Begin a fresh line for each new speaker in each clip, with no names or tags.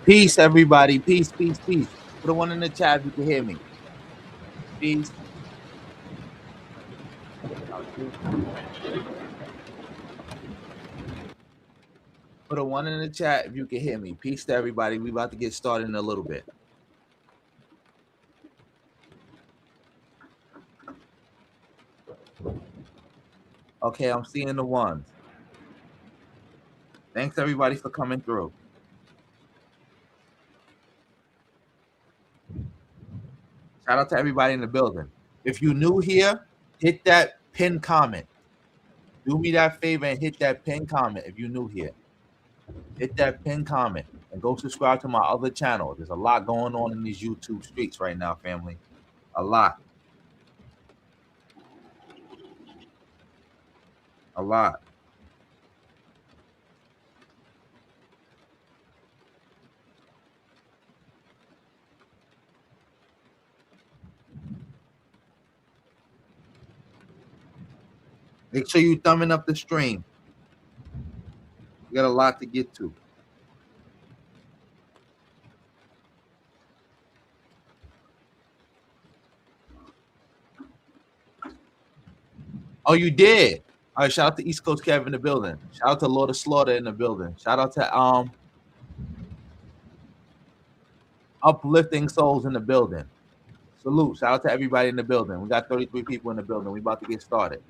Peace, everybody. Peace, peace, peace. Put a one in the chat if you can hear me. Peace. Put a one in the chat if you can hear me. Peace to everybody. We about to get started in a little bit. Okay, I'm seeing the ones. Thanks everybody for coming through. Shout out to everybody in the building. If you're new here, hit that pin comment. Do me that favor and hit that pin comment if you're new here. Hit that pin comment and go subscribe to my other channel. There's a lot going on in these YouTube streets right now, family. A lot. A lot. Make sure you thumbing up the stream. We got a lot to get to. Oh, you did. All right, shout out to East Coast Kev in the building. Shout out to Lord of Slaughter in the building. Shout out to Uplifting Souls in the building. Salute. Shout out to everybody in the building. We got 33 people in the building. We about to get started.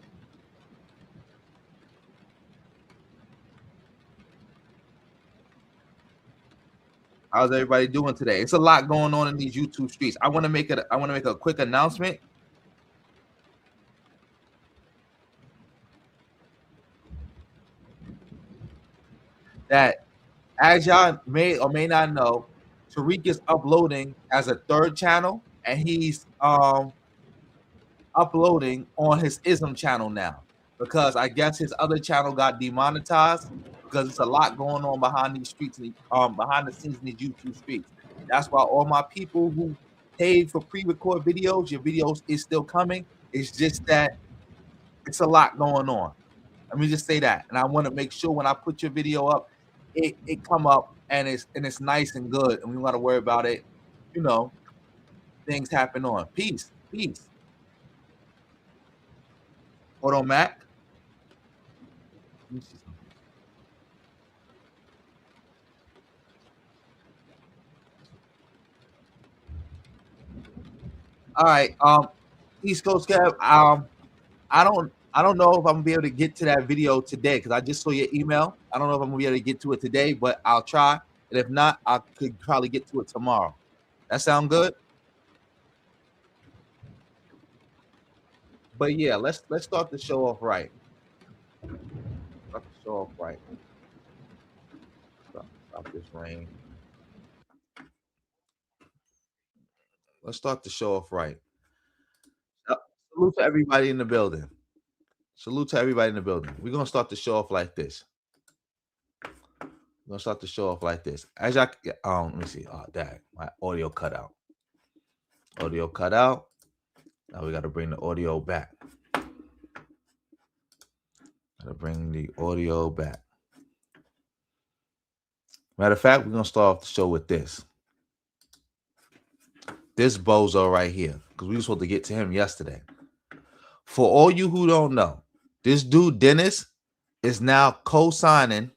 How's everybody doing today? It's a lot going on in these YouTube streets. I want to make a quick announcement. That, as y'all may or may not know, Tariq is uploading as a third channel, and he's uploading on his Ism channel now, because I guess his other channel got demonetized because it's a lot going on behind these streets, behind the scenes in these YouTube streets. That's why all my people who paid for pre-record videos, your videos is still coming. It's just that it's a lot going on. Let me just say that, and I want to make sure when I put your video up, it come up and it's nice and good, and we want to worry about it. You know, things happen on. Peace. Hold on, Mac. All right, East Coast Kev. I don't know if I'm gonna be able to get to that video today because I just saw your email. I don't know if I'm gonna be able to get to it today, but I'll try. And if not, I could probably get to it tomorrow. That sound good? But yeah, let's start the show off right. Stop this rain. Let's start the show off right. Salute to everybody in the building. We're gonna start the show off like this. As I let me see. Oh, dang, my audio cut out. Now we gotta bring the audio back. Matter of fact, we're gonna start off the show with this. This bozo right here, because we were supposed to get to him yesterday. For all you who don't know, this dude Dennis is now co-signing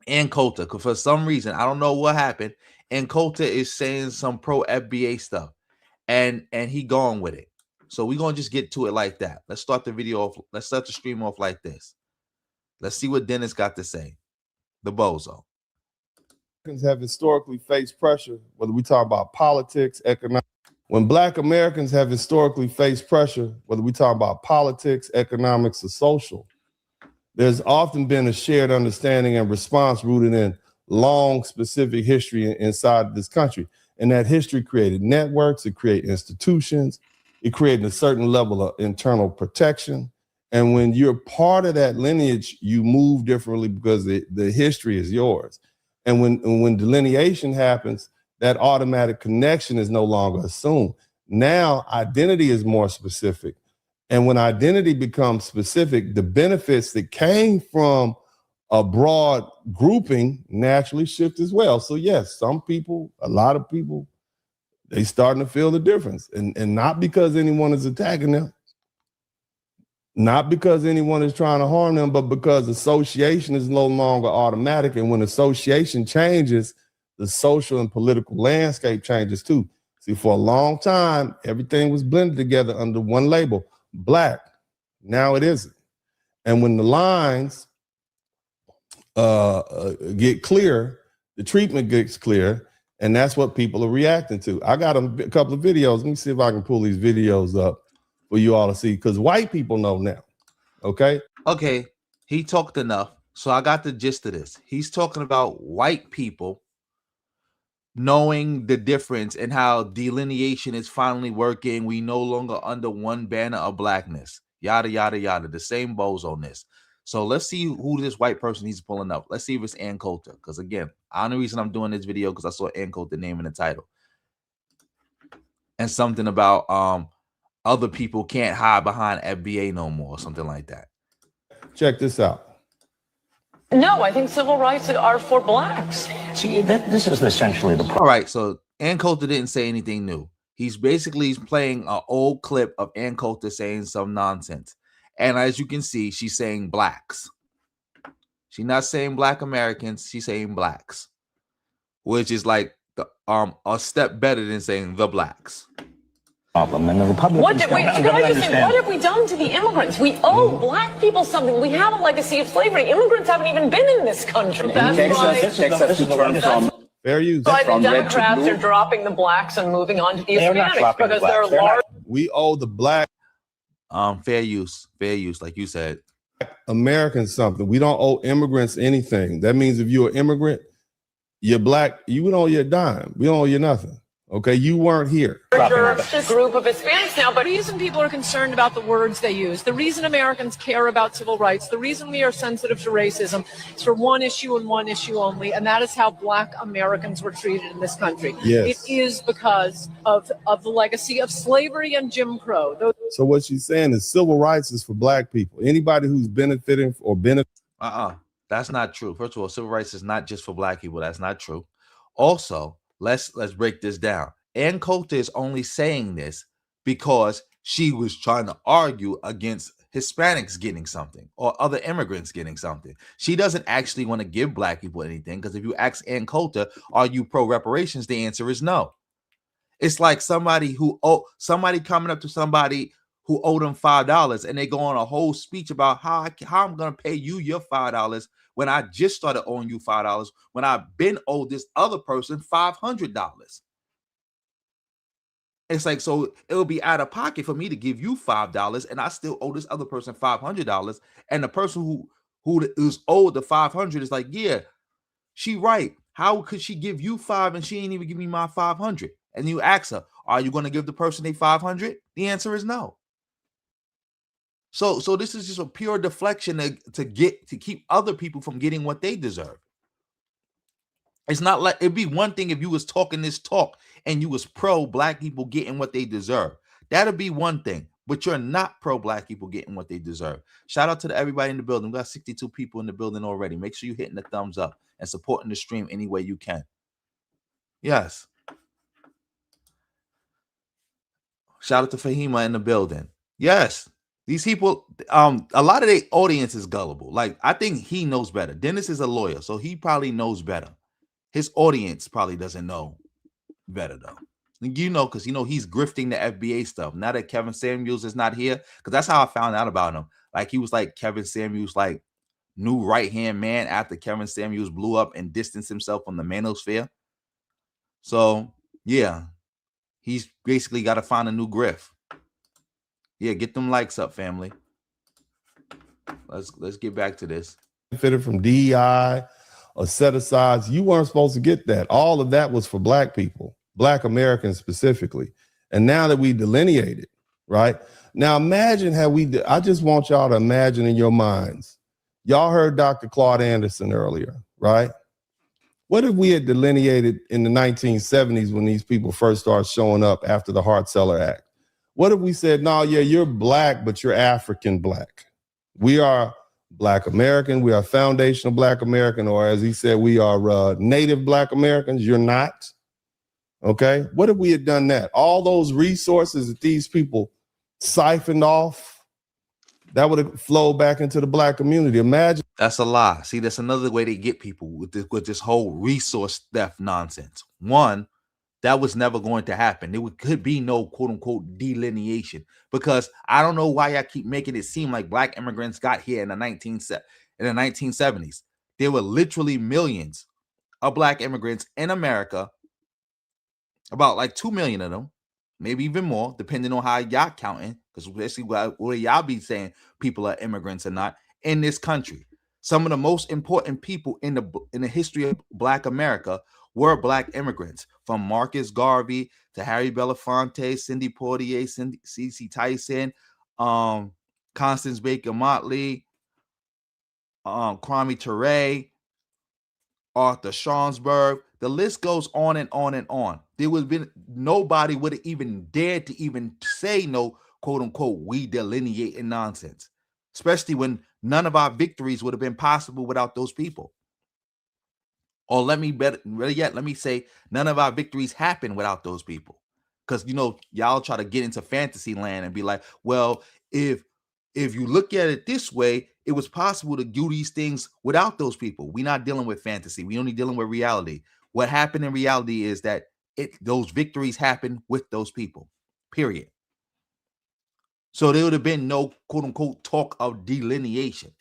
and Coultier, because for some reason, I don't know what happened, and Coultier is saying some pro FBA stuff, and he going with it. So we're gonna just get to it like that. Let's start the video off. Let's start the stream off like this. Let's see what Dennis got to say. The bozo.
Have historically faced pressure, whether we talk about politics, economics. When Black Americans have historically faced pressure, whether we talk about politics, economics, or social, there's often been a shared understanding and response rooted in long, specific history inside this country. And that history created networks, it created institutions, it created a certain level of internal protection. And when you're part of that lineage, you move differently because the history is yours. And when delineation happens, that automatic connection is no longer assumed. Now, identity is more specific. And when identity becomes specific, the benefits that came from a broad grouping naturally shift as well. So yes, some people, a lot of people, they starting to feel the difference. And not because anyone is attacking them, not because anyone is trying to harm them, but because association is no longer automatic. And when association changes, the social and political landscape changes too. See, for a long time, everything was blended together under one label, Black. Now it isn't. And when the lines get clear, the treatment gets clear, and that's what people are reacting to. I got a couple of videos. Let me see if I can pull these videos up for you all to see, because white people know now. Okay,
he talked enough, so I got the gist of this. He's talking about white people knowing the difference and how delineation is finally working. We no longer under one banner of blackness, yada yada yada, the same bows on this. So let's see who this white person he's pulling up. Let's see if it's Ann Coulter, because again, the only reason I'm doing this video because I saw Ann Coulter name in the title, and something about other people can't hide behind FBA no more, something like that.
Check this out.
No, I think civil rights are for blacks.
See, this is essentially the problem.
All right, so Ann Coulter didn't say anything new. He's basically playing an old clip of Coultier saying some nonsense. And as you can see, she's saying blacks. She's not saying black Americans. She's saying blacks, which is like the a step better than saying the blacks.
Problem. And the Republicans
what have we done to the immigrants? We owe black people something. We have a legacy of slavery. Immigrants haven't even been in this country.
Fair use.
Why the Democrats are dropping the blacks and moving on to the Hispanics because they're large.
We owe the black
fair use, like you said.
Americans something. We don't owe immigrants anything. That means if you're an immigrant, you're black, you don't owe you a dime. We don't owe you nothing. Okay, you weren't here.
Group of Hispanics now, but
The reason people are concerned about the words they use, the reason Americans care about civil rights, the reason we are sensitive to racism is for one issue and one issue only, and that is how black Americans were treated in this country.
Yes.
It is because of the legacy of slavery and Jim Crow.
So what she's saying is civil rights is for black people. Anybody who's benefiting or
That's not true. First of all, civil rights is not just for black people. That's not true. Also, let's break this down. Coultier is only saying this because she was trying to argue against Hispanics getting something or other immigrants getting something. She doesn't actually want to give black people anything, because if you ask Coultier, are you pro reparations? The answer is no. It's like somebody coming up to somebody who owed them $5 and they go on a whole speech about how I'm going to pay you your $5 when I just started owing you $5, when I've been owed this other person $500. It's like, so it'll be out of pocket for me to give you $5 and I still owe this other person $500. And the person who is owed the $500 is like, yeah, she right. How could she give you $5 and she ain't even give me my $500? And you ask her, are you going to give the person a $500? The answer is no. So this is just a pure deflection to keep other people from getting what they deserve. It's not like, it'd be one thing if you was talking this talk and you was pro black people getting what they deserve. That'd be one thing, but you're not pro black people getting what they deserve. Shout out to everybody in the building. We got 62 people in the building already. Make sure you're hitting the thumbs up and supporting the stream any way you can. Yes. Shout out to Fahima in the building. Yes. These people, a lot of their audience is gullible. Like, I think he knows better. Dennis is a lawyer, so he probably knows better. His audience probably doesn't know better, though. You know, because, he's grifting the FBA stuff. Now that Kevin Samuels is not here, because that's how I found out about him. Like, he was like Kevin Samuels, like, new right-hand man after Kevin Samuels blew up and distanced himself from the manosphere. So, yeah, he's basically got to find a new grift. Yeah, get them likes up, family. Let's get back to this.
Benefited from DEI or set asides. You weren't supposed to get that. All of that was for black people, black Americans specifically. And now that we delineated, right? Now imagine I just want y'all to imagine in your minds. Y'all heard Dr. Claude Anderson earlier, right? What if we had delineated in the 1970s when these people first started showing up after the Hart-Celler Act? What if we said, no, yeah, you're black, but you're African black. We are Black American. We are foundational Black American, or as he said, we are native Black Americans. You're not. Okay. What if we had done that? All those resources that these people siphoned off, that would have flowed back into the black community. Imagine.
That's a lie. See, that's another way they get people with this whole resource theft nonsense. One, that was never going to happen. There could be no quote unquote delineation, because I don't know why I keep making it seem like black immigrants got here in the 1970s. There were literally millions of black immigrants in America, about like 2 million of them, maybe even more, depending on how y'all counting, because especially where y'all be saying people are immigrants or not in this country. Some of the most important people in the history of Black America were black immigrants, from Marcus Garvey to Harry Belafonte, Cindy Portier, C.C. Tyson, Constance Baker Motley, Kwame Ture, Arthur Schonsberg. The list goes on and on and on. There would have been, nobody would have even dared to even say no, quote unquote, we delineate in nonsense, especially when none of our victories would have been possible without those people. Or let me say none of our victories happened without those people. because y'all try to get into fantasy land and be like, well, if you look at it this way, it was possible to do these things without those people. We're not dealing with fantasy. We only dealing with reality. What happened in reality is that those victories happen with those people, period. So there would have been no quote unquote talk of delineation.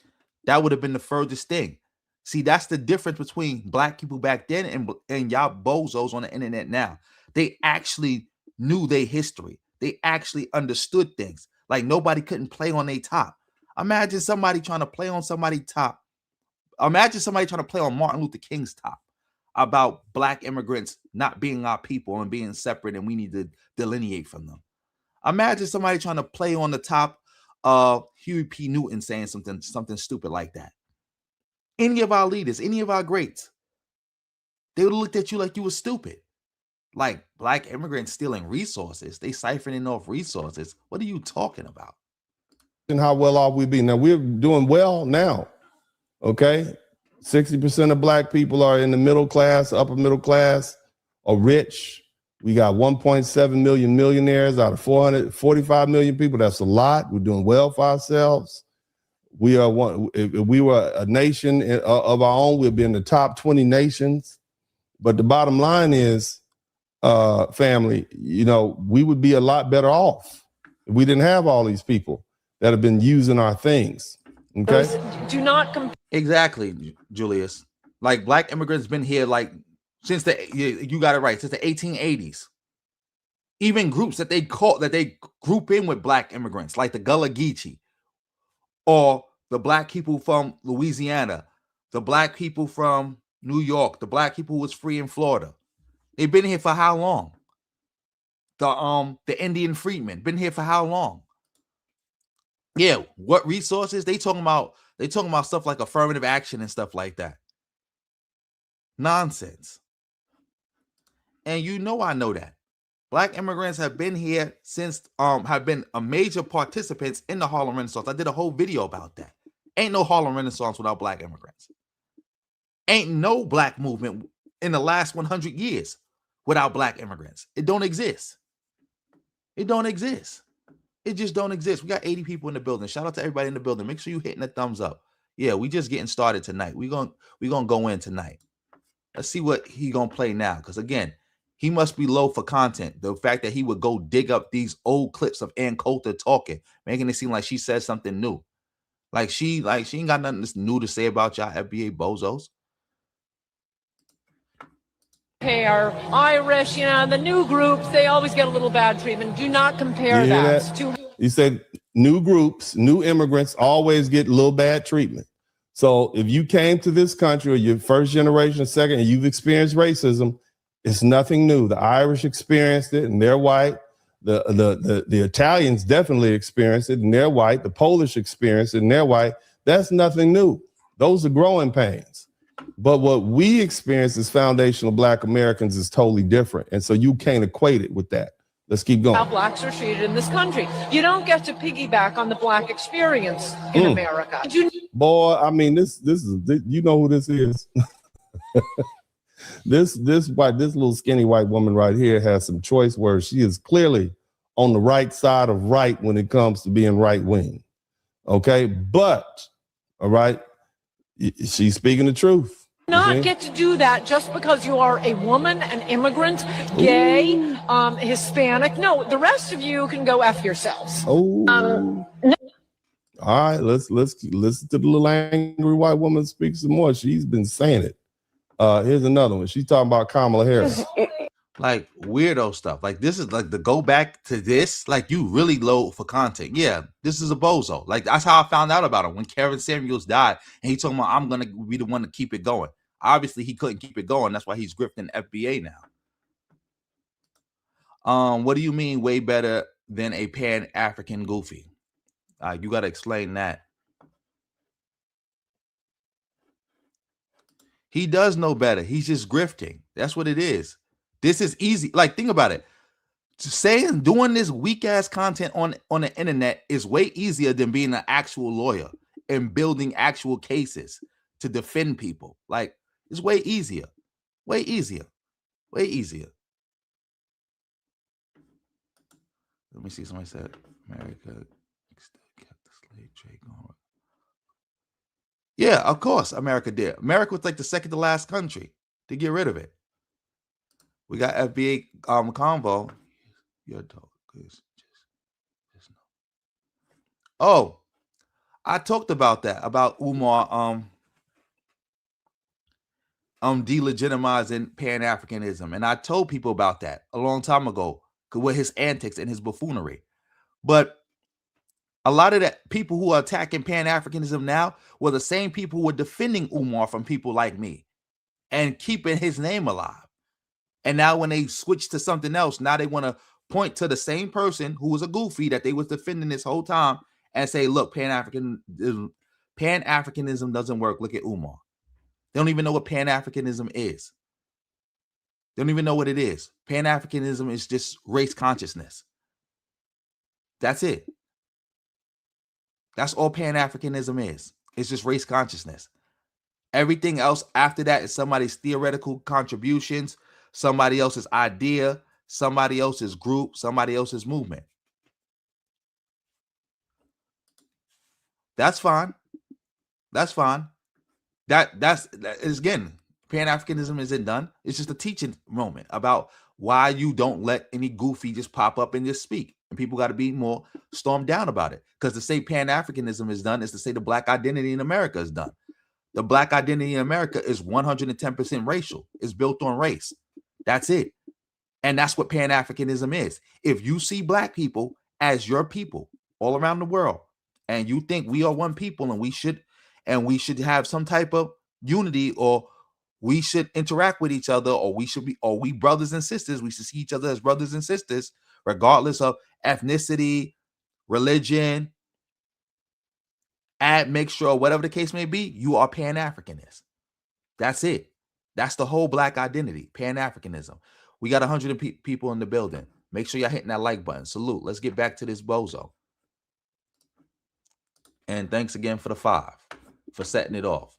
That would have been the furthest thing. See, that's the difference between black people back then and y'all bozos on the internet now. They actually knew their history. They actually understood things. Like nobody couldn't play on their top. Imagine somebody trying to play on somebody's top. Imagine somebody trying to play on Martin Luther King's top about black immigrants not being our people and being separate, and we need to delineate from them. Imagine somebody trying to play on the top of Huey P. Newton saying something stupid like that. Any of our leaders, any of our greats, they would have looked at you like you were stupid. Like black immigrants stealing resources. They siphoning off resources. What are you talking about?
And how well off we be. Now, we're doing well now, okay? 60% of black people are in the middle class, upper middle class, or rich. We got 1.7 million millionaires out of 445 million people. That's a lot. We're doing well for ourselves. We are one. If we were a nation of our own, we'd be in the top 20 nations. But the bottom line is, family, we would be a lot better off if we didn't have all these people that have been using our things. Okay.
Do not
exactly, Julius. Like black immigrants been here like since you got it right, since the 1880s. Even groups that they group in with black immigrants, like the Gullah Geechee, or the black people from Louisiana, the black people from New York, the black people who was free in Florida. They've been here for how long? The Indian freedmen been here for how long? Yeah, what resources? They talking about stuff like affirmative action and stuff like that. Nonsense. And I know that. Black immigrants have been here since have been a major participants in the Harlem Renaissance. I did a whole video about that. Ain't no Harlem Renaissance without black immigrants. Ain't no black movement in the last 100 years without black immigrants. It don't exist. It don't exist. It just don't exist. We got 80 people in the building. Shout out to everybody in the building. Make sure you hitting the thumbs up. Yeah, we just getting started tonight. We gonna go in tonight. Let's see what he gonna play now. Because again, he must be low for content. The fact that he would go dig up these old clips of Ann Coulter talking, making it seem like she said something new. Like she ain't got nothing new to say about y'all FBA bozos.
Are Irish, the new groups, they always get a little bad treatment. Do not compare that to.
You said new groups, new immigrants always get a little bad treatment. So if you came to this country or you're first generation or second and you've experienced racism, it's nothing new. The Irish experienced it and they're white. The Italians definitely experienced it and they're white. The Polish experienced it and they're white. That's nothing new. Those are growing pains. But what we experience as foundational Black Americans is totally different. And so you can't equate it with that. Let's keep going.
How blacks are treated in this country. You don't get to piggyback on the black experience in America.
Boy, I mean, this is you know who this is. This little skinny white woman right here has some choice words. She is clearly on the right side of right when it comes to being right wing. Okay, but all right, she's speaking the truth.
Not get to do that just because you are a woman, an immigrant, gay, Hispanic. No, the rest of you can go F yourselves.
No. All right, let's listen to the little angry white woman speak some more. She's been saying it. Here's another one. She's talking about Kamala Harris.
Like weirdo stuff. Like this is like the go back to this. Like you really low for content. Yeah, this is a bozo. Like that's how I found out about him when Karen Samuels died, and he told me I'm gonna be the one to keep it going. Obviously, he couldn't keep it going. That's why he's grifting FBA now. What do you mean way better than a Pan-African goofy? You got to explain that. He does know better. He's just grifting. That's what it is. This is easy. Like, think about it. Doing this weak ass content on the internet is way easier than being an actual lawyer and building actual cases to defend people. Like, it's way easier. Way easier. Way easier. Let me see. Somebody said America still kept the slave trade going. Yeah, of course, America did. America was like the second to last country to get rid of it. We got FBA convo. Your dog is just no. Oh, I talked about that, about Umar delegitimizing Pan-Africanism. And I told people about that a long time ago with his antics and his buffoonery. But a lot of the people who are attacking Pan-Africanism now were the same people who were defending Umar from people like me and keeping his name alive. And now when they switch to something else, now they want to point to the same person who was a goofy that they was defending this whole time and say, look, Pan-Africanism doesn't work. Look at Umar. They don't even know what Pan-Africanism is. They don't even know what it is. Pan-Africanism is just race consciousness. That's it. That's all Pan-Africanism is. It's just race consciousness. Everything else after that is somebody's theoretical contributions, somebody else's idea, somebody else's group, somebody else's movement. That's fine. That's fine. That is, again, Pan-Africanism isn't done. It's just a teaching moment about why you don't let any goofy just pop up and just speak. And people got to be more stormed down about it. Because to say Pan-Africanism is done is to say the Black identity in America is done. The Black identity in America is 110% racial. It's built on race. That's it. And that's what Pan-Africanism is. If you see Black people as your people all around the world, and you think we are one people and we should have some type of unity, or we should interact with each other, or we brothers and sisters, we should see each other as brothers and sisters, regardless of ethnicity, religion, admixture, or whatever the case may be, you are Pan-Africanist. That's it. That's the whole Black identity, Pan-Africanism. We got 100 people in the building. Make sure y'all hitting that like button. Salute. Let's get back to this bozo. And thanks again for the 5, for setting it off.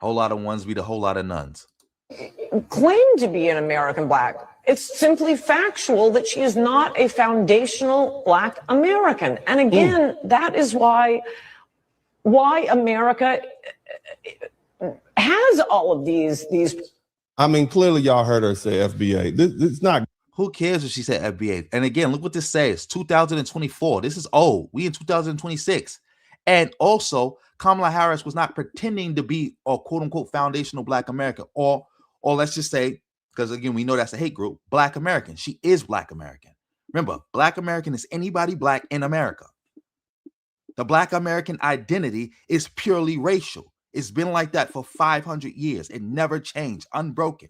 Whole lot of ones beat a whole lot of nuns.
Claim to be an American Black. It's simply factual that she is not a foundational Black American. And again, that is why America has all of these.
I mean, clearly y'all heard her say FBA. It's not.
Who cares if she said FBA? And again, look what this says. 2024. This is old. We in 2026. And also, Kamala Harris was not pretending to be a quote unquote foundational Black American, or let's just say, because again, we know that's a hate group, Black American. She is Black American. Remember, Black American is anybody Black in America. The Black American identity is purely racial. It's been like that for 500 years. It never changed, unbroken.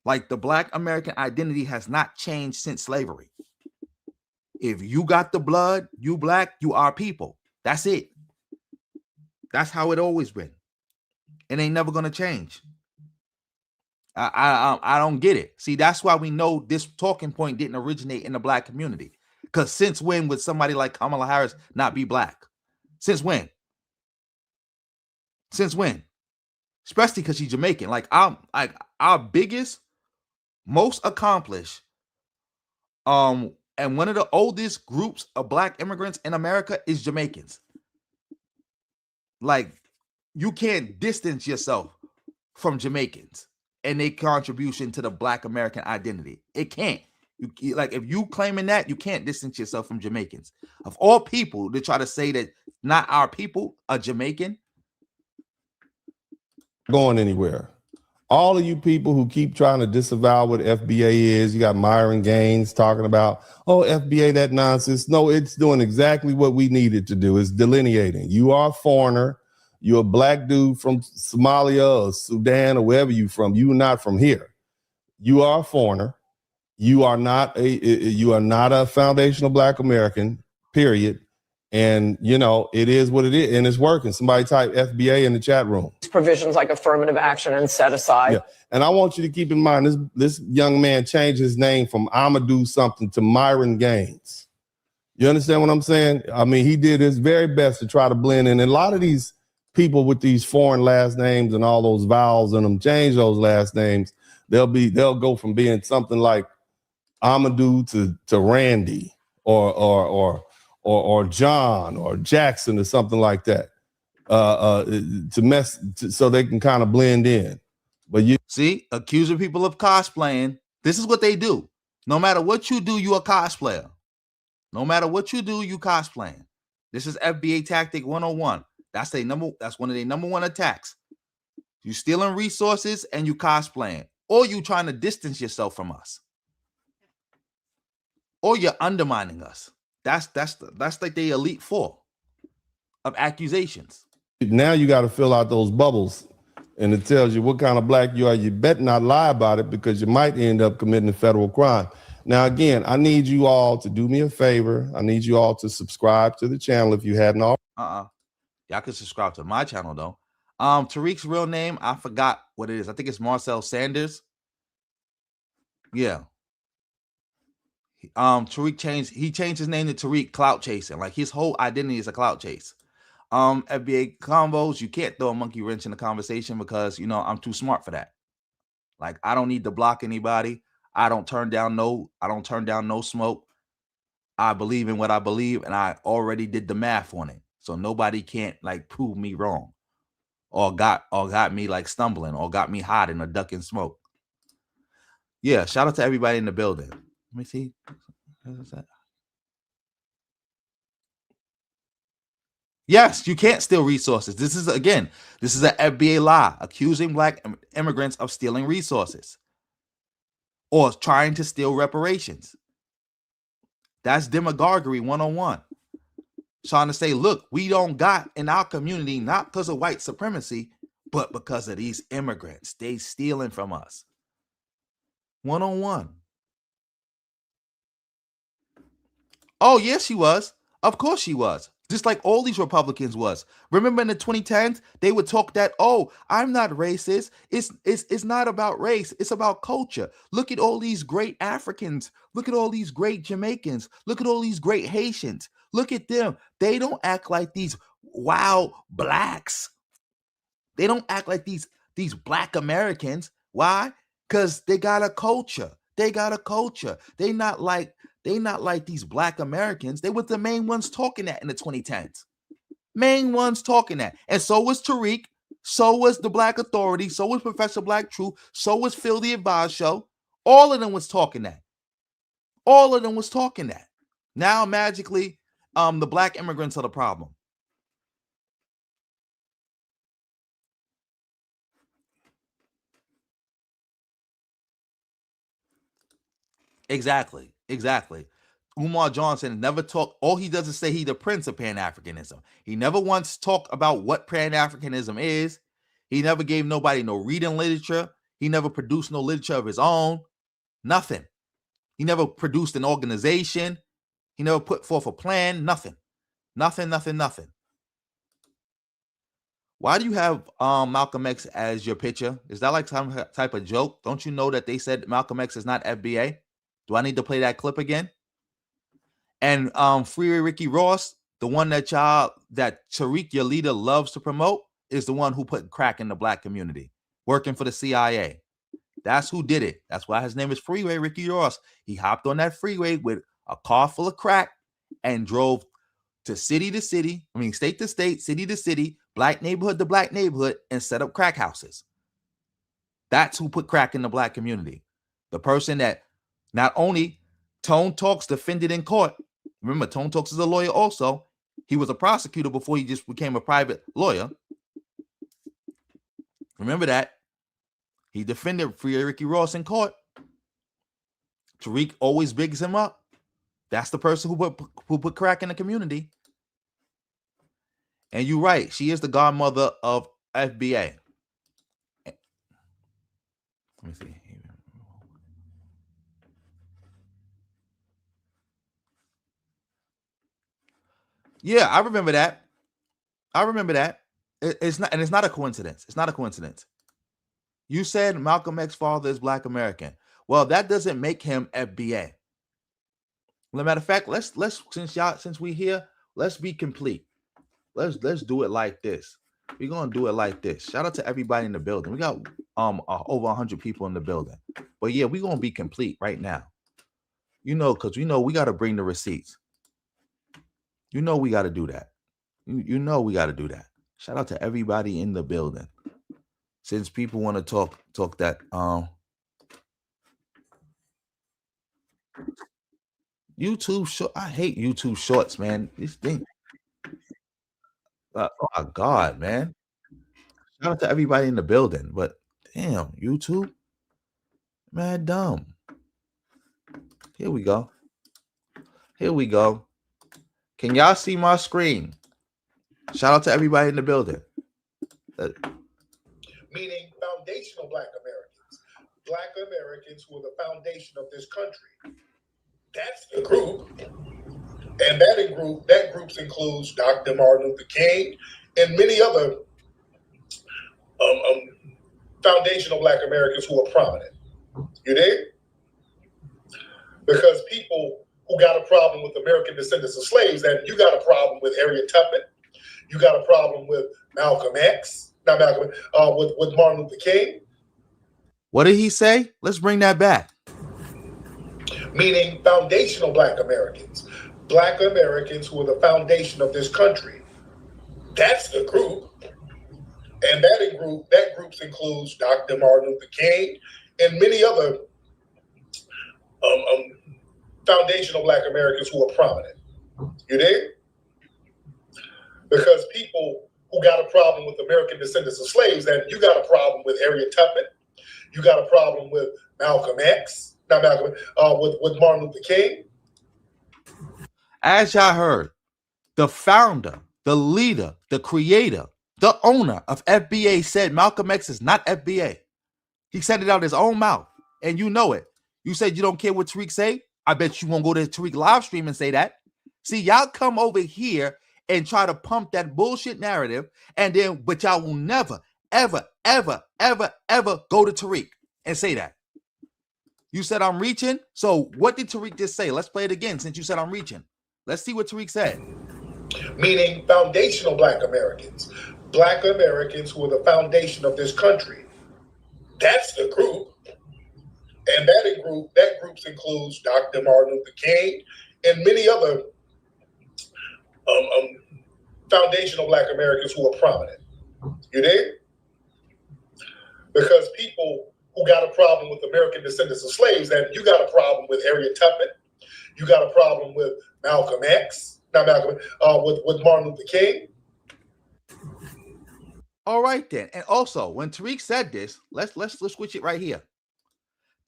Like the Black American identity has not changed since slavery. If you got the blood, you Black, you are people. That's it. That's how it always been. It ain't never gonna change. I don't get it. See, that's why we know this talking point didn't originate in the Black community. Because since when would somebody like Kamala Harris not be Black? Since when? Since when? Especially because she's Jamaican. Like our biggest, most accomplished, and one of the oldest groups of Black immigrants in America is Jamaicans. Like, you can't distance yourself from Jamaicans and their contribution to the Black American identity. It can't. Like, if you claiming that, you can't distance yourself from Jamaicans. Of all people to try to say that not our people are Jamaican.
Going anywhere. All of you people who keep trying to disavow what FBA is, you got Myron Gaines talking about, oh, FBA, that nonsense. No, it's doing exactly what we needed to do. It's delineating. You are a foreigner. You're a Black dude from Somalia or Sudan or wherever you're from. You're not from here. You are a foreigner. You are not a foundational Black American, period. And, you know, it is what it is, and it's working. Somebody type FBA in the chat room.
Provisions like affirmative action and set aside.
Yeah. And I want you to keep in mind, this young man changed his name from Amadou something to Myron Gaines. You understand what I'm saying? I mean, he did his very best to try to blend in. And a lot of these people with these foreign last names and all those vowels in them, change those last names. They'll go from being something like Amadou to Randy. or John or Jackson or something like that, so they can kind of blend in. But you
see, accusing people of cosplaying. This is what they do. No matter what you do, you a cosplayer. No matter what you do, you cosplaying. This is FBA tactic 101. That's one of their number one attacks. You stealing resources and you cosplaying, or you trying to distance yourself from us, or you're undermining us. That's like the elite four of accusations.
now you got to fill out those bubbles, and it tells you what kind of black you are. You better not lie about it, because you might end up committing a federal crime. Now, again, I need you all to do me a favor. I need you all to subscribe to the channel if you hadn't already.
Y'all can subscribe to my channel though. Tariq's real name, I forgot what it is. I think it's Marcel Sanders. Yeah. Tariq changed his name to Tariq Clout Chasing. Like, his whole identity is a clout chase. FBA combos, you can't throw a monkey wrench in the conversation, because I'm too smart for that. Like, I don't need to block anybody. I don't turn down no smoke. I believe in what I believe, and I already did the math on it. So nobody can't like prove me wrong, or got me like stumbling, or got me hiding or ducking smoke. Yeah, shout out to everybody in the building. Let me see. What is that? Yes, you can't steal resources. This is an FBA lie, accusing black immigrants of stealing resources or trying to steal reparations. That's demagoguery 101. Trying to say, look, we don't got in our community, not because of white supremacy, but because of these immigrants. They stealing from us. 101. Oh, yes, she was. Of course she was. Just like all these Republicans was. Remember in the 2010s, they would talk that, oh, I'm not racist. It's not about race. It's about culture. Look at all these great Africans. Look at all these great Jamaicans. Look at all these great Haitians. Look at them. They don't act like these wild blacks. They don't act like these black Americans. Why? Because they got a culture. They got a culture. They not like these black Americans. They were the main ones talking that in the 2010s. Main ones talking that. And so was Tariq. So was the Black Authority. So was Professor Black Truth. So was Phil the Advise Show. All of them was talking that. All of them was talking that. Now, magically, the black immigrants are the problem. Exactly. Umar Johnson never talked. All he does is say he's the prince of Pan-Africanism. He never once talked about what Pan-Africanism is. He never gave nobody no reading literature. He never produced no literature of his own. Nothing. He never produced an organization. He never put forth a plan. Nothing. Why do you have Malcolm X as your picture? Is that like some type of joke? Don't you know that they said Malcolm X is not FBA? Do I need to play that clip again? And Free Ricky Ross, the one that Tariq, your leader, loves to promote, is the one who put crack in the black community, working for the CIA. That's who did it. That's why his name is Freeway Ricky Ross. He hopped on that freeway with a car full of crack and drove to city to city, state to state, city to city, black neighborhood to black neighborhood, and set up crack houses. That's who put crack in the black community. The person that not only Tone Talks defended in court. Remember, Tone Talks is a lawyer also. He was a prosecutor before he just became a private lawyer. Remember that. He defended Free Ricky Ross in court. Tariq always bigs him up. That's the person who put crack in the community. And you're right. She is the godmother of FBA. Let me see. Yeah, I remember that. It's not a coincidence. It's not a coincidence. You said Malcolm X's father is Black American. Well, that doesn't make him FBA. Well, as a matter of fact, let's since we here, let's be complete. Let's do it like this. We're gonna do it like this. Shout out to everybody in the building. We got over 100 people in the building. But yeah, we're gonna be complete right now. because we got to bring the receipts. We got to do that. We got to do that. Shout out to everybody in the building. Since people want to talk that YouTube short. I hate YouTube shorts, man. This thing. Oh my God, man. Shout out to everybody in the building. But damn, YouTube. Man, dumb. Here we go. Can y'all see my screen? Shout out to everybody in the building.
Meaning foundational Black Americans who are the foundation of this country. That's the group. And that group includes Dr. Martin Luther King and many other foundational Black Americans who are prominent. You dig? Because people who got a problem with American descendants of slaves, and you got a problem with Harriet Tubman, you got a problem with Malcolm X, not Malcolm, with Martin Luther King.
What did he say? Let's bring that back.
Meaning foundational Black Americans who are the foundation of this country. That's the group. And that group includes Dr. Martin Luther King and many other foundational Black Americans who are prominent. You dig? Because people who got a problem with American descendants of slaves, and you got a problem with Harriet Tubman, you got a problem with Malcolm X, not Malcolm, with Martin Luther King.
As y'all heard, the founder, the leader, the creator, the owner of FBA said Malcolm X is not FBA. He said it out of his own mouth, and you know it. You said you don't care what Tariq say? I bet you won't go to Tariq live stream and say that. See, y'all come over here and try to pump that bullshit narrative, but y'all will never, ever, ever, ever, ever go to Tariq and say that. You said I'm reaching. So what did Tariq just say? Let's play it again since you said I'm reaching. Let's see what Tariq said.
Meaning foundational Black Americans who are the foundation of this country. That's the group. And that group includes Dr. Martin Luther King and many other foundational Black Americans who are prominent. You dig? Because people who got a problem with American descendants of slaves, and you got a problem with Harriet Tubman, you got a problem with Malcolm X, not Malcolm, with Martin Luther King.
All right then. And also, when Tariq said this, let's switch it right here.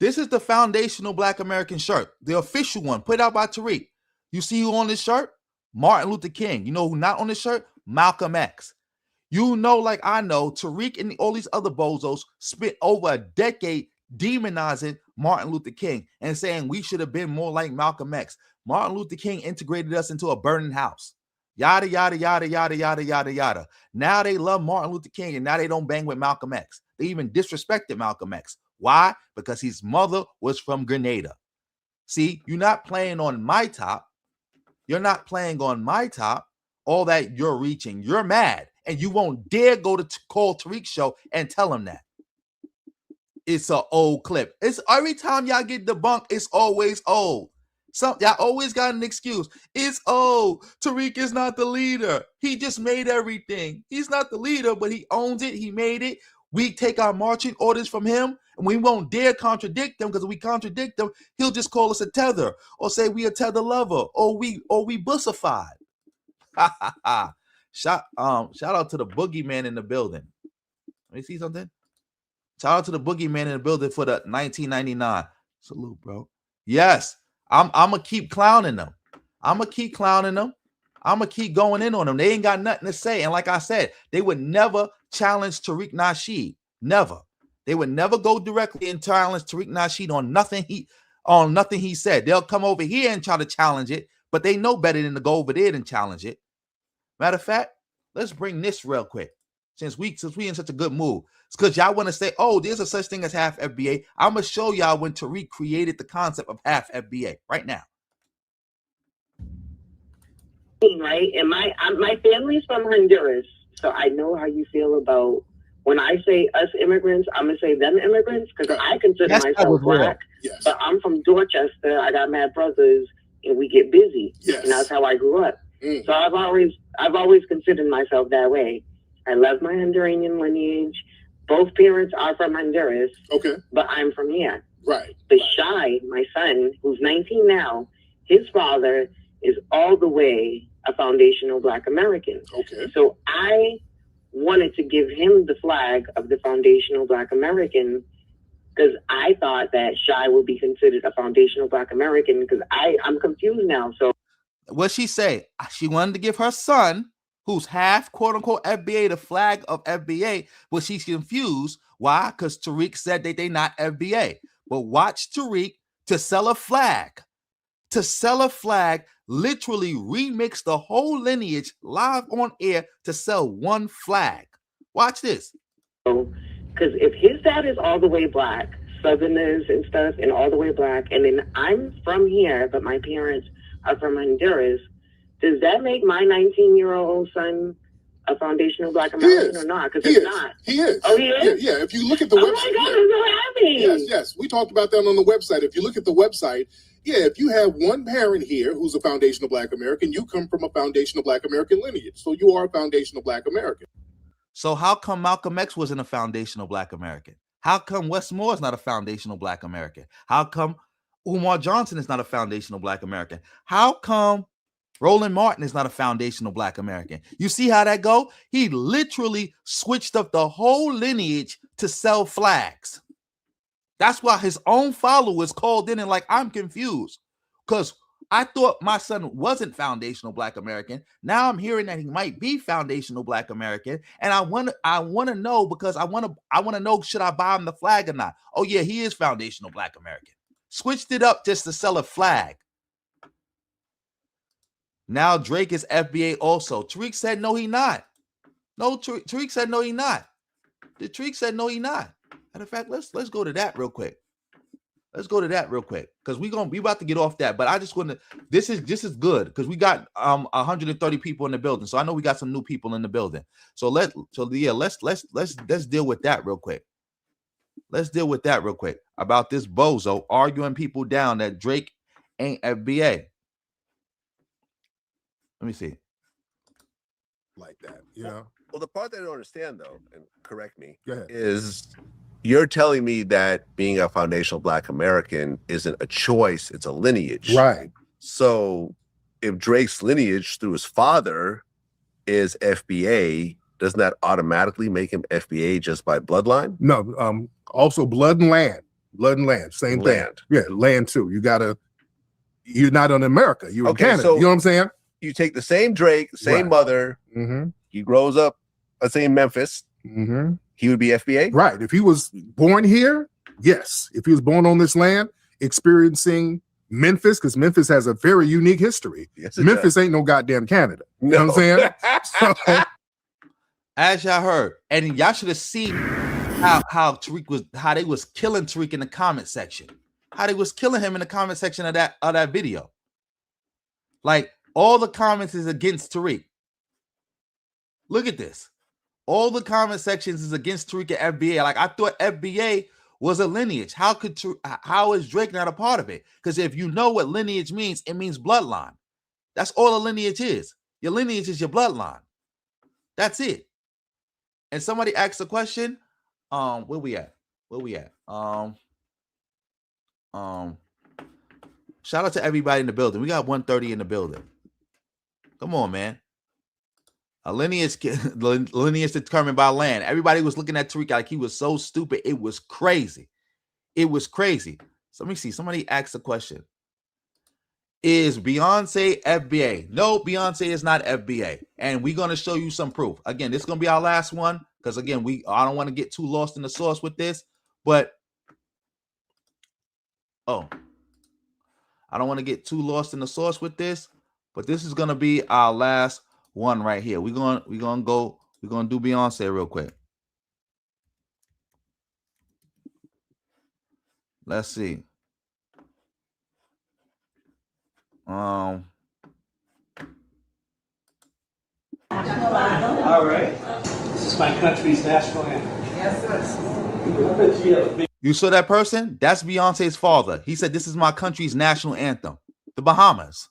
This is the foundational Black American shirt, the official one put out by Tariq. You see who on this shirt? Martin Luther King. You know who not on this shirt? Malcolm X. You know, like I know, Tariq and all these other bozos spent over a decade demonizing Martin Luther King and saying we should have been more like Malcolm X. Martin Luther King integrated us into a burning house. Yada, yada, yada, yada, yada, yada, yada. Now they love Martin Luther King and now they don't bang with Malcolm X. They even disrespected Malcolm X. Why? Because his mother was from Grenada. See, you're not playing on my top. You're not playing on my top. All that you're reaching. You're mad. And you won't dare go to call Tariq's show and tell him that. It's an old clip. It's every time y'all get debunked, it's always old. Y'all always got an excuse. It's old. Tariq is not the leader. He just made everything. He's not the leader, but he owns it. He made it. We take our marching orders from him, and we won't dare contradict them, because if we contradict them, he'll just call us a tether, or say we a tether lover, or we bussified. Ha ha ha. Shout out to the boogeyman in the building. Let me see something. Shout out to the boogeyman in the building for the 1999. Salute, bro. Yes, I'm gonna keep clowning them. I'm gonna keep going in on them. They ain't got nothing to say. And like I said, they would never challenge Tariq Nasheed. Never. They would never go directly and challenge Tariq Nasheed on nothing he said. They'll come over here and try to challenge it, but they know better than to go over there and challenge it. Matter of fact, let's bring this real quick. Since we in such a good mood. It's because y'all want to say, oh, there's a such thing as half FBA. I'm going to show y'all when Tariq created the concept of half FBA right now.
Right, and my family's from Honduras, so I know how you feel about when I say us immigrants, I'm gonna say them immigrants because I consider myself black.
Yes.
But I'm from Dorchester. I got mad brothers, and we get busy.
Yes.
And that's how I grew up. So I've always considered myself that way. I love my Honduran lineage. Both parents are from Honduras.
Okay.
But I'm from here.
Right.
But Shy, my son, who's 19 now, his father is all the way a foundational Black American.
Okay.
So I wanted to give him the flag of the foundational Black American because I thought that Shy would be considered a foundational Black American because I'm confused now. So
what she say? She wanted to give her son, who's half quote unquote FBA, the flag of FBA, but she's confused. Why? Because Tariq said that they not FBA. But watch Tariq to sell a flag. To sell a flag, literally remix the whole lineage live on air to sell one flag. Watch this.
Because if his dad is all the way Black, Southerners and stuff, and all the way Black, and then I'm from here, but my parents are from Honduras, does that make my 19-year-old son a foundational Black American or not? Because it's not.
He is.
Oh, he is?
Yeah. If you look at the website.
Oh, my God, I'm so happy.
Yes. We talked about that on the website. If you look at the website, if you have one parent here who's a foundational Black American, you come from a foundational Black American lineage. So you are a foundational Black American.
So how come Malcolm X wasn't a foundational Black American? How come Wes Moore is not a foundational Black American? How come Umar Johnson is not a foundational Black American? How come Roland Martin is not a foundational Black American? You see how that go? He literally switched up the whole lineage to sell flags. That's why his own followers called in and like, I'm confused because I thought my son wasn't foundational Black American. Now I'm hearing that he might be foundational Black American, and I want to know because I want to know, should I buy him the flag or not? Oh yeah, he is foundational Black American. Switched it up just to sell a flag. Now Drake is FBA also. Tariq said no, he not. No, Tariq said no, he not. The Tariq said no, he not. Matter of fact, let's go to that real quick. Let's go to that real quick because we about to get off that. But I just want to. This is good because we got 130 people in the building, so I know we got some new people in the building. So let's deal with that real quick. Let's deal with that real quick about this bozo arguing people down that Drake ain't FBA. Let me see.
Like that, you know.
Well, the part that I don't understand, though, and correct me,
Go ahead.
is you're telling me that being a foundational Black American isn't a choice, it's a lineage.
Right.
So if Drake's lineage through his father is FBA, doesn't that automatically make him FBA just by bloodline?
No, also blood and land. Blood and land, same thing. Yeah, land too. You're not in America, you're in Canada.
So
you know what I'm saying?
You take the same Drake, same mother, he grows up, let's say in Memphis, he would be FBA?
Right. If he was born here, yes. If he was born on this land, experiencing Memphis, because Memphis has a very unique history.
Yes,
Memphis ain't no goddamn Canada. You know what I'm saying? So,
as y'all heard, and y'all should have seen how they was killing Tariq in the comment section. How they was killing him in the comment section of that video. Like all the comments is against Tariq. Look at this. All the comment sections is against Tariq and FBA. Like I thought FBA was a lineage. How is Drake not a part of it? Because if you know what lineage means, it means bloodline. That's all a lineage is. Your lineage is your bloodline. That's it. And somebody asked a question. Where we at? Shout out to everybody in the building. We got 130 in the building. Come on, man. A lineage determined by land. Everybody was looking at Tariq like he was so stupid. It was crazy. So let me see. Somebody asked a question. Is Beyonce FBA? No, Beyonce is not FBA. And we're going to show you some proof. Again, this is going to be our last one. Because again, I don't want to get too lost in the sauce with this. But I don't want to get too lost in the sauce with this. But this is going to be our last one right here. We're gonna do Beyonce real quick. Let's see.
All right. This is my country's national anthem.
You saw that person? That's Beyonce's father. He said, "This is my country's national anthem." The Bahamas.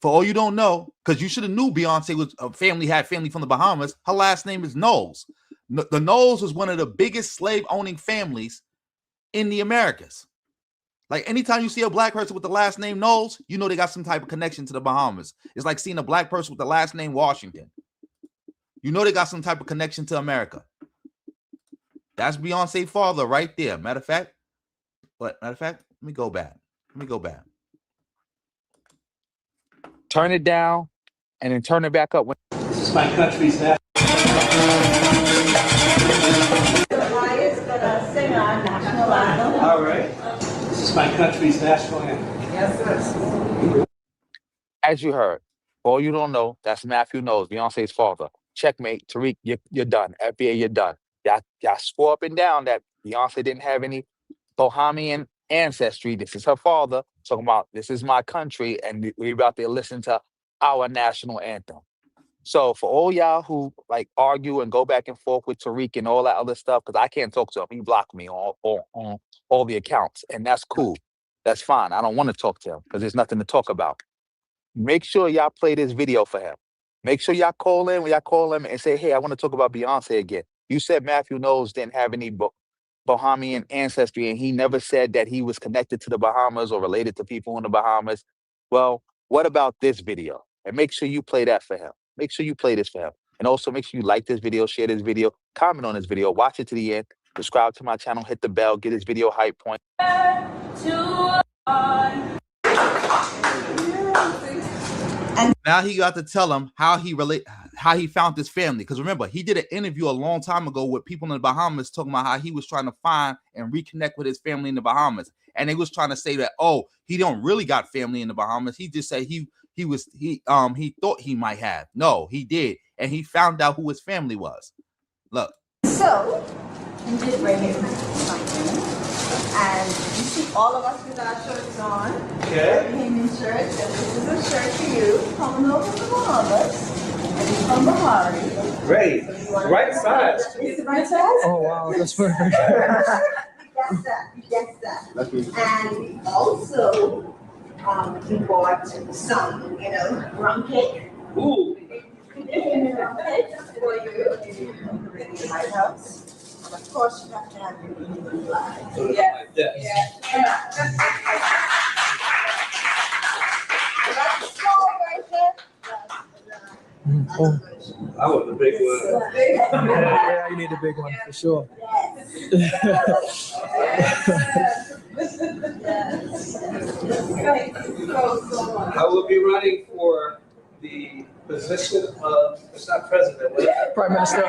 For all you don't know, because you should have knew Beyonce was had family from the Bahamas. Her last name is Knowles. The Knowles was one of the biggest slave-owning families in the Americas. Like anytime you see a black person with the last name Knowles, you know they got some type of connection to the Bahamas. It's like seeing a black person with the last name Washington. You know they got some type of connection to America. That's Beyonce's father right there. Matter of fact, let me go back.
Turn it down and then turn it back up.
This is my country's national.
Is gonna sing our national anthem.
All right. This is my country's national anthem.
Yes, sir.
As you heard, for all you don't know, that's Matthew Knowles, Beyonce's father. Checkmate, Tariq, you're done. FBA, you're done. Y'all swore up and down that Beyonce didn't have any Bahamian ancestry. This is her father talking about this is my country, and we're about to listen to our national anthem. So for all y'all who like argue and go back and forth with Tariq and all that other stuff, because I can't talk to him. He blocked me on all the accounts, and that's cool. That's fine. I don't want to talk to him because there's nothing to talk about. Make sure y'all play this video for him. Make sure y'all call in when y'all call him and say, "Hey, I want to talk about Beyonce again." You said Matthew Knowles didn't have any Bahamian ancestry, and he never said that he was connected to the Bahamas or related to people in the Bahamas. Well, what about this video? And make sure you play that for him. Make sure you play this for him. And also make sure you like this video, share this video, comment on this video, watch it to the end, subscribe to my channel, hit the bell, get this video hype point.
And now he got to tell him how he found this family. Because remember, he did an interview a long time ago with people in the Bahamas talking about how he was trying to find and reconnect with his family in the Bahamas. And they was trying to say that, oh, he don't really got family in the Bahamas. He just said he thought he might have. No, he did. And he found out who his family was. Look.
So, we did bring him and you see all of us with our shirts on.
Okay.
Bahamian shirts, and this is a shirt for you, coming over from the Bahamas, and he's from Bahari.
Great. Right size.
Is it right size?
Oh, wow. That's perfect.
Yes, that. And also, he bought some, rum cake.
Ooh.
Rum cake for you in the White House. And of course, you have to have your Indian flag.
Yes.
That's a small version.
I want the big one.
Yeah, you need the big one for sure.
I will be running for the position of, it's not president,
Prime Minister.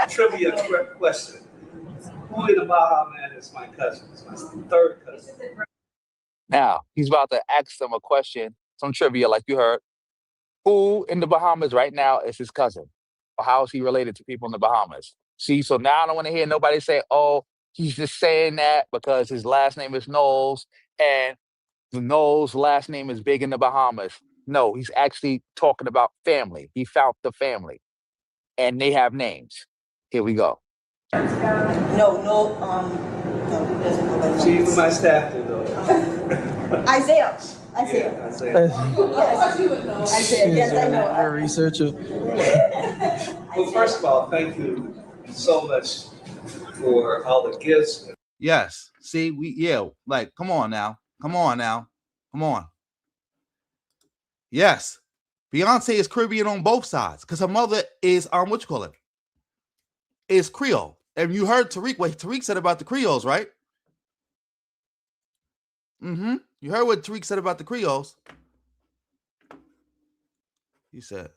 Trivia question. Who in the Bahamas is my cousin? It's my third cousin.
Now, he's about to ask them a question, some trivia like you heard. Who in the Bahamas right now is his cousin? Or how is he related to people in the Bahamas? See, so now I don't want to hear nobody say, oh, he's just saying that because his last name is Knowles and the Knowles' last name is big in the Bahamas. No, he's actually talking about family. He found the family and they have names. Here we go.
No, he doesn't know that.
She's my staff, though.
Isaiah.
Yeah, Isaiah.
Isaiah, yes, I know.
A researcher.
Well, first of all, thank you so much for all the gifts.
Yes. See, like, come on now. Yes. Beyonce is Caribbean on both sides because her mother is, is Creole. And you heard Tariq, what Tariq said about the Creoles, right? You heard what Tariq said about the Creoles. You said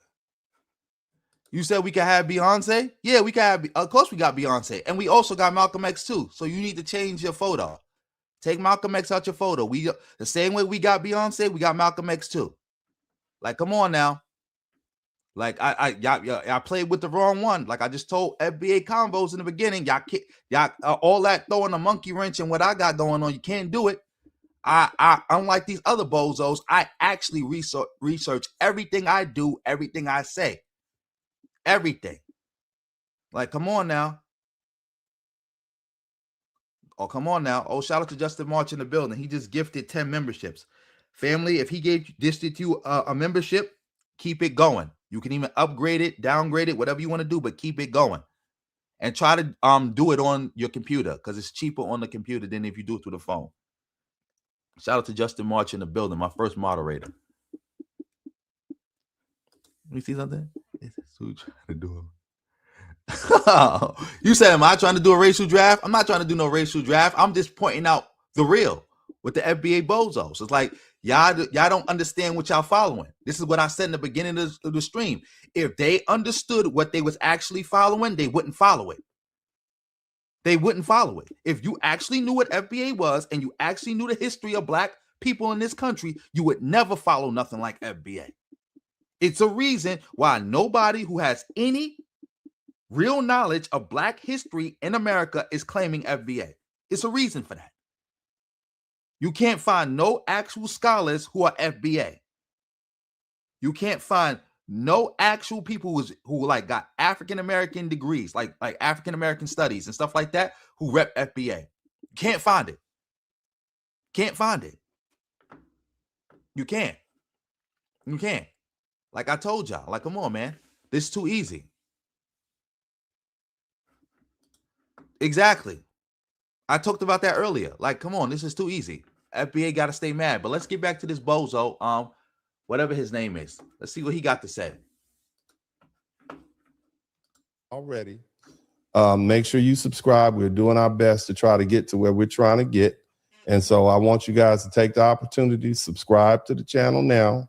we can have Beyonce? Yeah, we can have, of course we got Beyonce. And we also got Malcolm X too. So you need to change your photo. Take Malcolm X out your photo. The same way we got Beyonce, we got Malcolm X too. Like, come on now. Like I played with the wrong one. Like I just told FBA combos in the beginning, y'all all that throwing a monkey wrench and what I got going on, you can't do it. I unlike these other bozos, I actually research everything I do, everything I say, everything. Like, come on now. Oh, come on now. Oh, shout out to Justin March in the building. He just gifted 10 memberships. Family, if he gifted you a membership, keep it going. You can even upgrade it, downgrade it, whatever you want to do, but keep it going. And try to do it on your computer because it's cheaper on the computer than if you do it through the phone. Shout out to Justin March in the building, my first moderator. Let me see something. Who trying to do it? You said, am I trying to do a racial draft? I'm not trying to do no racial draft. I'm just pointing out the real with the FBA bozos. It's like y'all don't understand what y'all following. This is what I said in the beginning of the stream. If they understood what they was actually following, they wouldn't follow it. They wouldn't follow it. If you actually knew what FBA was and you actually knew the history of black people in this country, you would never follow nothing like FBA. It's a reason why nobody who has any real knowledge of black history in America is claiming FBA. It's a reason for that. You can't find no actual scholars who are FBA. You can't find no actual people who like got African-American degrees, like African-American studies and stuff like that, who rep FBA. You can't find it. Can't find it. You can't. You can't. Like I told y'all, like, come on, man. This is too easy. Exactly. I talked about that earlier. Like, come on, this is too easy. FBA got to stay mad. But let's get back to this bozo, whatever his name is. Let's see what he got to say.
Already. Make sure you subscribe. We're doing our best to try to get to where we're trying to get. And so I want you guys to take the opportunity to subscribe to the channel now.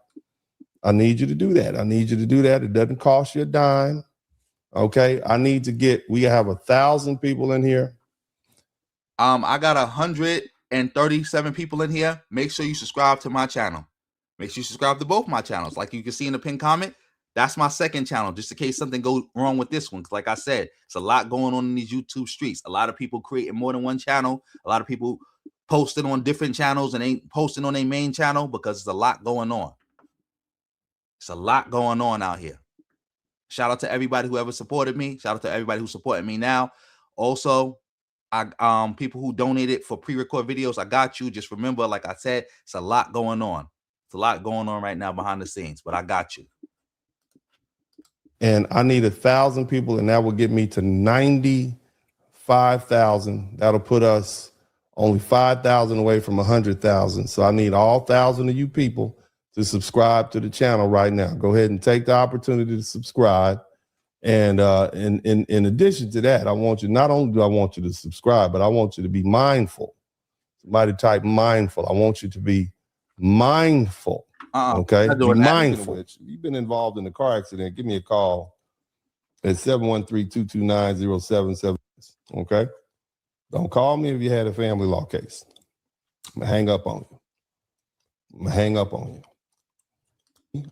I need you to do that. I need you to do that. It doesn't cost you a dime. Okay. We have 1,000 people in here.
I got 137 people in here. Make sure you subscribe to my channel. Make sure you subscribe to both my channels. Like you can see in the pinned comment, that's my second channel, just in case something goes wrong with this one. Because like I said, it's a lot going on in these YouTube streets. A lot of people creating more than one channel. A lot of people posting on different channels and ain't posting on their main channel because there's a lot going on. It's a lot going on out here. Shout out to everybody who ever supported me. Shout out to everybody who's supporting me now. Also, people who donated for pre-record videos, I got you. Just remember, like I said, it's a lot going on. It's a lot going on right now behind the scenes, but I got you.
And I need 1,000 people, and that will get me to 95,000. That'll put us only 5,000 away from 100,000. So I need all 1,000 of you people to subscribe to the channel right now. Go ahead and take the opportunity to subscribe. And in addition to that, not only do I want you to subscribe, but I want you to be mindful. Somebody type mindful. I want you to be mindful. Okay, be mindful. If you've been involved in a car accident, give me a call at 713-229-0776. Okay, don't call me if you had a family law case. I'm gonna hang up on you.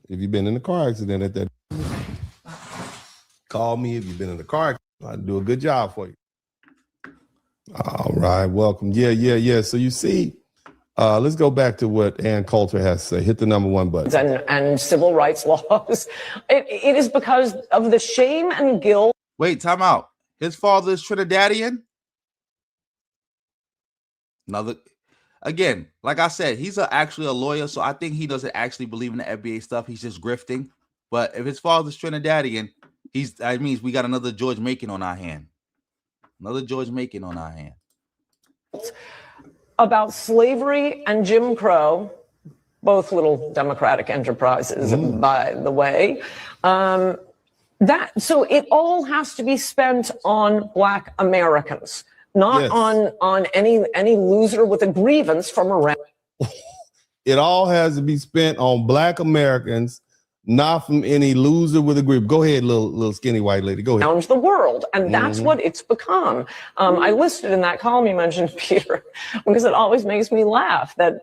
If you've been in a car accident at that, call me. If you've been in a car accident, I'll do a good job for you. All right, welcome. Yeah. So you see, let's go back to what Ann Coulter has to say. Hit the number 1 button.
And civil rights laws. It is because of the shame and guilt.
Wait, time out. His father is Trinidadian? Again, like I said, he's actually a lawyer, so I think he doesn't actually believe in the FBA stuff. He's just grifting. But if his father's Trinidadian, that means we got another George Macon on our hand. Another George Macon on our hand.
About slavery and Jim Crow, both little democratic enterprises, by the way. So it all has to be spent on Black Americans. Not on any loser with a grievance from around.
It all has to be spent on Black Americans, not from any loser with a grievance. Go ahead, little skinny white lady. Go ahead.
Around the world, and that's what it's become. I listed in that column you mentioned, Peter, because it always makes me laugh that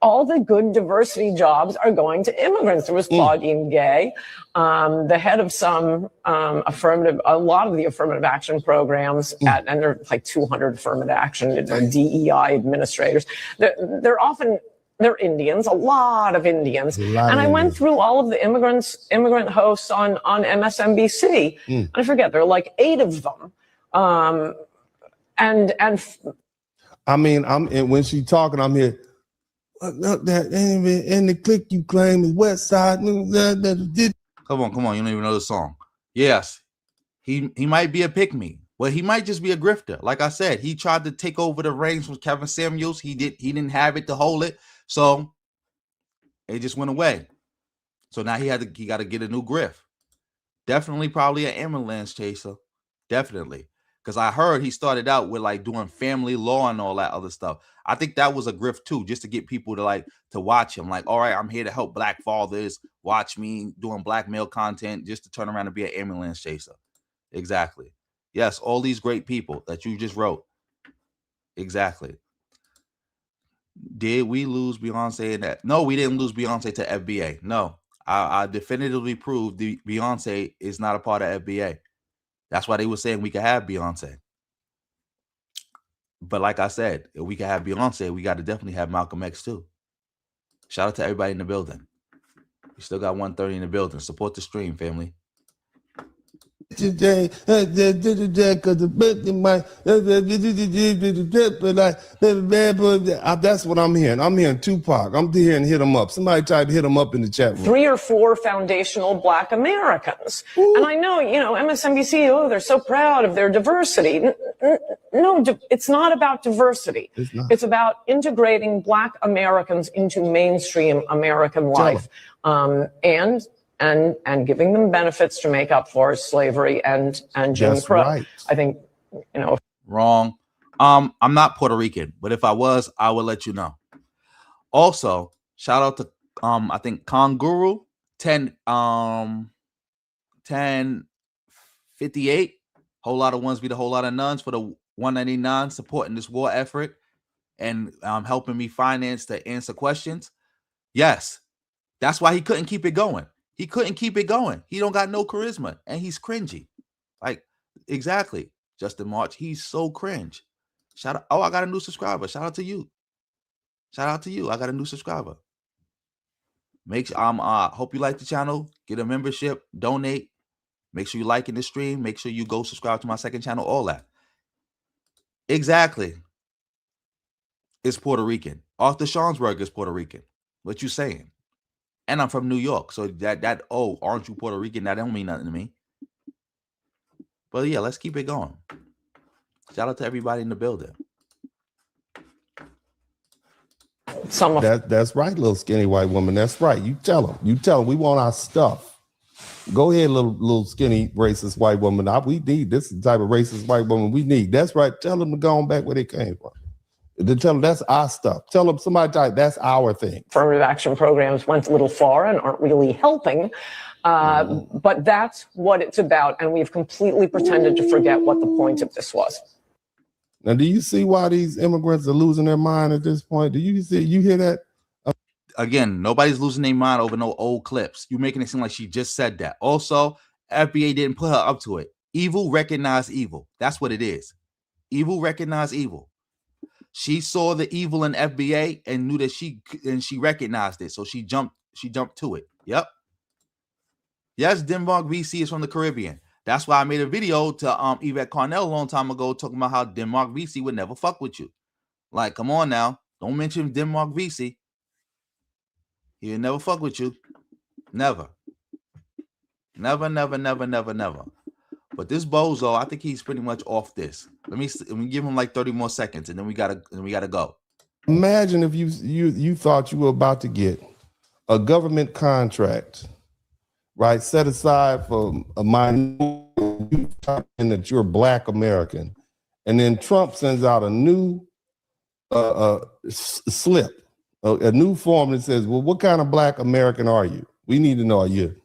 all the good diversity jobs are going to immigrants. There was Claudine Gay, the head of a lot of the affirmative action programs, and there are like 200 affirmative action DEI administrators. They're Indians, a lot of Indians. And I went through all of the immigrant hosts on MSNBC, and I forget, there are like 8 of them.
I mean, and when she talking, I'm here. That and the clique you claim is West Side.
Come on. You don't even know the song. Yes, he might be a pick-me. Well, he might just be a grifter. Like I said, he tried to take over the reins from Kevin Samuels. He didn't have it to hold it, so it just went away. So now he got to get a new grift. Definitely, probably an ambulance chaser. Definitely, because I heard he started out with like doing family law and all that other stuff. I think that was a grift too, just to get people to watch him. Like, all right, I'm here to help Black fathers. Watch me doing Black male content, just to turn around and be an ambulance chaser. Exactly. Yes, all these great people that you just wrote. Exactly. Did we lose Beyonce in that? No, we didn't lose Beyonce to FBA. No, I definitively proved the Beyonce is not a part of FBA. That's why they were saying we could have Beyonce. But like I said, if we could have Beyonce, we got to definitely have Malcolm X too. Shout out to everybody in the building. We still got 130 in the building. Support the stream, family.
Today, because that's what I'm hearing. I'm hearing Tupac. I'm hearing hit him up. Somebody tried to hit him up in the chat room.
3 or 4 foundational Black Americans. Ooh. And I know, MSNBC, they're so proud of their diversity. No, it's not about diversity. It's about integrating Black Americans into mainstream American life. And giving them benefits to make up for slavery and Jim Crow. Right. I think,
Wrong. I'm not Puerto Rican, but if I was, I would let you know. Also, shout out to I think Konguru 1058. Whole lot of ones be the whole lot of nuns for the 199 supporting this war effort and helping me finance to answer questions. Yes, that's why he couldn't keep it going. He couldn't keep it going. He don't got no charisma, and he's cringy. Like, exactly. Justin March, he's so cringe. Shout out. Oh, I got a new subscriber. Shout out to you. Shout out to you. I got a new subscriber. Make sure hope you like the channel. Get a membership. Donate. Make sure you like in the stream. Make sure you go subscribe to my second channel. All that. Exactly. It's Puerto Rican. Arthur Schonsberg is Puerto Rican. What you saying? And I'm from New York, so aren't you Puerto Rican? That don't mean nothing to me. But yeah, let's keep it going. Shout out to everybody in the building.
That's right, little skinny white woman. That's right. You tell them. We want our stuff. Go ahead, little skinny racist white woman. We need this type of racist white woman we need. That's right. Tell them to go on back where they came from. To tell them that's our stuff. Tell them somebody type that's our thing.
Affirmative action programs went a little far and aren't really helping. But that's what it's about. And we've completely pretended to forget what the point of this was.
Now, do you see why these immigrants are losing their mind at this point? You hear that?
Again, nobody's losing their mind over no old clips. You're making it seem like she just said that. Also, FBA didn't put her up to it. Evil recognized evil. That's what it is. Evil recognized evil. She saw the evil in FBA and knew that she recognized it. So she jumped to it. Yep. Yes, Denmark VC is from the Caribbean. That's why I made a video to Yvette Carnell a long time ago talking about how Denmark VC would never fuck with you. Like, come on now. Don't mention Denmark VC. He would never fuck with you. Never. Never. But this bozo, I think he's pretty much off this. Let me give him like 30 more seconds, and then we gotta go.
Imagine if you thought you were about to get a government contract, right, set aside for a minority, and that you're Black American, and then Trump sends out a new slip, a new form that says, "Well, what kind of Black American are you? We need to know: are you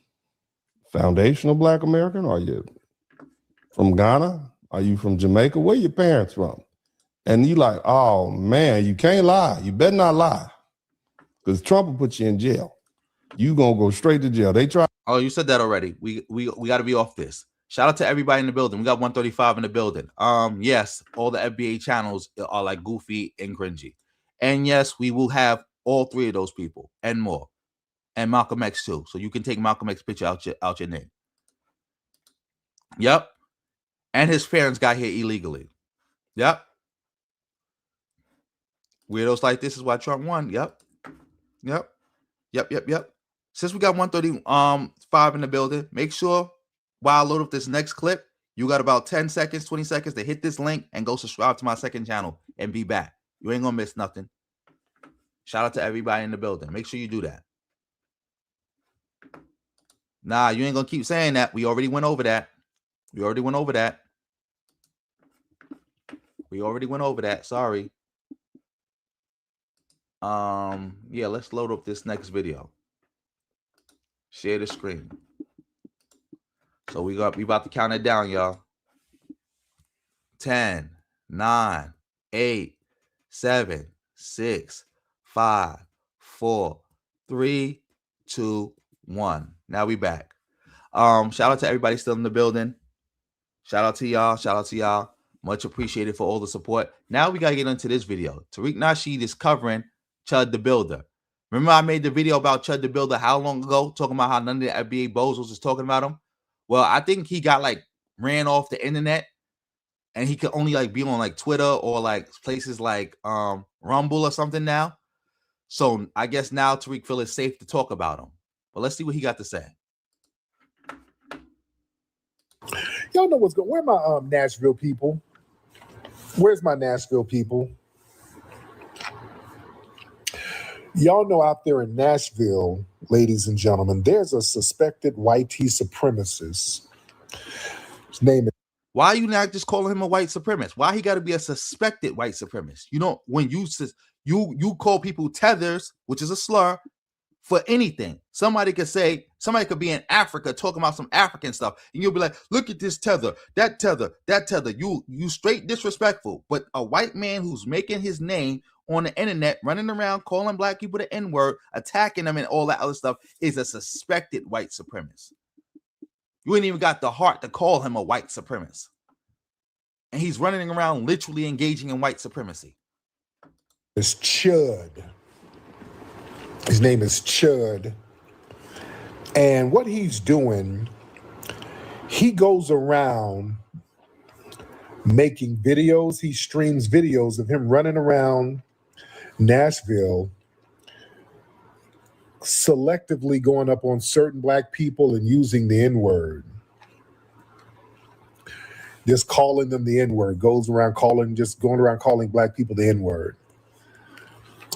foundational Black American? Are you from Ghana? Are you from Jamaica? Where your parents from?" And you like, oh man, you can't lie. You better not lie, because Trump will put you in jail. You gonna go straight to jail. They try.
Oh, you said that already. We got to be off this. Shout out to everybody in the building. We got 135 in the building. Yes, all the FBA channels are like goofy and cringy, and yes, we will have all 3 of those people and more, and Malcolm X too. So you can take Malcolm X picture out your name. Yep. And his parents got here illegally. Yep. Weirdos like this is why Trump won. Yep. Since we got 135 in the building, make sure while I load up this next clip, you got about 10 seconds, 20 seconds to hit this link and go subscribe to my second channel and be back. You ain't gonna miss nothing. Shout out to everybody in the building. Make sure you do that. Nah, you ain't gonna keep saying that. We already went over that. Sorry. Yeah, let's load up this next video. Share the screen. So we about to count it down, y'all. 10, 9, 8, 7, 6, 5, 4, 3, 2, 1. Now we back. Shout out to everybody still in the building. Shout out to y'all. Much appreciated for all the support. Now we gotta get into this video. Tariq Nasheed is covering Chud the Builder. Remember I made the video about Chud the Builder how long ago, talking about how none of the FBA bozos was talking about him? Well, I think he got like ran off the internet and he could only like be on like Twitter or like places like Rumble or something now. So I guess now Tariq feel it's safe to talk about him. But let's see what he got to say.
Y'all know what's going on. Where are my Nashville people? Where's my Nashville people? Y'all know out there in Nashville, ladies and gentlemen, there's a suspected white supremacist. His name is...
Why are you not just calling him a white supremacist? Why he got to be a suspected white supremacist? You know, when you call people tethers, which is a slur, for anything. Somebody could be in Africa talking about some African stuff, and you'll be like, look at this tether, that tether, that tether. You straight disrespectful. But a white man who's making his name on the internet, running around, calling black people the N-word, attacking them and all that other stuff is a suspected white supremacist. You ain't even got the heart to call him a white supremacist. And he's running around literally engaging in white supremacy.
It's Chud. His name is Chud. And what he's doing, he goes around making videos. He streams videos of him running around Nashville, selectively going up on certain black people and using the N-word. Just calling them the N-word, going around calling black people the N-word.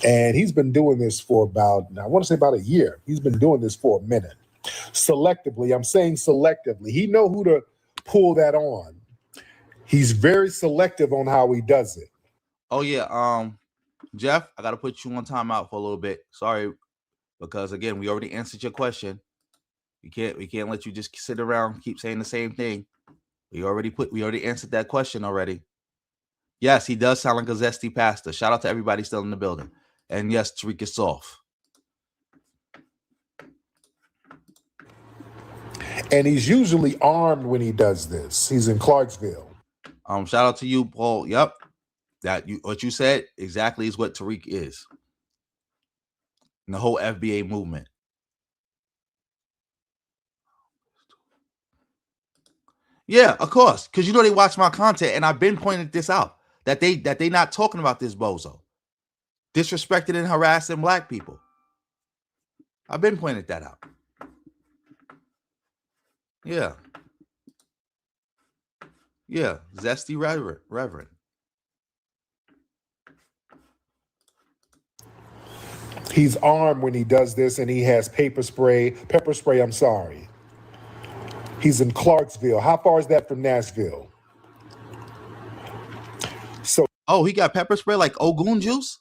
And he's been doing this for about a year. He's been doing this for a minute. Selectively, I'm saying selectively. He know who to pull that on. He's very selective on how he does it.
Oh yeah, Jeff, I gotta put you on timeout for a little bit. Sorry, because again, we already answered your question. We can't let you just sit around keep saying the same thing. We already answered that question already. Yes, he does sound like a zesty pastor. Shout out to everybody still in the building. And yes, Tariq is soft.
And he's usually armed when he does this. He's in Clarksville.
Shout out to you, Paul. Yep. What you said exactly is what Tariq is. And the whole FBA movement. Yeah, of course. Because you know they watch my content and I've been pointing this out. That they not talking about this bozo. Disrespecting and harassing black people. I've been pointing that out. Yeah. Yeah. Zesty Reverend.
He's armed when he does this and he has pepper spray. I'm sorry. He's in Clarksville. How far is that from Nashville?
Oh, he got pepper spray like Ogun juice?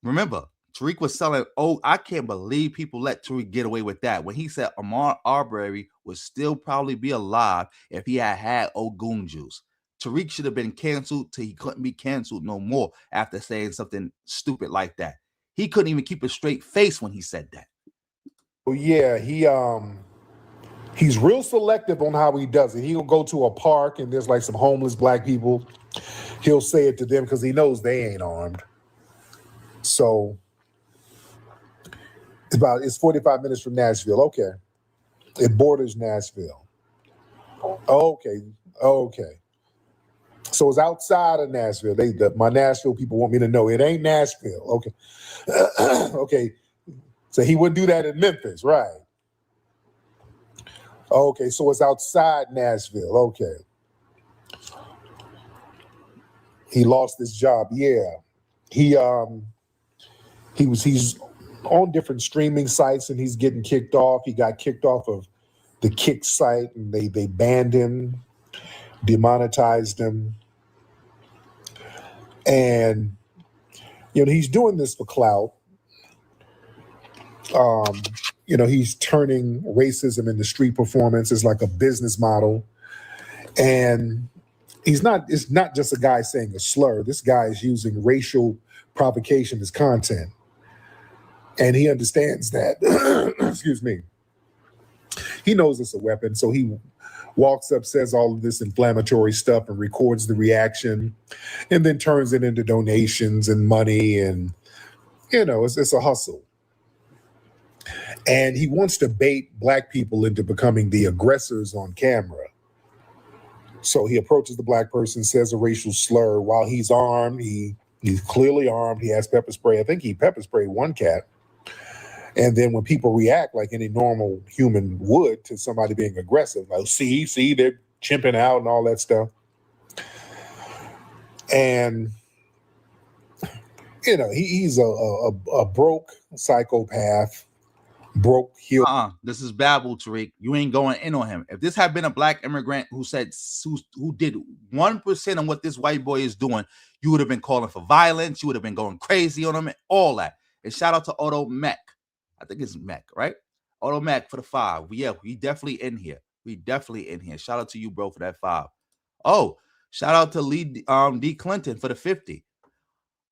Remember, Tariq was selling. Oh, I can't believe people let Tariq get away with that. When he said Ahmaud Arbery would still probably be alive if he had Ogun juice. Tariq should have been canceled till he couldn't be canceled no more after saying something stupid like that. He couldn't even keep a straight face when he said that.
Oh yeah, he's real selective on how he does it. He'll go to a park and there's like some homeless black people. He'll say it to them because he knows they ain't armed. So it's 45 minutes from Nashville. Okay. It borders Nashville. Okay. So it's outside of Nashville. My Nashville people want me to know it ain't Nashville. Okay. Okay. So he would do that in Memphis, right? Okay, so it's outside Nashville. Okay. He lost his job. Yeah. He's on different streaming sites and he's getting kicked off. He got kicked off of the Kick site and they banned him, demonetized him. And he's doing this for clout. He's turning racism into street performance as like a business model. And it's not just a guy saying a slur. This guy is using racial provocation as content. And he understands that. Excuse me. He knows it's a weapon. So he walks up, says all of this inflammatory stuff and records the reaction and then turns it into donations and money. And, it's a hustle. And he wants to bait Black people into becoming the aggressors on camera. So he approaches the Black person, says a racial slur while he's armed. He's clearly armed. He has pepper spray. I think he pepper sprayed one cat. And then when people react like any normal human would to somebody being aggressive, like, see, they're chimping out and all that stuff. And, he's a broke psychopath. Broke heel.
This is Babel, Tariq. You ain't going in on him. If this had been a Black immigrant who did 1% of what this white boy is doing, you would have been calling for violence. You would have been going crazy on him and all that. And shout out to Otto Mac. I think it's Mac, right? Otto Mac for the 5. Yeah, we definitely in here. Shout out to you, bro, for that 5. Oh, shout out to Lee D. Clinton for the 50.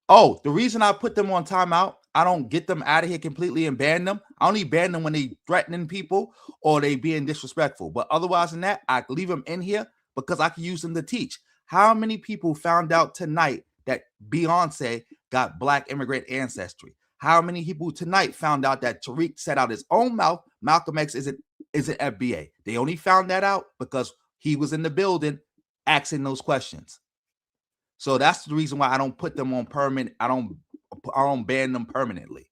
Oh, the reason I put them on timeout, I don't get them out of here completely and ban them. I only ban them when they threatening people or they being disrespectful. But otherwise than that, I leave them in here because I can use them to teach. How many people found out tonight that Beyonce got Black immigrant ancestry? How many people tonight found out that Tariq said out his own mouth, Malcolm X isn't FBA? They only found that out because he was in the building asking those questions. So that's the reason why I don't put them on permanent. I don't ban them permanently.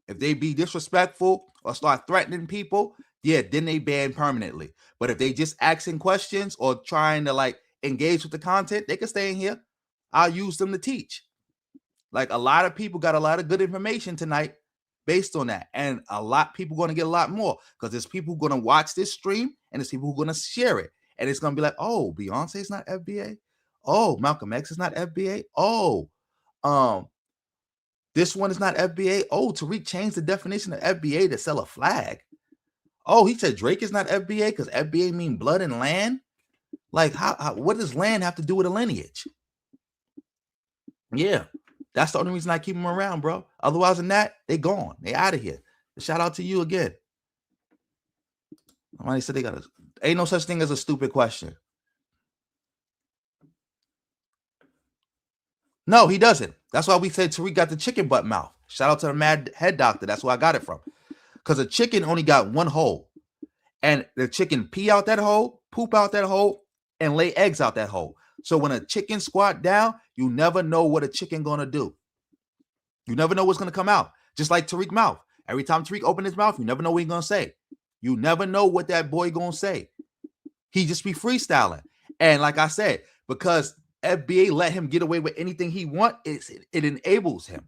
If they be disrespectful or start threatening people, yeah, then they ban permanently. But if they just asking questions or trying to like engage with the content, they can stay in here. I'll use them to teach. Like a lot of people got a lot of good information tonight based on that. And a lot of people going to get a lot more because there's people going to watch this stream and there's people who are going to share it. And it's going to be like, oh, Beyonce's not FBA. Oh, Malcolm X is not FBA. Oh, this one is not FBA. Oh, Tariq changed the definition of FBA to sell a flag. Oh, he said Drake is not FBA because FBA mean blood and land. Like, how what does land have to do with a lineage? Yeah, that's the only reason I keep them around, bro. Otherwise than that, they gone. They out of here. Shout out to you again. Somebody said ain't no such thing as a stupid question. No, he doesn't. That's why we said Tariq got the chicken butt mouth. Shout out to the mad head doctor. That's where I got it from. Because a chicken only got one hole. And the chicken pee out that hole, poop out that hole, and lay eggs out that hole. So when a chicken squat down, you never know what a chicken gonna do. You never know what's gonna come out. Just like Tariq mouth. Every time Tariq open his mouth, you never know what he's gonna say. You never know what that boy gonna say. He just be freestyling. And like I said, because FBA let him get away with anything he want, it enables him.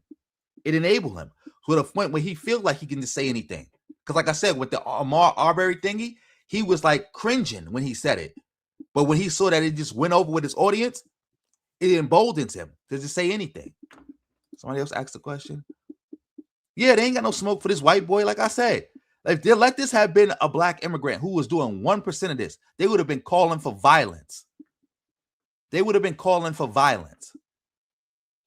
It enables him to the point where he feels like he can just say anything. Because like I said, with the Ahmaud Arbery thingy, he was like cringing when he said it. But when he saw that it just went over with his audience, it emboldens him to just say anything. Somebody else asked the question. Yeah, they ain't got no smoke for this white boy. Like I said, if they let this have been a Black immigrant who was doing 1% of this, they would have been calling for violence. They would have been calling for violence.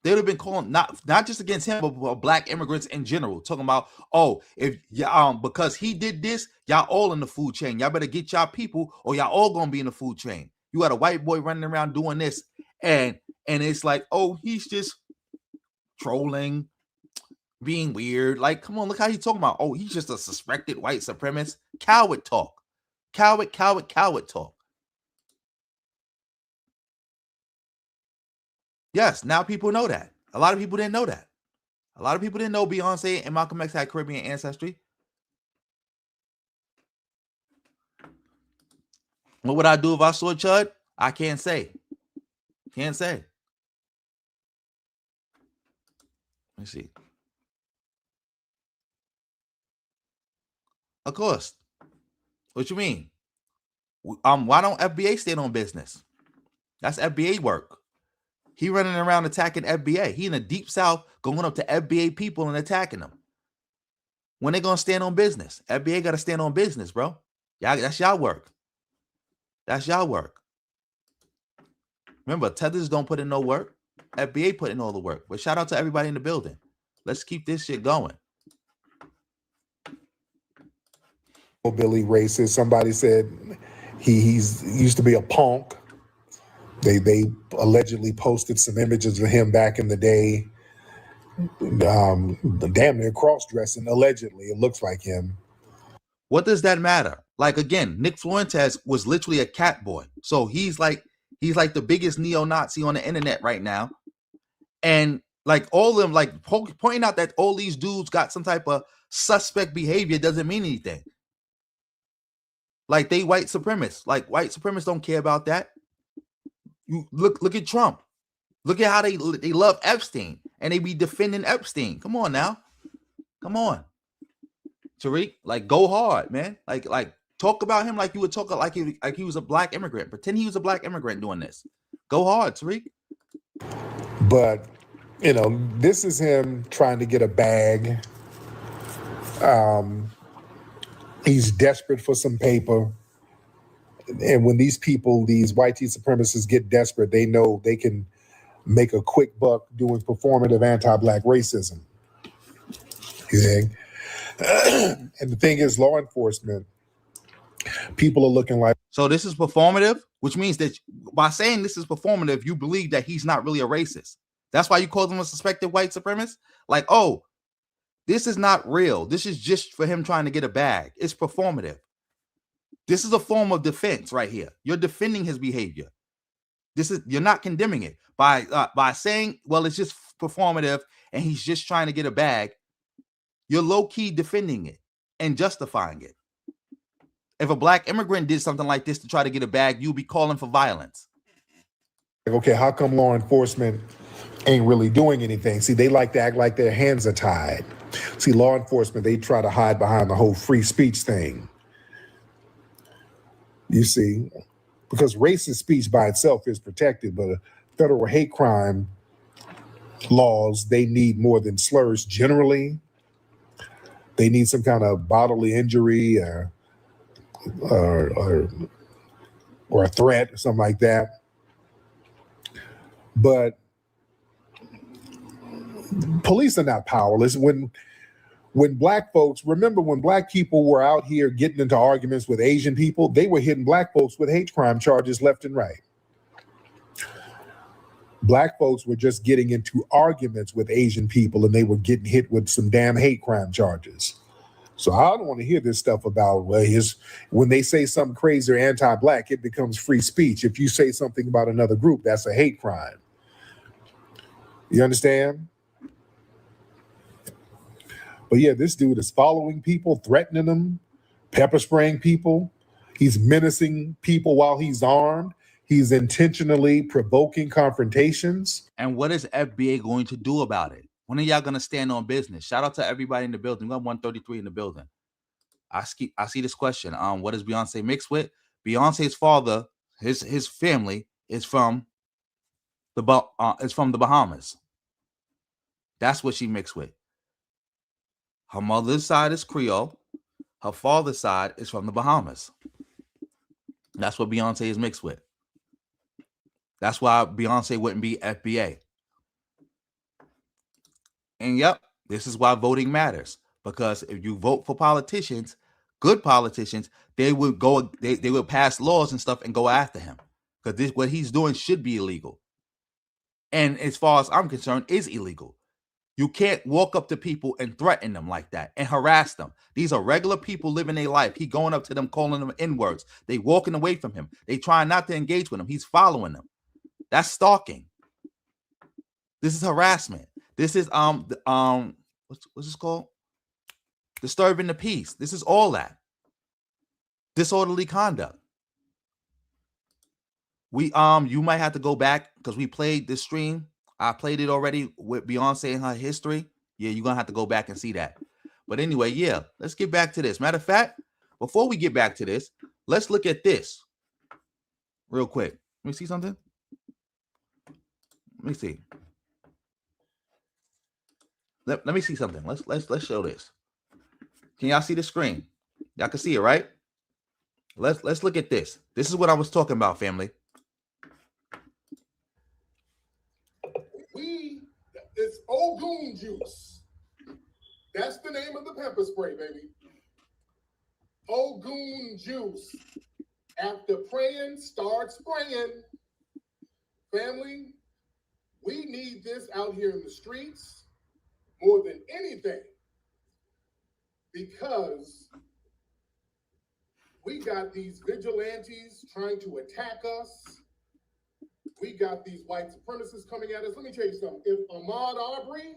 They would have been calling not just against him, but Black immigrants in general. Talking about, oh, if because he did this, y'all all in the food chain. Y'all better get y'all people, or y'all all gonna be in the food chain. You got a white boy running around doing this, and it's like, oh, he's just trolling, being weird. Like, come on, look how he's talking about. Oh, he's just a suspected white supremacist. Coward talk. Coward talk. Yes, now people know that. A lot of people didn't know that. A lot of people didn't know Beyonce and Malcolm X had Caribbean ancestry. What would I do if I saw Chud? I can't say. Can't say. Let me see. Of course. What you mean? Why don't FBA stand on business? That's FBA work. He running around attacking FBA. He in the deep south going up to FBA people and attacking them. When they gonna stand on business? FBA gotta stand on business, bro. Y'all, that's y'all work. That's y'all work. Remember, tethers don't put in no work. FBA put in all the work. But shout out to everybody in the building. Let's keep this shit going.
Billy racist. Somebody said he's used to be a punk. They allegedly posted some images of him back in the day. Damn near cross-dressing, allegedly. It looks like him.
What does that matter? Like, again, Nick Fuentes was literally a cat boy. So he's like the biggest neo-Nazi on the internet right now. And like all of them, like pointing out that all these dudes got some type of suspect behavior doesn't mean anything. Like they white supremacists. Like white supremacists don't care about that. You look at Trump. Look at how they love Epstein and they be defending Epstein. Come on now. Come on. Tariq, like go hard, man. Like talk about him like you would talk like he was a black immigrant. Pretend he was a black immigrant doing this. Go hard, Tariq.
But this is him trying to get a bag. He's desperate for some paper. And when these people, these white supremacists get desperate, they know they can make a quick buck doing performative anti-black racism. You think? And the thing is, law enforcement, people are looking like.
So this is performative, which means that by saying this is performative, you believe that he's not really a racist. That's why you call him a suspected white supremacist. Like, oh, this is not real. This is just for him trying to get a bag. It's performative. This is a form of defense right here. You're defending his behavior. You're not condemning it by saying, well, it's just performative and he's just trying to get a bag. You're low-key defending it and justifying it. If a black immigrant did something like this to try to get a bag, you'd be calling for violence.
Okay, how come law enforcement ain't really doing anything? See, they like to act like their hands are tied. See, law enforcement, they try to hide behind the whole free speech thing. You see, because racist speech by itself is protected, but federal hate crime laws, they need more than slurs generally. They need some kind of bodily injury or a threat or something like that. But police are not powerless. When black folks, remember when black people were out here getting into arguments with Asian people, they were hitting black folks with hate crime charges left and right. Black folks were just getting into arguments with Asian people and they were getting hit with some damn hate crime charges. So I don't want to hear this stuff about when they say something crazy or anti-black, it becomes free speech. If you say something about another group, that's a hate crime. You understand? But yeah, this dude is following people, threatening them, pepper spraying people. He's menacing people while he's armed. He's intentionally provoking confrontations.
And what is FBA going to do about it? When are y'all going to stand on business? Shout out to everybody in the building. We got 133 in the building. I see this question. What is Beyonce mixed with? Beyonce's father, his family is from the Bahamas. That's what she mixed with. Her mother's side is Creole. Her father's side is from the Bahamas. That's what Beyonce is mixed with. That's why Beyonce wouldn't be FBA. And yep, this is why voting matters. Because if you vote for politicians, good politicians, they would go, they would pass laws and stuff and go after him. Because what he's doing should be illegal. And as far as I'm concerned, is illegal. You can't walk up to people and threaten them like that and harass them. These are regular people living their life. He going up to them, calling them N-words. They walking away from him. They trying not to engage with him. He's following them. That's stalking. This is harassment. This is what's this called? Disturbing the peace. This is all that. Disorderly conduct. We you might have to go back because we played this stream. I played it already with Beyonce and her history. Yeah, you're gonna have to go back and see that. But anyway, yeah, let's get back to this. Matter of fact, before we get back to this, let's look at this real quick. Let me see something. Let me see. Let me see something. Let's show this. Can y'all see the screen? Y'all can see it, right? Let's look at this. This is what I was talking about, family.
It's Ogun juice. That's the name of the pepper spray, baby. Ogun juice. After praying, start spraying. Family, we need this out here in the streets more than anything because we got these vigilantes trying to attack us. We got these white supremacists coming at us. Let me tell you something. If Ahmaud Arbery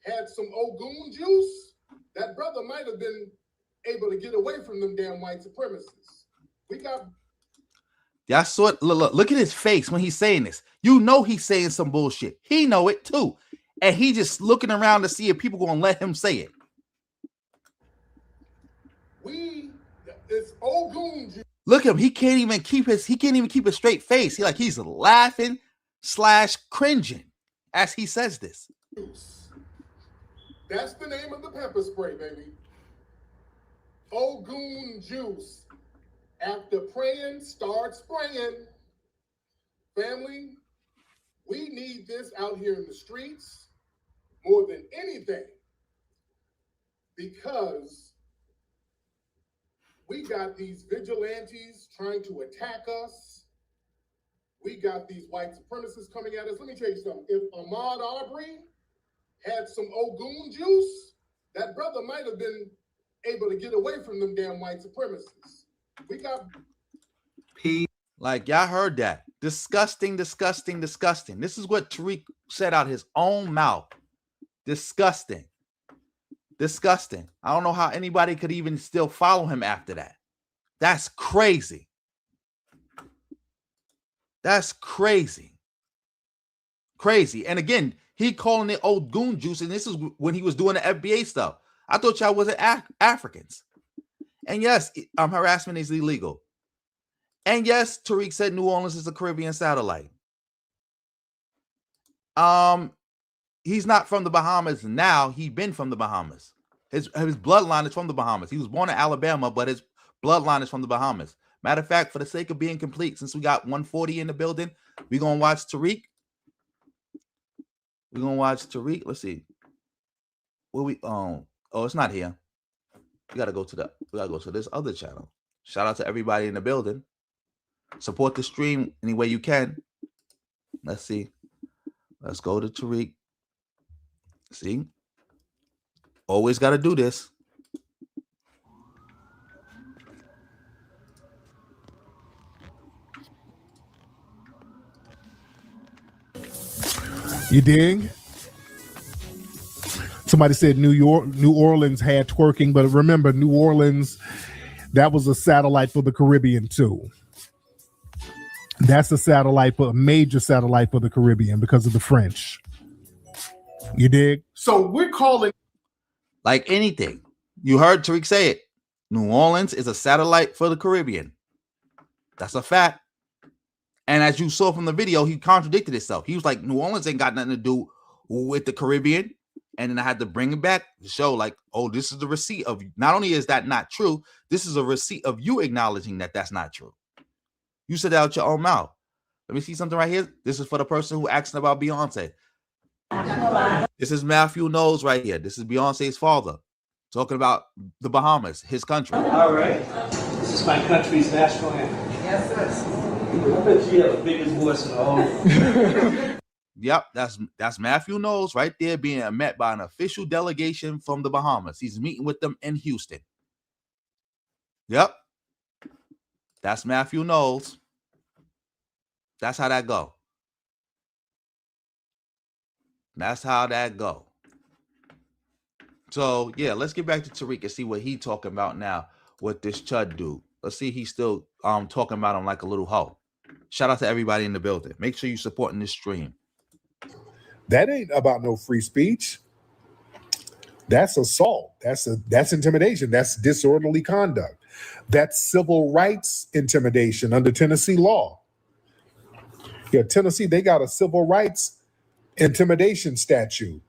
had some Ogun juice, that brother might have been able to get away from them damn white supremacists. We got...
Y'all saw it. Look at his face when he's saying this. You know he's saying some bullshit. He know it too. And he just looking around to see if people gonna let him say it.
It's Ogun juice.
Look at him. He can't even keep a straight face. He's laughing / cringing as he says this.
That's the name of the pepper spray, baby. Ogun juice. After praying, start spraying. Family, we need this out here in the streets more than anything because we got these vigilantes trying to attack us. We got these white supremacists coming at us. Let me tell you something. If Ahmaud Arbery had some Ogun juice, that brother might have been able to get away from them damn white supremacists. We got
like y'all heard that. Disgusting, disgusting, disgusting. This is what Tariq said out his own mouth. Disgusting. Disgusting. I don't know how anybody could even still follow him after that. That's crazy. That's crazy. Crazy. And again, he calling it old goon juice, and this is when he was doing the FBA stuff. I thought y'all wasn't Africans. And yes, harassment is illegal. And yes, Tariq said New Orleans is a Caribbean satellite. He's not from the Bahamas now. He's been from the Bahamas. His bloodline is from the Bahamas. He was born in Alabama, but his bloodline is from the Bahamas. Matter of fact, for the sake of being complete, since we got 140 in the building, we're gonna watch Tariq. We're gonna watch Tariq. Let's see. Where we oh, it's not here. We gotta go to this other channel. Shout out to everybody in the building. Support the stream any way you can. Let's see. Let's go to Tariq. See? Always got to do this.
You dig? Somebody said New Orleans had twerking, but remember, New Orleans, that was a satellite for the Caribbean too. That's a major satellite for the Caribbean because of the French. You dig?
So we're calling
like anything. You heard Tariq say it. New Orleans is a satellite for the Caribbean. That's a fact. And as you saw from the video, he contradicted himself. He was like, New Orleans ain't got nothing to do with the Caribbean. And then I had to bring it back to show like, oh, this is the receipt of, not only is that not true, this is a receipt of you acknowledging that that's not true. You said that out your own mouth. Let me see something right here. This is for the person who asked about Beyonce. This is Matthew Knowles right here. This is Beyonce's father talking about the Bahamas, his country.
All right. This is my country's national anthem. Yes, sir. I bet you have the biggest voice in the whole.
Yep, that's Matthew Knowles right there being met by an official delegation from the Bahamas. He's meeting with them in Houston. Yep. That's Matthew Knowles. That's how that go. That's how that go. So yeah, let's get back to Tariq and see what he talking about now with this Chud dude. Let's see if he's still talking about him like a little hoe. Shout out to everybody in the building. Make sure you supporting this stream.
That ain't about no free speech. That's assault. That's intimidation. That's disorderly conduct. That's civil rights intimidation under Tennessee law. Yeah, Tennessee, they got a civil rights intimidation statute.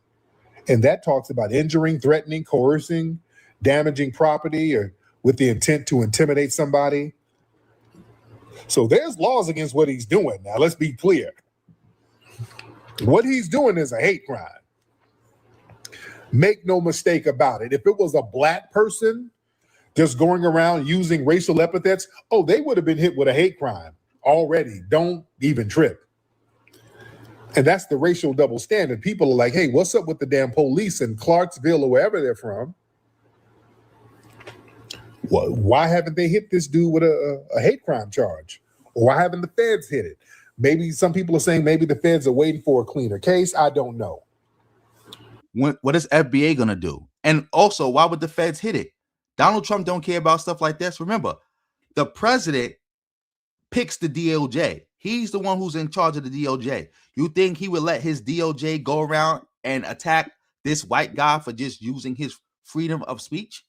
And that talks about injuring, threatening, coercing, damaging property, or with the intent to intimidate somebody. So there's laws against what he's doing. Now, let's be clear. What he's doing is a hate crime. Make no mistake about it. If it was a black person just going around using racial epithets, oh, they would have been hit with a hate crime already. Don't even trip. And that's the racial double standard. People are like, hey, what's up with the damn police in Clarksville or wherever they're from? Well, why haven't they hit this dude with a hate crime charge? Or why haven't the feds hit it? Maybe some people are saying maybe the feds are waiting for a cleaner case. I don't know.
What is FBA going to do? And also, why would the feds hit it? Donald Trump don't care about stuff like this. Remember, the president picks the DOJ. He's the one who's in charge of the DOJ. You think he would let his DOJ go around and attack this white guy for just using his freedom of speech?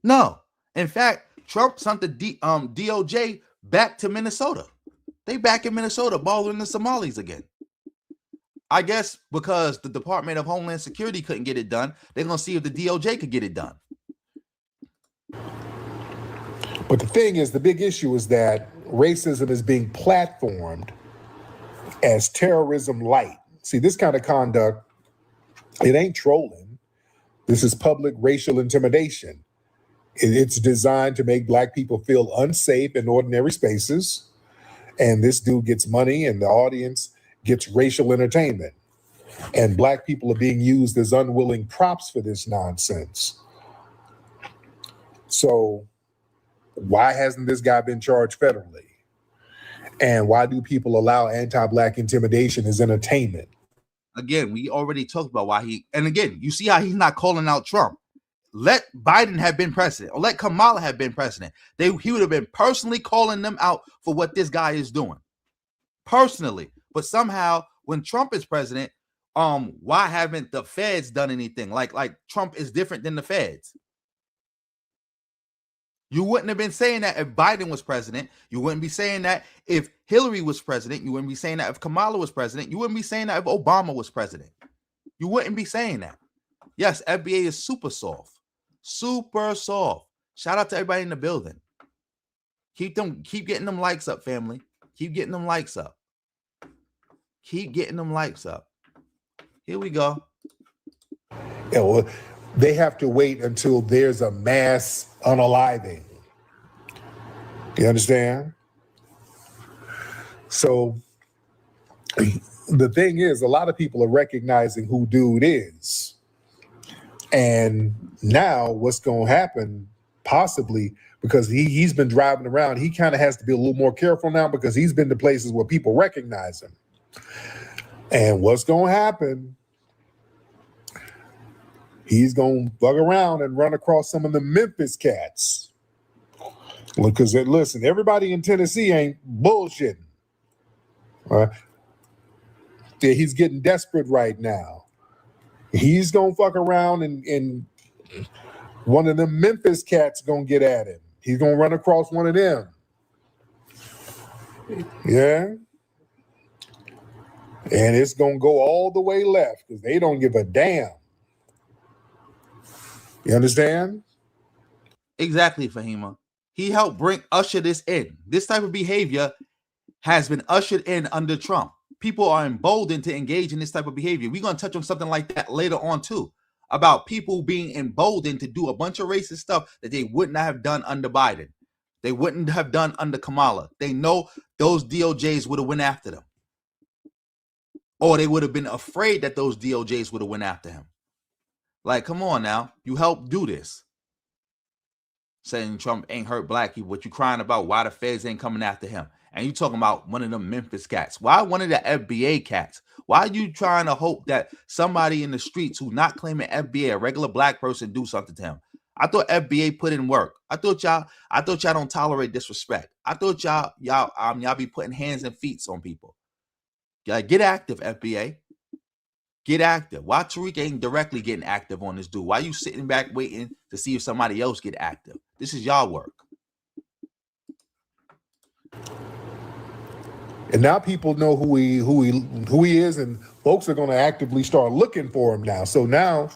No. In fact, Trump sent the DOJ back to Minnesota. They back in Minnesota bothering the Somalis again. I guess because the Department of Homeland Security couldn't get it done, they're going to see if the DOJ could get it done.
But the thing is, the big issue is that racism is being platformed as terrorism light. See, this kind of conduct, it ain't trolling. This is public racial intimidation. It's designed to make black people feel unsafe in ordinary spaces. And this dude gets money and the audience gets racial entertainment. And black people are being used as unwilling props for this nonsense. So why hasn't this guy been charged federally? And why do people allow anti-black intimidation as entertainment?
Again, we already talked about why and again, you see how he's not calling out Trump. Let Biden have been president or let Kamala have been president. He would have been personally calling them out for what this guy is doing. Personally. But somehow when Trump is president, why haven't the feds done anything? Like Trump is different than the feds. You wouldn't have been saying that if Biden was president. You wouldn't be saying that if Hillary was president. You wouldn't be saying that if Kamala was president. You wouldn't be saying that if Obama was president. You wouldn't be saying that. Yes, FBA is super soft. Super soft. Shout out to everybody in the building. Keep getting them likes up, family. Keep getting them likes up. Keep getting them likes up. Here we go.
Yeah, well, they have to wait until there's a mass unaliving. You understand? So the thing is, a lot of people are recognizing who dude is. And now what's going to happen, possibly, because he's been driving around, he kind of has to be a little more careful now because he's been to places where people recognize him. And what's going to happen, he's going to bug around and run across some of the Memphis cats. Because, listen, everybody in Tennessee ain't bullshitting. Yeah, he's getting desperate right now. He's going to fuck around and one of them Memphis cats going to get at him. He's going to run across one of them. Yeah. And it's going to go all the way left because they don't give a damn. You understand?
Exactly, Fahima. He helped usher this in. This type of behavior has been ushered in under Trump. People are emboldened to engage in this type of behavior. We're going to touch on something like that later on too, about people being emboldened to do a bunch of racist stuff that they wouldn't have done under Biden. They wouldn't have done under Kamala. They know those DOJs would have went after them. Or they would have been afraid that those DOJs would have went after him. Like, come on now. You helped do this. Saying Trump ain't hurt black people. What you crying about? Why the feds ain't coming after him? And you talking about one of them Memphis cats. Why one of the FBA cats? Why are you trying to hope that somebody in the streets who not claiming FBA, a regular black person, do something to him? I thought FBA put in work. I thought y'all don't tolerate disrespect. I thought y'all be putting hands and feet on people. Get active, FBA. Get active. Why Tariq ain't directly getting active on this dude? Why you sitting back waiting to see if somebody else get active? This is y'all work.
And now people know who he is, and folks are going to actively start looking for him now. So now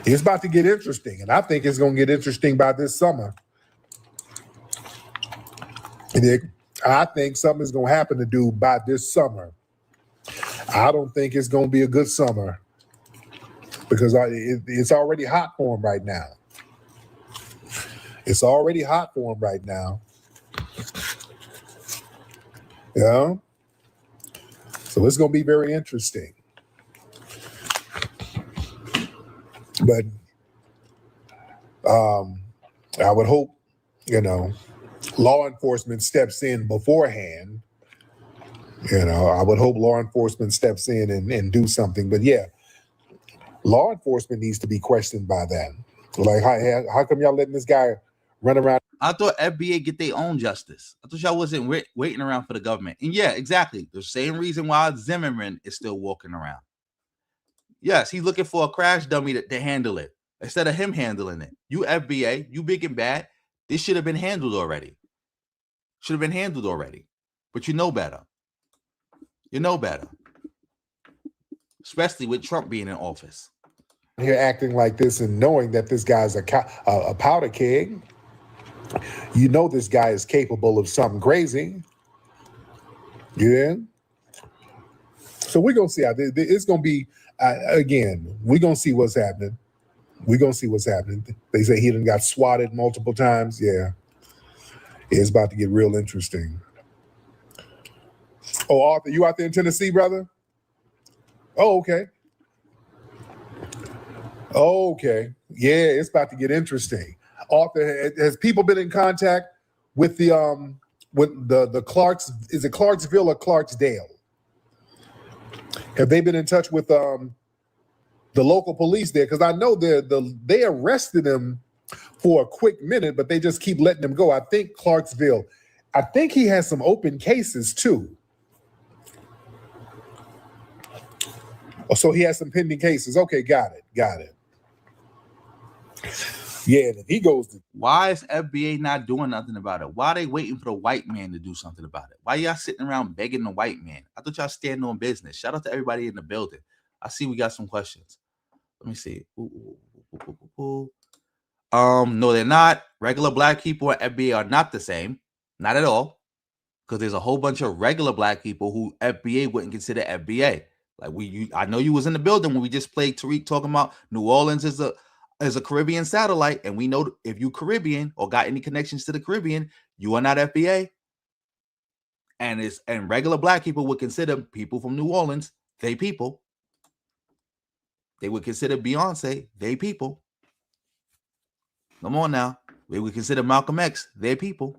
it's about to get interesting, and I think it's going to get interesting by this summer. I think something's going to happen to dude by this summer. I don't think it's going to be a good summer because it's already hot for him right now. It's already hot for him right now. Yeah. So it's going to be very interesting. But I would hope, law enforcement steps in beforehand. I would hope law enforcement steps in and do something. But yeah, law enforcement needs to be questioned by that. Like, how come y'all letting this guy run around?
I thought FBA get their own justice. I thought y'all wasn't waiting around for the government. And yeah, exactly. The same reason why Zimmerman is still walking around. Yes, he's looking for a crash dummy to handle it instead of him handling it. You FBA, you big and bad. This should have been handled already. But you know better. Especially with Trump being in office.
Here acting like this and knowing that this guy's a powder keg. You know this guy is capable of something crazy. Yeah. So we're going to see how it's going to be. Again, we're going to see what's happening. They say he done got swatted multiple times. Yeah. It's about to get real interesting. Oh, Arthur, you out there in Tennessee, brother? Oh, okay. Okay. Yeah, it's about to get interesting. Arthur, has people been in contact with the Clarks? Is it Clarksville or Clarksdale? Have they been in touch with the local police there? Because I know they arrested him for a quick minute, but they just keep letting him go. I think Clarksville. I think he has some open cases too. Oh, so he has some pending cases. Okay, got it. Yeah, he goes to.
Why is FBA not doing nothing about it? Why are they waiting for the white man to do something about it? Why y'all sitting around begging the white man? I thought y'all stand on business. Shout out to everybody in the building. I see we got some questions. Let me see. No, they're not. Regular black people and FBA are not the same. Not at all. Because there's a whole bunch of regular black people who FBA wouldn't consider FBA. Like I know you was in the building when we just played Tariq talking about New Orleans is a Caribbean satellite, and we know if you Caribbean or got any connections to the Caribbean, you are not FBA. And regular black people would consider people from New Orleans they people. They would consider Beyonce they people. Come on now, they would consider Malcolm X their people.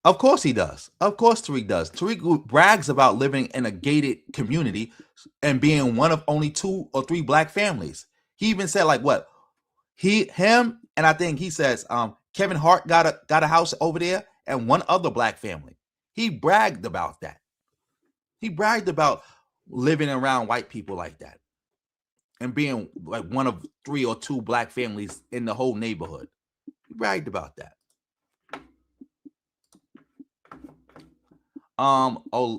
Of course he does. Of course Tariq does. Tariq brags about living in a gated community and being one of only 2 or 3 black families. He even said like what? Him, and I think he says Kevin Hart got a house over there and one other black family. He bragged about that. He bragged about living around white people like that and being like one of 3 or 2 black families in the whole neighborhood. He bragged about that.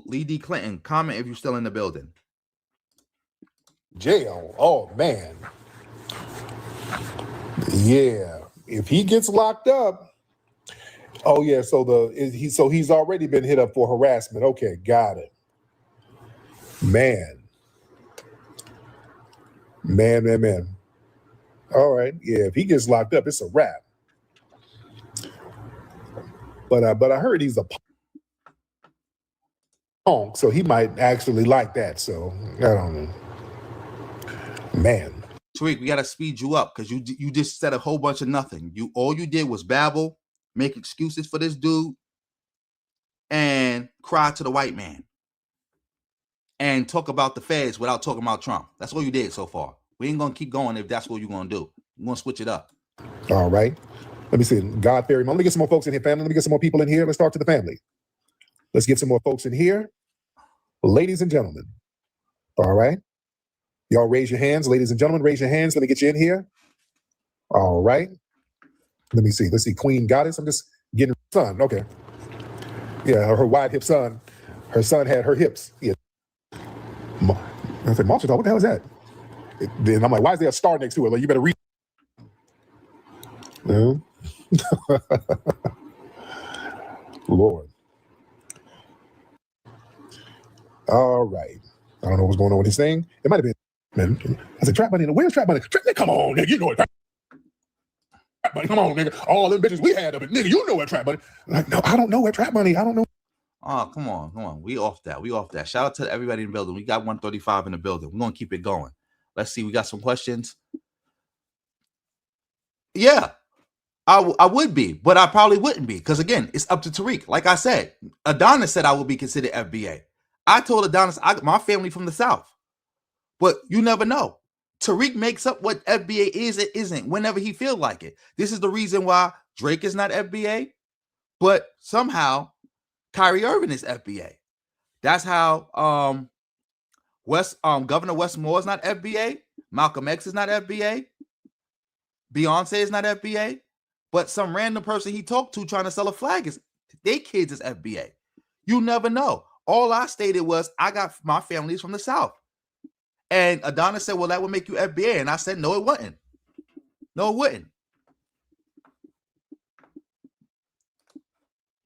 Lee D. Clinton, comment if you're still in the building.
Jail. Oh man. Yeah. If he gets locked up. Oh yeah. So he's already been hit up for harassment. Okay, got it. Man. All right. Yeah. If he gets locked up, it's a wrap. But I heard he's a punk, so he might actually like that. So I don't know. Man.
Tariq, we gotta speed you up because you just said a whole bunch of nothing. All you did was babble, make excuses for this dude, and cry to the white man, and talk about the feds without talking about Trump. That's all you did so far. We ain't gonna keep going if that's what you're gonna do. We're gonna switch it up.
All right. Let me see. God Fairy. Let me get some more folks in here, family. Let me get some more people in here. Let's start to the family. Let's get some more folks in here. Ladies and gentlemen. All right. Y'all raise your hands. Ladies and gentlemen, raise your hands. Let me get you in here. All right. Let me see. Let's see. Queen Goddess. I'm just getting her son. Okay. Yeah, her wide hip son. Her son had her hips. Yeah. I said, Marshall, what the hell is that? Then I'm like, why is there a star next to it? Like, you better read. No. Lord. All right. I don't know what's going on with this thing. It might have been, man. I said, Trap Money. Where's Trap Money? Come on, nigga. You know it. Trap Money. Come on, nigga. All them bitches we had of it. Nigga, you know where Trap Money. Like, no, I don't know where Trap Money. I don't know.
Oh, come on. We off that. Shout out to everybody in the building. We got 135 in the building. We're gonna keep it going. Let's see. We got some questions. Yeah, I would be, but I probably wouldn't be because again, it's up to Tariq. Like I said, Adonis said I would be considered FBA. I told Adonis my family from the South, but you never know. Tariq makes up what FBA is and isn't whenever he feels like it. This is the reason why Drake is not FBA, but somehow Kyrie Irving is FBA. That's how Governor Wes Moore is not FBA. Malcolm X is not FBA. Beyonce is not FBA. But some random person he talked to trying to sell a flag is their kids is FBA. You never know. All I stated was I got my families from the South. And Adonis said, well, that would make you FBA. And I said, no, it wouldn't. No, it wouldn't.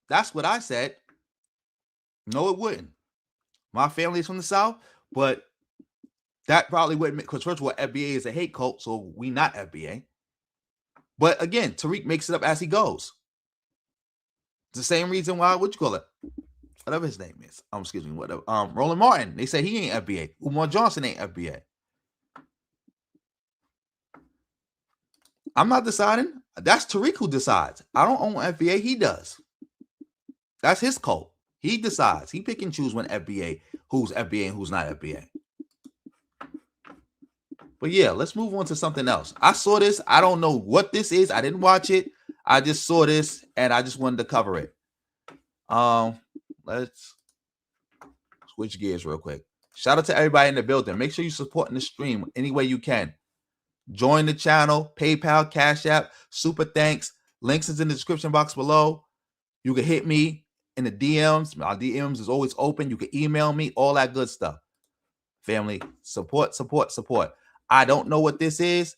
That's what I said. No, it wouldn't. My family is from the South, but that probably wouldn't make, because first of all, FBA is a hate cult, so we not FBA. But again, Tariq makes it up as he goes. It's the same reason why, whatever his name is. Roland Martin. They say he ain't FBA. Umar Johnson ain't FBA. I'm not deciding. That's Tariq who decides. I don't own FBA. He does. That's his cult. He decides. He pick and choose when FBA, who's FBA and who's not FBA. But yeah, let's move on to something else. I saw this. I don't know what this is. I didn't watch it. I just saw this and I just wanted to cover it. Let's switch gears real quick. Shout out to everybody in the building. Make sure you're supporting the stream any way you can. Join the channel, PayPal, Cash App, super thanks. Links is in the description box below. You can hit me in the DMs. My DMs is always open. You can email me, all that good stuff. Family, support. I don't know what this is.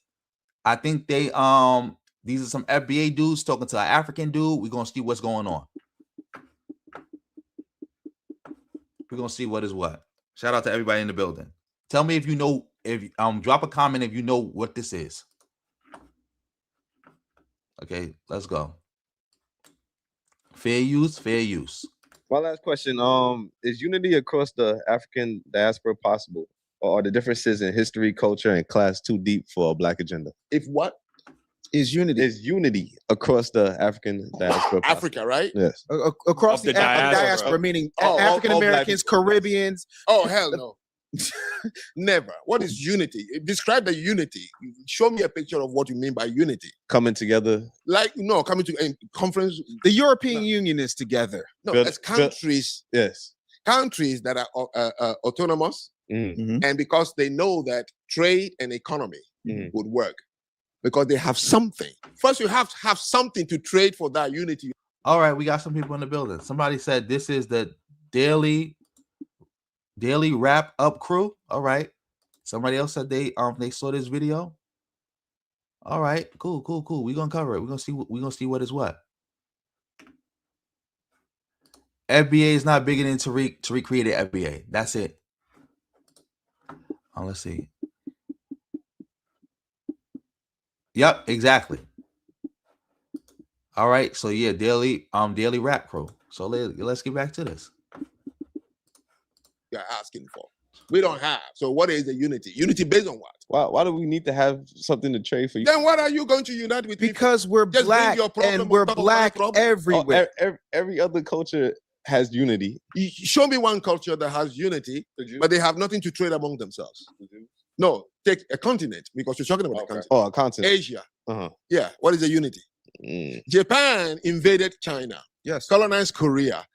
I think these are some FBA dudes talking to an African dude. We're gonna see what's going on. We're gonna see what is what. Shout out to everybody in the building. Tell me if you know, drop a comment if you know what this is. Okay, let's go. Fair use.
My last question, is unity across the African diaspora possible? Or are the differences in history, culture, and class too deep for a Black agenda?
If what? Is
unity across the African diaspora possible?
Africa, right?
Yes.
Across the diaspora, meaning African Americans, Caribbeans. Oh, hell no. Never. What is unity? Describe the unity. Show me a picture of what you mean by unity.
Coming together.
Coming to a conference.
The European Union is together.
No, as countries.
Yes.
Countries that are autonomous.
Mm-hmm.
And because they know that trade and economy would work. Because they have something. First, you have to have something to trade for that unity.
All right, we got some people in the building. Somebody said this is the daily wrap up crew. All right. Somebody else said they saw this video. All right, cool. We're gonna cover it. We're gonna see what is what. FBA is not bigger than Tariq. Tariq created FBA. That's it. Let's see. Yep, exactly. All right, so yeah, daily rap crew. So let's get back to this.
You're asking for. We don't have. So what is the unity? Unity based on what?
Why do we need to have something to trade for you?
Then what are you going to unite with?
Because we're
Just bring
black
your problem
and we're
on top of my
black
problem?
everywhere.
Every other culture has unity.
You show me one culture that has unity, but they have nothing to trade among themselves. No, take a continent, because you're talking about a continent.
Oh, a continent.
Asia. Yeah. What is the unity? Japan invaded China.
Yes.
Colonized Korea.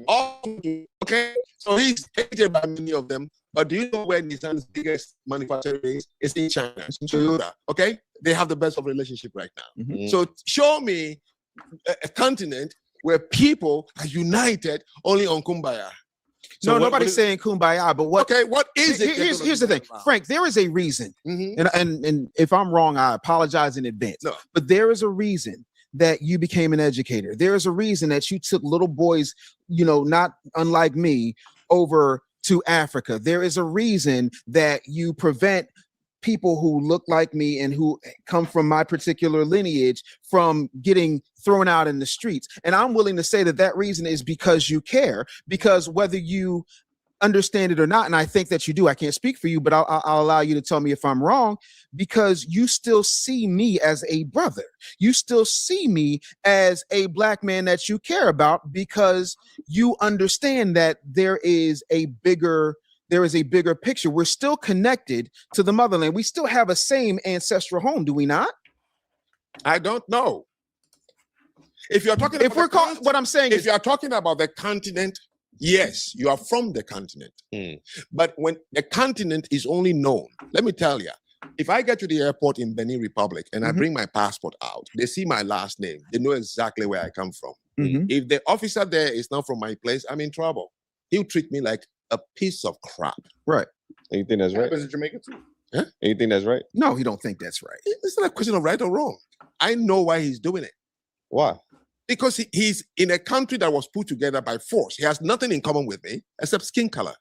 Okay. So he's hated by many of them. But do you know where Nissan's biggest manufacturer is? It's in China. It's in Toyota. Okay. They have the best of relationship right now. So show me a continent where people are united only on Kumbaya. So
No, nobody's saying kumbaya, but what?
Okay, what is it?
Here's the thing, Frank. There is a reason, and if I'm wrong, I apologize in advance.
No.
But there is a reason that you became an educator. There is a reason that you took little boys, not unlike me, over to Africa. There is a reason that you prevent people who look like me and who come from my particular lineage from getting thrown out in the streets. And I'm willing to say that reason is because you care, because whether you understand it or not, and I think that you do, I can't speak for you, but I'll allow you to tell me if I'm wrong, because you still see me as a brother. You still see me as a black man that you care about, because you understand that there is a bigger picture. We're still connected to the motherland. We still have a same ancestral home, do we not?
I don't know. If you're talking about
what I'm saying
is, if you are talking about the continent, yes, you are from the continent. But when the continent is only known, let me tell you, if I get to the airport in Benin Republic and I bring my passport out, they see my last name, they know exactly where I come from. If the officer there is not from my place, I'm in trouble. He'll treat me like a piece of crap.
Right.
And you think that's right?
Happens in Jamaica too.
Huh? And you think that's right?
No, he don't think that's right.
It's not a question of right or wrong. I know why he's doing it.
Why?
Because he's in a country that was put together by force. He has nothing in common with me except skin color.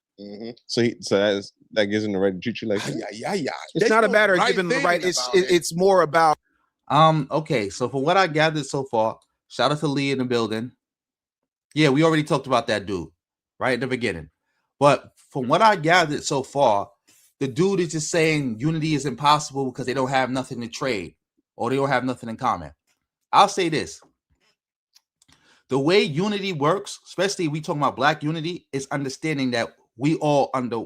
So that gives him the right to treat you like that?
Yeah.
It's
There's
not a
no
matter of
right
giving the
thing
right.
about
It's more about.
Okay, so from what I gathered so far, shout out to Lee in the building. Yeah, we already talked about that dude right at the beginning. But from what I gathered so far, the dude is just saying unity is impossible because they don't have nothing to trade or they don't have nothing in common. I'll say this. The way unity works, especially we talking about black unity, is understanding that we all under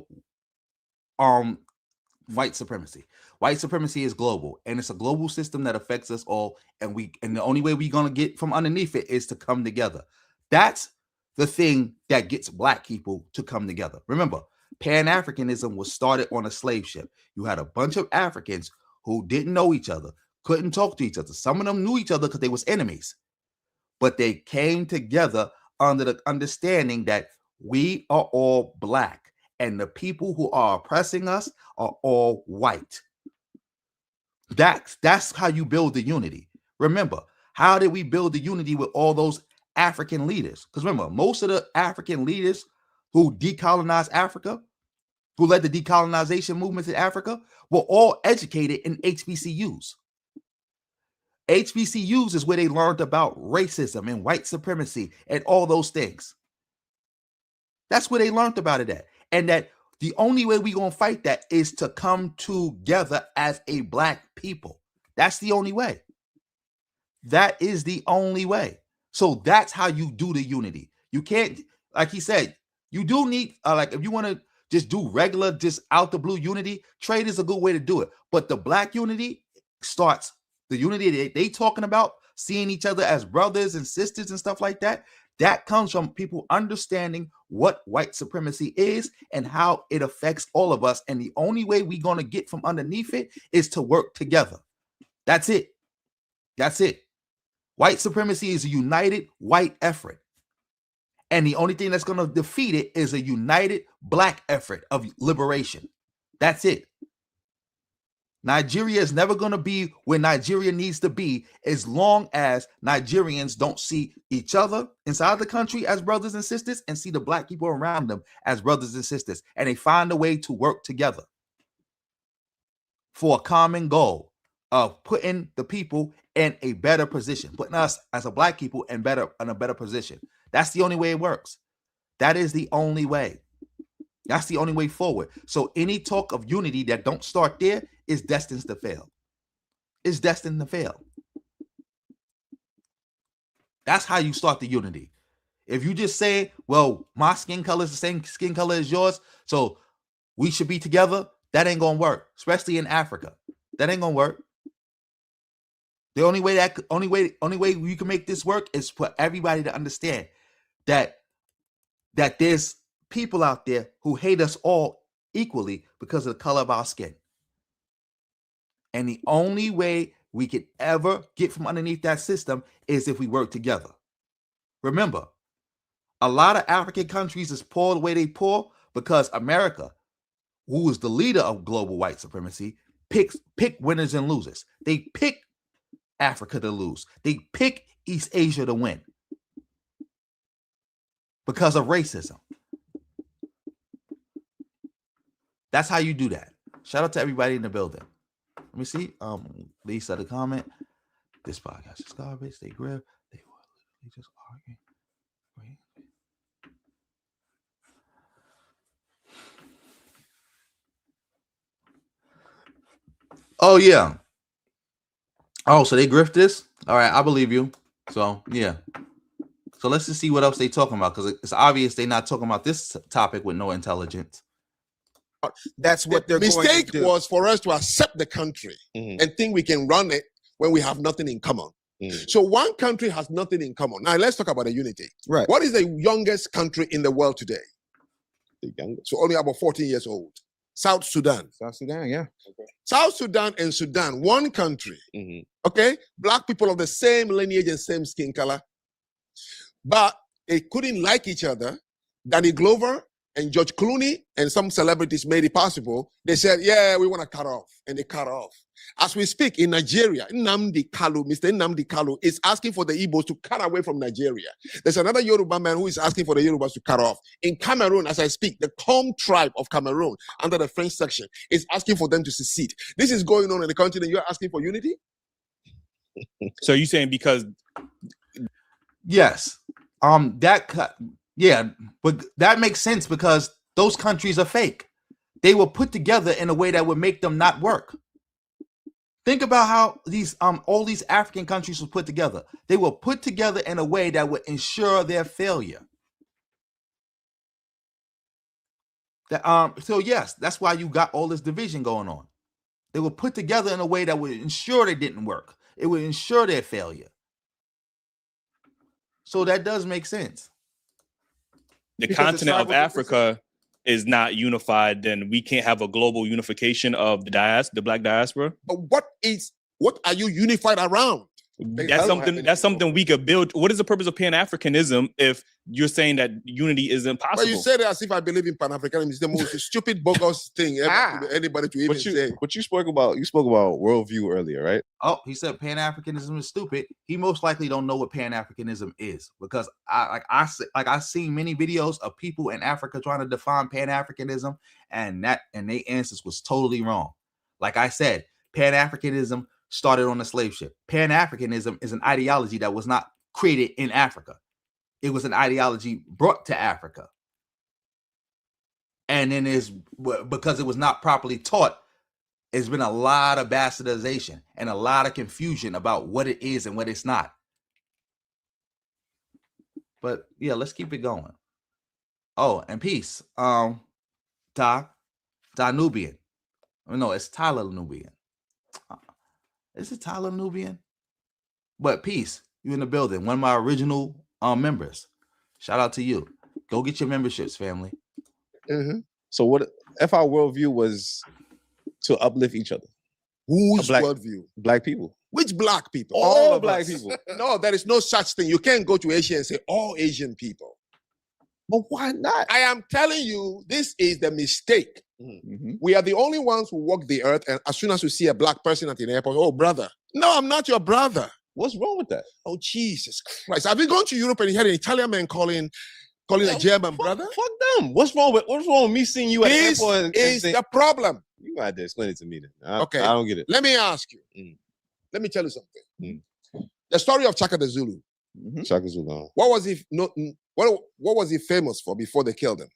white supremacy. White supremacy is global, and it's a global system that affects us all. And the only way we're gonna get from underneath it is to come together. That's the thing that gets black people to come together. Remember, Pan-Africanism was started on a slave ship. You had a bunch of Africans who didn't know each other, couldn't talk to each other. Some of them knew each other because they was enemies, but they came together under the understanding that we are all black and the people who are oppressing us are all white. That's how you build the unity. Remember, how did we build the unity with all those African leaders? Because remember, most of the African leaders who decolonized Africa, who led the decolonization movements in Africa, were all educated in HBCUs. HBCUs is where they learned about racism and white supremacy and all those things. That's where they learned about it at. And that the only way we're going to fight that is to come together as a black people. That's the only way. That is the only way. So that's how you do the unity. You can't, like he said, you do need, like if you want to just do regular, just out the blue unity, trade is a good way to do it. But the black unity starts, the unity they talking about, seeing each other as brothers and sisters and stuff like that, that comes from people understanding what white supremacy is and how it affects all of us. And the only way we're going to get from underneath it is to work together. That's it. That's it. White supremacy is a united white effort. And the only thing that's going to defeat it is a united black effort of liberation. That's it. Nigeria is never going to be where Nigeria needs to be as long as Nigerians don't see each other inside the country as brothers and sisters and see the black people around them as brothers and sisters. And they find a way to work together for a common goal of putting the people in a better position, putting us as a black people in a better position. That's the only way it works. That is the only way. That's the only way forward. So any talk of unity that don't start there is destined to fail. It's destined to fail. That's how you start the unity. If you just say, well, my skin color is the same skin color as yours, so we should be together, that ain't gonna work, especially in Africa. That ain't gonna work. The only way you can make this work is for everybody to understand that there's people out there who hate us all equally because of the color of our skin. And the only way we could ever get from underneath that system is if we work together. Remember, a lot of African countries is poor the way they poor because America, who is the leader of global white supremacy, pick winners and losers. They pick Africa to lose. They pick East Asia to win because of racism. That's how you do that. Shout out to everybody in the building. Let me see. Lisa, the comment. This podcast is garbage. They grab. They just argue. Oh yeah. Oh, so they grift this? All right, I believe you. So yeah. So let's just see what else they talking about, because it's obvious they're not talking about this topic with no intelligence.
That's what
the
they're going to
mistake
do.
was for us to accept the country and think we can run it when we have nothing in common. So one country has nothing in common. Now let's talk about the unity.
Right.
What is the youngest country in the world today? The youngest. So only about 14 years old. South Sudan.
South Sudan, yeah.
Okay. South Sudan and Sudan, one country. Okay, black people of the same lineage and same skin color, but they couldn't like each other. Danny Glover and George Clooney and some celebrities made it possible. They said, yeah, we want to cut off. And they cut off. As we speak, in Nigeria, Mr. Nnamdi Kalu is asking for the Igbos to cut away from Nigeria. There's another Yoruba man who is asking for the Yorubas to cut off. In Cameroon, as I speak, the Kom tribe of Cameroon, under the French section, is asking for them to secede. This is going on in the country, and you're asking for unity?
So you're saying because...
Yes. Yeah, but that makes sense because those countries are fake. They were put together in a way that would make them not work. Think about how these all these African countries were put together. They were put together in a way that would ensure their failure. So yes, that's why you got all this division going on. They were put together in a way that would ensure they didn't work. It would ensure their failure. So that does make sense.
The continent of Africa is not unified, then we can't have a global unification of the black diaspora.
But what are you unified around?
That's something we could build. What is the purpose of Pan-Africanism if you're saying that unity is impossible?
Well, you say that as if I believe in Pan-Africanism. It's the most stupid, bogus thing ever to anybody to even say.
But you spoke about worldview earlier, right?
Oh, he said Pan-Africanism is stupid. He most likely don't know what Pan-Africanism is, because I've seen many videos of people in Africa trying to define Pan-Africanism, and their answers was totally wrong. Like I said, Pan-Africanism started on a slave ship. Pan-Africanism is an ideology that was not created in Africa. It was an ideology brought to Africa. And then because it was not properly taught, there's been a lot of bastardization and a lot of confusion about what it is and what it's not. But yeah, let's keep it going. Oh, and peace. Nubian. No, it's Tyler Nubian. Is it Tyler Nubian? But peace, you in the building. One of my original members. Shout out to you. Go get your memberships, family.
So what if our worldview was to uplift each other?
Whose worldview?
Black people.
Which black people?
All black people.
No, there is no such thing. You can't go to Asia and say all Asian people.
But why not?
I am telling you, this is the mistake. We are the only ones who walk the earth, and as soon as we see a black person at the airport, oh, brother. No, I'm not your brother.
What's wrong with that?
Oh, Jesus Christ. Have you gone to Europe and you had an Italian man calling a German brother?
Fuck them. What's wrong with me seeing you at the airport?
This is the problem.
You got to explain it to me then.
Okay.
I don't get it.
Let me ask you. Let me tell you something. The story of Chaka the Zulu.
Chaka Zulu.
What was he famous for before they killed him?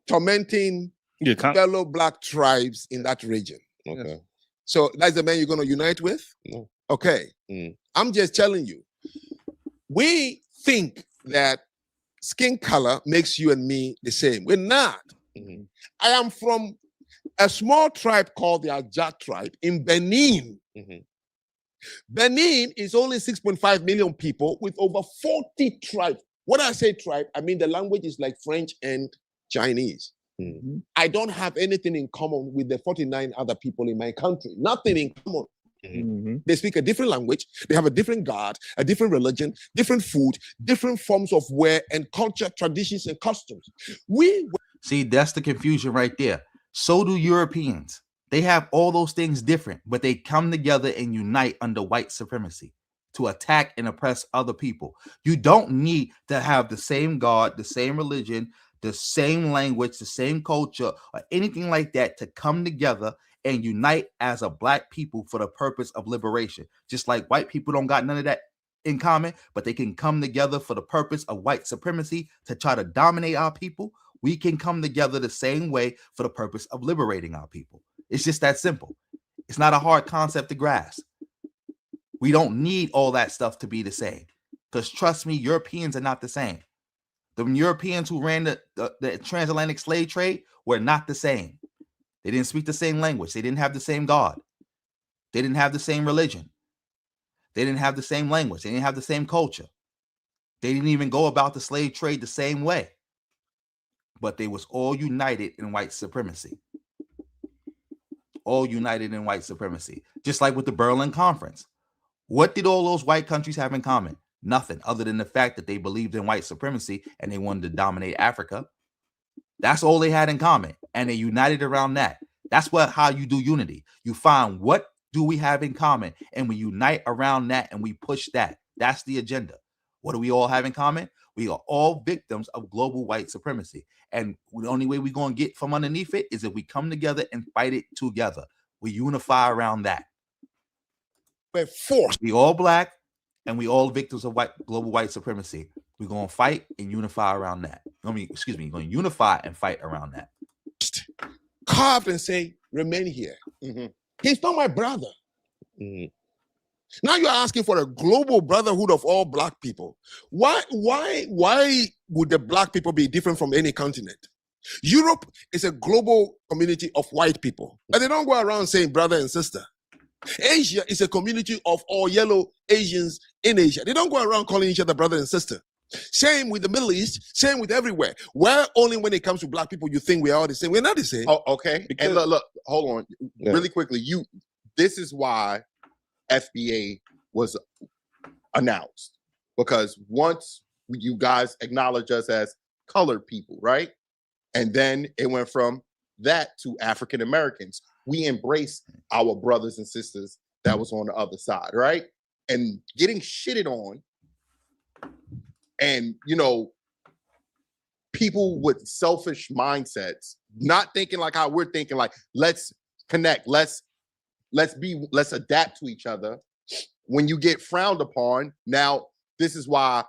tormenting fellow black tribes in that region.
Okay.
So that's the man you're going to unite with?
No.
Okay. I'm just telling you. We think that skin color makes you and me the same. We're not. I am from a small tribe called the Ajak tribe in Benin. Benin is only 6.5 million people with over 40 tribes. When I say tribe, I mean the language is like French and Chinese. I don't have anything in common with the 49 other people in my country. Nothing in common. They speak a different language. They have a different God, a different religion, different food, different forms of wear and culture, traditions, and customs.
See, that's the confusion right there. So do Europeans. They have all those things different, but they come together and unite under white supremacy to attack and oppress other people. You don't need to have the same God, the same religion, the same language, the same culture, or anything like that to come together and unite as a black people for the purpose of liberation. Just like white people don't got none of that in common, but they can come together for the purpose of white supremacy to try to dominate our people. We can come together the same way for the purpose of liberating our people. It's just that simple. It's not a hard concept to grasp. We don't need all that stuff to be the same. Because trust me, Europeans are not the same. The Europeans who ran the transatlantic slave trade were not the same. They didn't speak the same language. They didn't have the same God. They didn't have the same religion. They didn't have the same language. They didn't have the same culture. They didn't even go about the slave trade the same way. But they was all united in white supremacy. All united in white supremacy. Just like with the Berlin Conference. What did all those white countries have in common? Nothing other than the fact that they believed in white supremacy and they wanted to dominate Africa. That's all they had in common. And they united around that. That's how you do unity. You find what do we have in common and we unite around that and we push that. That's the agenda. What do we all have in common? We are all victims of global white supremacy. And the only way we're going to get from underneath it is if we come together and fight it together. We unify around that.
We're forced.
We all black and we all victims of global white supremacy. We're going to fight and unify around that. We're going to unify and fight around that.
Carved and say, remain here. He's not my brother. Now you're asking for a global brotherhood of all black people. Why would the black people be different from any continent? Europe is a global community of white people, but they don't go around saying brother and sister. Asia is a community of all yellow Asians in Asia. They don't go around calling each other brother and sister. Same with the Middle East, same with everywhere. Where only when it comes to black people you think we are all the same. We're not the same.
Oh, okay. And look, hold on. Really quickly, this is why FBA was announced. Because once you guys acknowledge us as colored people, right? And then it went from that to African Americans. We embrace our brothers and sisters that was on the other side, right? And getting shitted on, and people with selfish mindsets, not thinking like how we're thinking, like let's connect, let's adapt to each other. When you get frowned upon, now this is why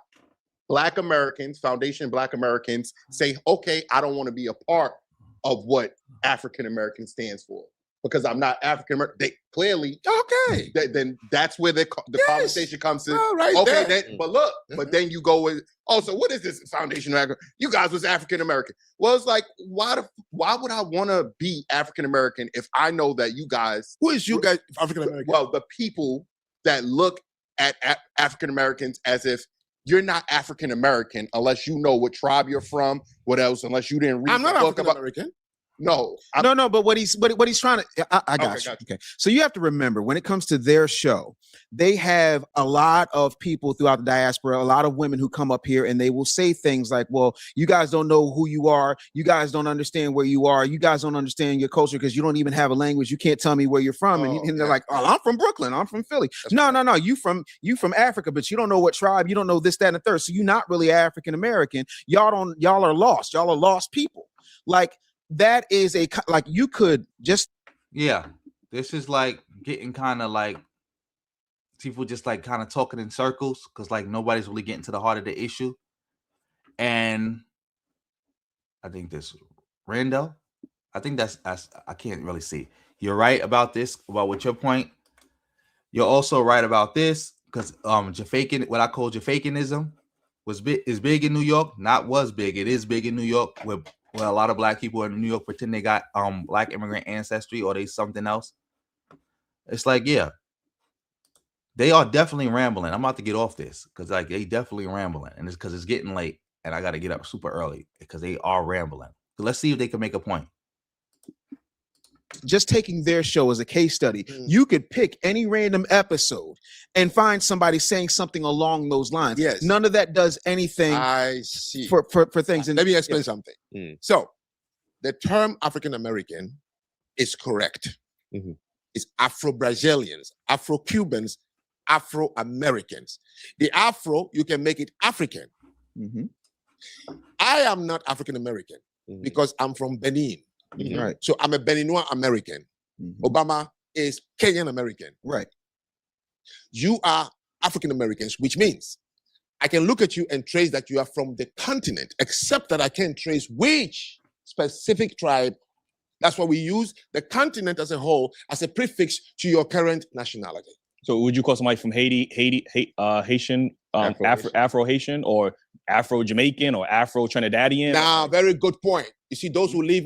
Black Americans, Foundation Black Americans say, okay, I don't want to be a part of what African American stands for because I'm not African American. They clearly, okay, then that's where the conversation comes in.
Right
okay,
there.
but look, but then you go with, oh, so what is this Foundation of African? You guys was African American. Well, it's like, why would I want to be African American if I know that you guys?
Who is you guys African American?
Well, the people that look at African Americans as if you're not African American unless you know what tribe you're from, what else, unless you didn't read
I'm
the
not
book
African American.
No,
No, but what he's trying to, I got you. Okay. So you have to remember when it comes to their show, they have a lot of people throughout the diaspora, a lot of women who come up here and they will say things like, well, you guys don't know who you are. You guys don't understand where you are. You guys don't understand your culture because you don't even have a language. You can't tell me where you're from. And they're like, oh, I'm from Brooklyn. I'm from Philly. No. You from Africa, but you don't know what tribe. You don't know this, that, and the third. So you're not really African American. Y'all are lost. Y'all are lost people. Like, that is you could just
this is like getting kind of like people just like kind of talking in circles because like nobody's really getting to the heart of the issue. And I think this Randall. I think that's I can't really see. You're right about this, about what your point. You're also right about this because Jafaican, what I call Jafaicanism, is big in New York. Not was big. It is big in New York, where a lot of black people in New York pretend they got black immigrant ancestry or they something else. It's like, yeah, they are definitely rambling. I'm about to get off this because like they definitely rambling, and it's because it's getting late and I got to get up super early because they are rambling. So let's see if they can make a point.
Just taking their show as a case study, you could pick any random episode and find somebody saying something along those lines.
Yes.
None of that does anything.
I see.
For things.
Let me explain something. So, the term African American is correct. It's Afro-Brazilians, Afro-Cubans, Afro-Americans. The Afro, you can make it African. I am not African American because I'm from Benin.
Right.
So I'm a Beninois American. Obama is Kenyan American.
Right.
You are African Americans, which means I can look at you and trace that you are from the continent, except that I can't trace which specific tribe. That's why we use the continent as a whole as a prefix to your current nationality.
So would you call somebody from Haitian, Afro-Haitian, or Afro-Jamaican, or Afro-Trinidadian?
Now, very good point. You see, those who live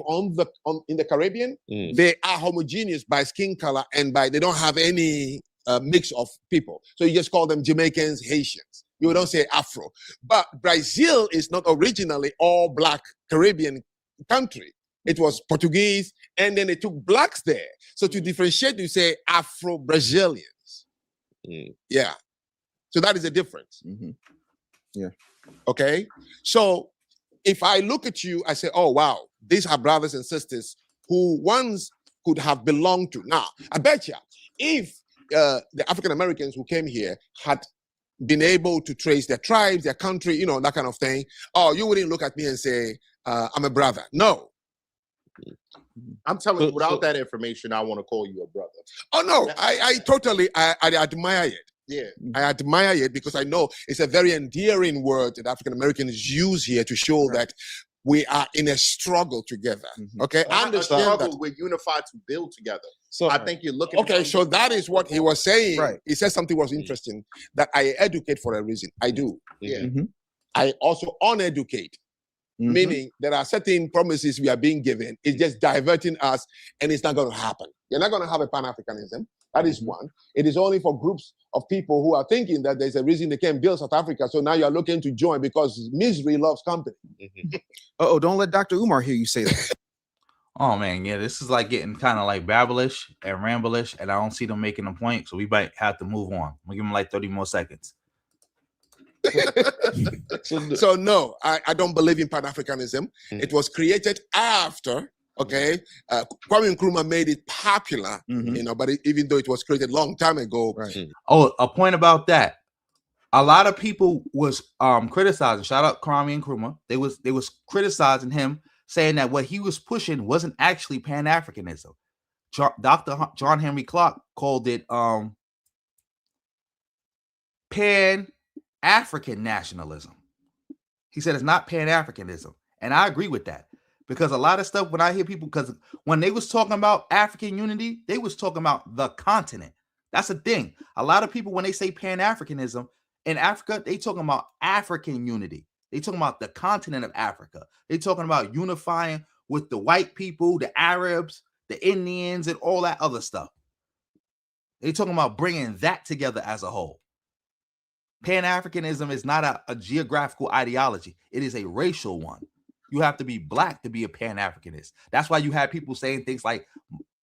in the Caribbean, they are homogeneous by skin color and they don't have any mix of people. So you just call them Jamaicans, Haitians. You don't say Afro. But Brazil is not originally all black Caribbean country. It was Portuguese, and then they took blacks there. So to differentiate, you say Afro-Brazilians. Yeah. So that is the difference.
Yeah.
Okay. So if I look at you, I say, oh, wow, these are brothers and sisters who once could have belonged to. Now, I bet you, if the African Americans who came here had been able to trace their tribes, their country, you know, that kind of thing, oh, you wouldn't look at me and say, I'm a brother. No.
I'm telling you, without that information, I want to call you a brother.
Oh, no, I totally, I admire it.
Yeah.
I admire it because I know it's a very endearing word that African Americans use here to show that we are in a struggle together. Okay, I understand
struggle.
that.
We're unified to build together. So I think you're looking.
Okay, so that is what he was saying.
Right.
He said something was interesting, that I educate for a reason. I do.
Yeah.
I also uneducate. Meaning there are certain promises we are being given. It's just diverting us, and it's not going to happen. You're not going to have a Pan-Africanism. That is one. It is only for groups of people who are thinking that there's a reason they can't build South Africa. So now you're looking to join because misery loves company.
Oh, don't let Dr. Umar hear you say that.
Oh man, yeah, this is like getting kind of like babblish and ramblish, and I don't see them making a point, so we might have to move on. We'll give them like 30 more seconds.
So no, I don't believe in Pan-Africanism. It was created after, Kwame Nkrumah made it popular, you know, but even though it was created a long time ago.
Oh, a point about that. A lot of people was criticizing, shout out Kwame Nkrumah. They was criticizing him, saying that what he was pushing wasn't actually Pan-Africanism. Dr. John Henry Clark called it Pan-African nationalism. He said it's not Pan-Africanism. And I agree with that. Because a lot of stuff, when I hear people, because when they was talking about African unity, they was talking about the continent. That's the thing. A lot of people, when they say Pan-Africanism, in Africa, they talking about African unity. They talking about the continent of Africa. They talking about unifying with the white people, the Arabs, the Indians, and all that other stuff. They talking about bringing that together as a whole. Pan-Africanism is not a geographical ideology. It is a racial one. You have to be black to be a Pan-Africanist. That's why you have people saying things like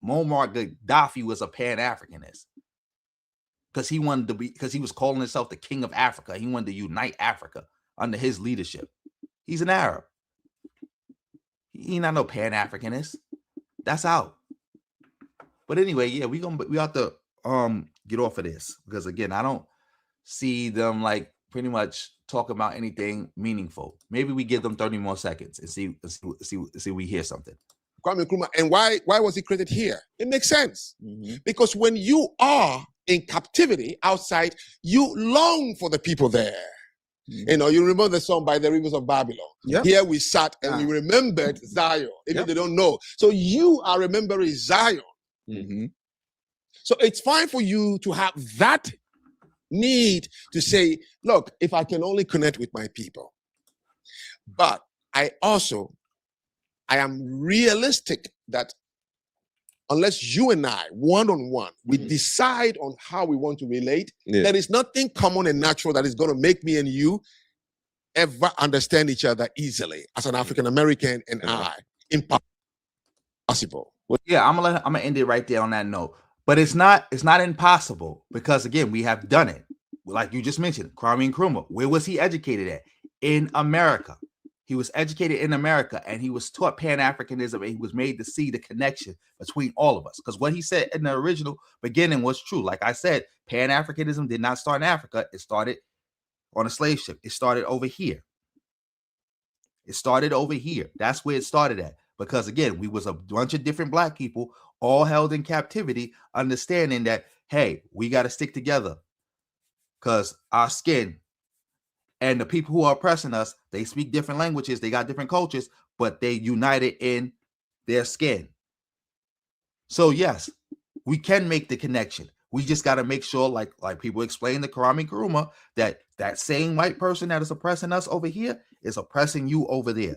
Muammar Gaddafi was a Pan-Africanist. Because he wanted to be, because he was calling himself the king of Africa. He wanted to unite Africa under his leadership. He's an Arab. He not no Pan-Africanist. That's out. But anyway, yeah, we have to get off of this. Because again, I don't see them like pretty much talk about anything meaningful. Maybe we give them 30 more seconds and see we hear something.
Kwame Nkrumah, and why was he created here? It makes sense. Because when you are in captivity outside, you long for the people there. You know, you remember the song By the Rivers of Babylon.
Yep.
Here we sat and we remembered Zion, even they don't know. So you are remembering Zion. So it's fine for you to have that need to say, look, if I can only connect with my people. But I am realistic that unless you and I, one-on-one, we decide on how we want to relate, there is nothing common and natural that is going to make me and you ever understand each other easily as an African-American and I. Impossible.
Yeah, I'm gonna end it right there on that note. But it's not impossible, because again, we have done it. Like you just mentioned, Kwame Nkrumah. Where was he educated at? In America. He was educated in America, and he was taught Pan-Africanism, and he was made to see the connection between all of us. Because what he said in the original beginning was true. Like I said, Pan-Africanism did not start in Africa. It started on a slave ship. It started over here. That's where it started at. Because again, we was a bunch of different black people all held in captivity, understanding that, hey, we got to stick together because our skin and the people who are oppressing us, they speak different languages, they got different cultures, but they united in their skin. So yes, we can make the connection. We just got to make sure, like people explain to Kwame Nkrumah, that same white person that is oppressing us over here is oppressing you over there.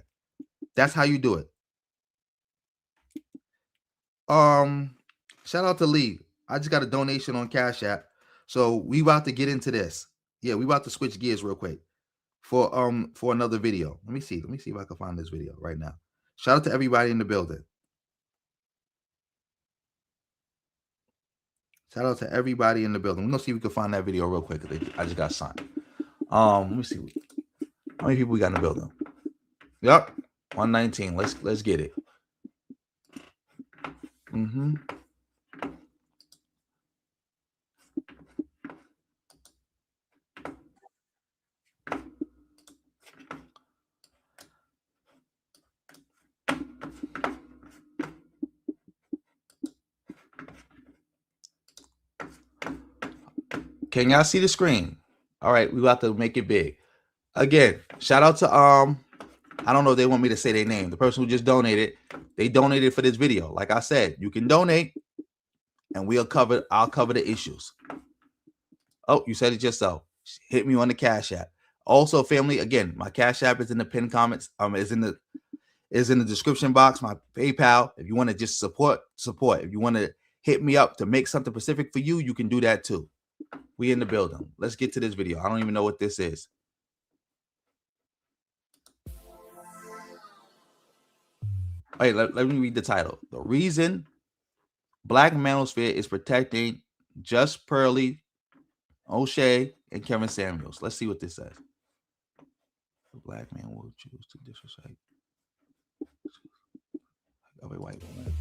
That's how you do it. Shout out to Lee. I just got a donation on Cash App. So we about to get into this. Yeah, we about to switch gears real quick for another video. Let me see if I can find this video right now. Shout out to everybody in the building. Shout out to everybody in the building. We're gonna see if we can find that video real quick. I just got signed. Let me see how many people we got in the building. Yep, 119. Let's get it. Can y'all see the screen? All right, we about to make it big. Again, shout out to I don't know if they want me to say their name. The person who just donated, they donated for this video. Like I said, you can donate and I'll cover the issues. Oh, you said it yourself. Hit me on the Cash App. Also, family, again, my Cash App is in the pinned comments. Is in the description box. My PayPal. If you want to just support. If you want to hit me up to make something specific for you, you can do that too. We in the building. Let's get to this video. I don't even know what this is. Wait, let me read the title. The reason Black Manosphere is protecting Just Pearly, O'Shea, and Kevin Samuels. Let's see what this says. The black man will choose to disrespect a white woman.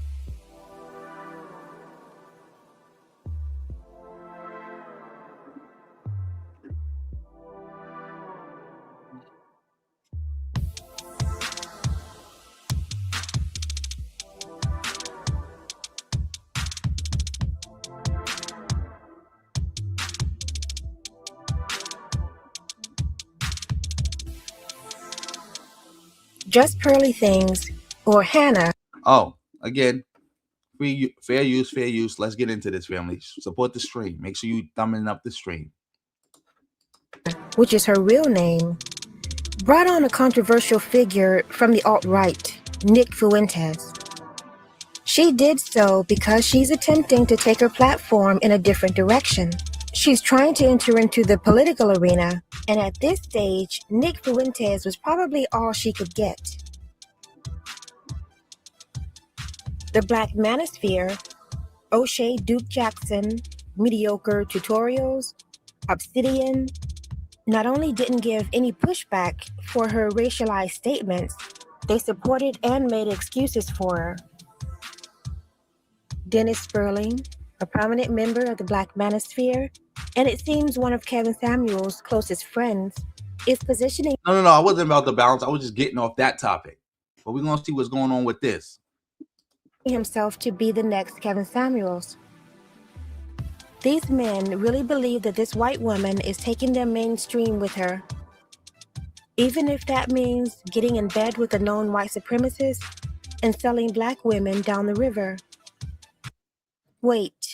Just Pearly Things or Hannah.
Oh, again, fair use. Let's get into this, family. Support the stream. Make sure you thumbing up the stream.
Which is her real name, brought on a controversial figure from the alt-right, Nick Fuentes. She did so because she's attempting to take her platform in a different direction. She's trying to enter into the political arena, and at this stage, Nick Fuentes was probably all she could get. The Black Manosphere, O'Shea Duke Jackson, Mediocre Tutorials, Obsidian, not only didn't give any pushback for her racialized statements, they supported and made excuses for her. Dennis Spurling, a prominent member of the Black Manosphere, and it seems one of Kevin Samuels' closest friends, is positioning...
No, I wasn't about the balance. I was just getting off that topic. But we're going to see what's going on with this.
...himself to be the next Kevin Samuels. These men really believe that this white woman is taking them mainstream with her. even if that means getting in bed with a known white supremacist and selling black women down the river. Wait,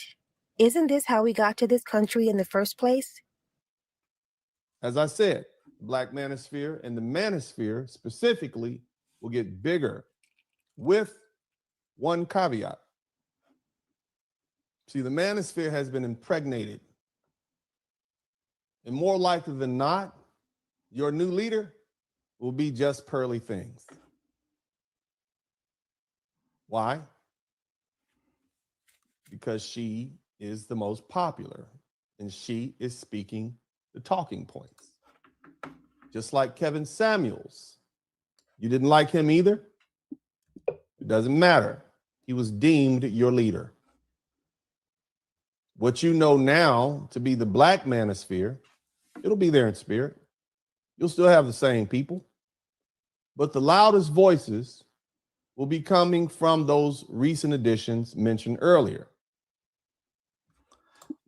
isn't this how we got to this country in the first place?
As I said, the Black manosphere and the manosphere specifically will get bigger with one caveat. See, the manosphere has been impregnated. And more likely than not, your new leader will be just pearly things. Why? Because she is the most popular and she is speaking the talking points. Just like Kevin Samuels. You didn't like him either? It doesn't matter. He was deemed your leader. What you know now to be the Black manosphere, it'll be there in spirit. You'll still have the same people, but the loudest voices will be coming from those recent additions mentioned earlier.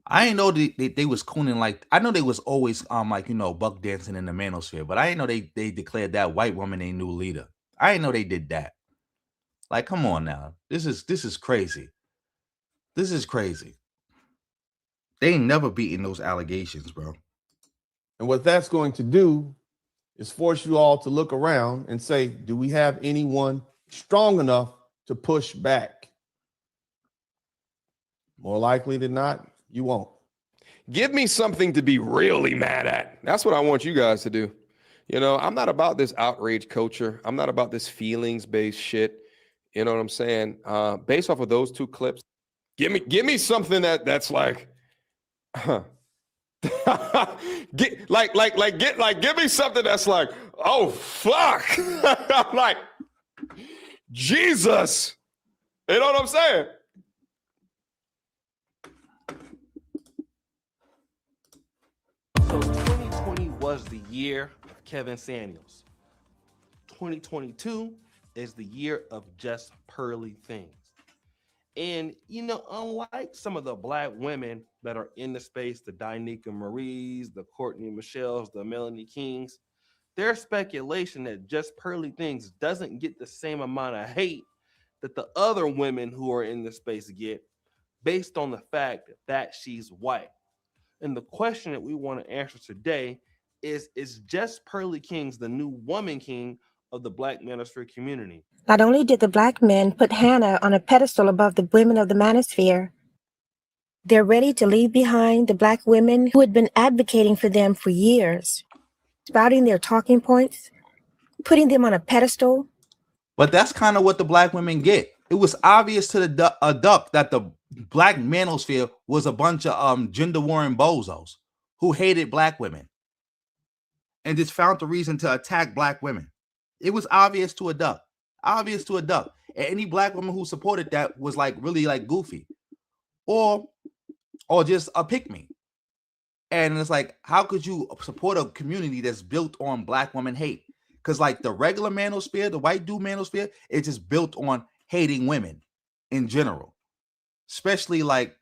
I didn't know they was cooning like, I know they was always like, you know, buck dancing in the manosphere, but I didn't know they declared that white woman a new leader. I didn't know they did that. Like, come on now. This is crazy. This is crazy. They ain't never beaten those allegations, bro.
And what that's going to do is force you all to look around and say, do we have anyone strong enough to push back? More likely than not, you won't.
Give me something to be really mad at. That's what I want you guys to do. You know, I'm not about this outrage culture. I'm not about this feelings-based shit. You know what I'm saying? Based off of those two clips, give me something that's like, give me something that's like, oh fuck. I'm like, Jesus. You know what I'm saying?
So 2020 was the year of Kevin Samuels. 2022 is the year of just pearly things. And, you know, unlike some of the Black women that are in the space, the Danica Maries, the Courtney Michelles, the Melanie Kings, there's speculation that just pearly things doesn't get the same amount of hate that the other women who are in the space get based on the fact that she's white. And the question that we want to answer today is just Pearly Kings the new woman king of the Black manosphere community?
Not only did the black men put Hannah on a pedestal above the women of the manosphere, they're ready to leave behind the black women who had been advocating for them for years, spouting their talking points, putting them on a pedestal.
But that's kind of what the black women get. It was obvious to the duck that the Black manosphere was a bunch of gender warring bozos who hated black women and just found the reason to attack black women. It was obvious to a duck. Obvious to a duck. And any black woman who supported that was like really like goofy or just a pick me. And it's like, how could you support a community that's built on black woman hate? Because like the regular manosphere, the white dude manosphere, it's just built on hating women in general, especially like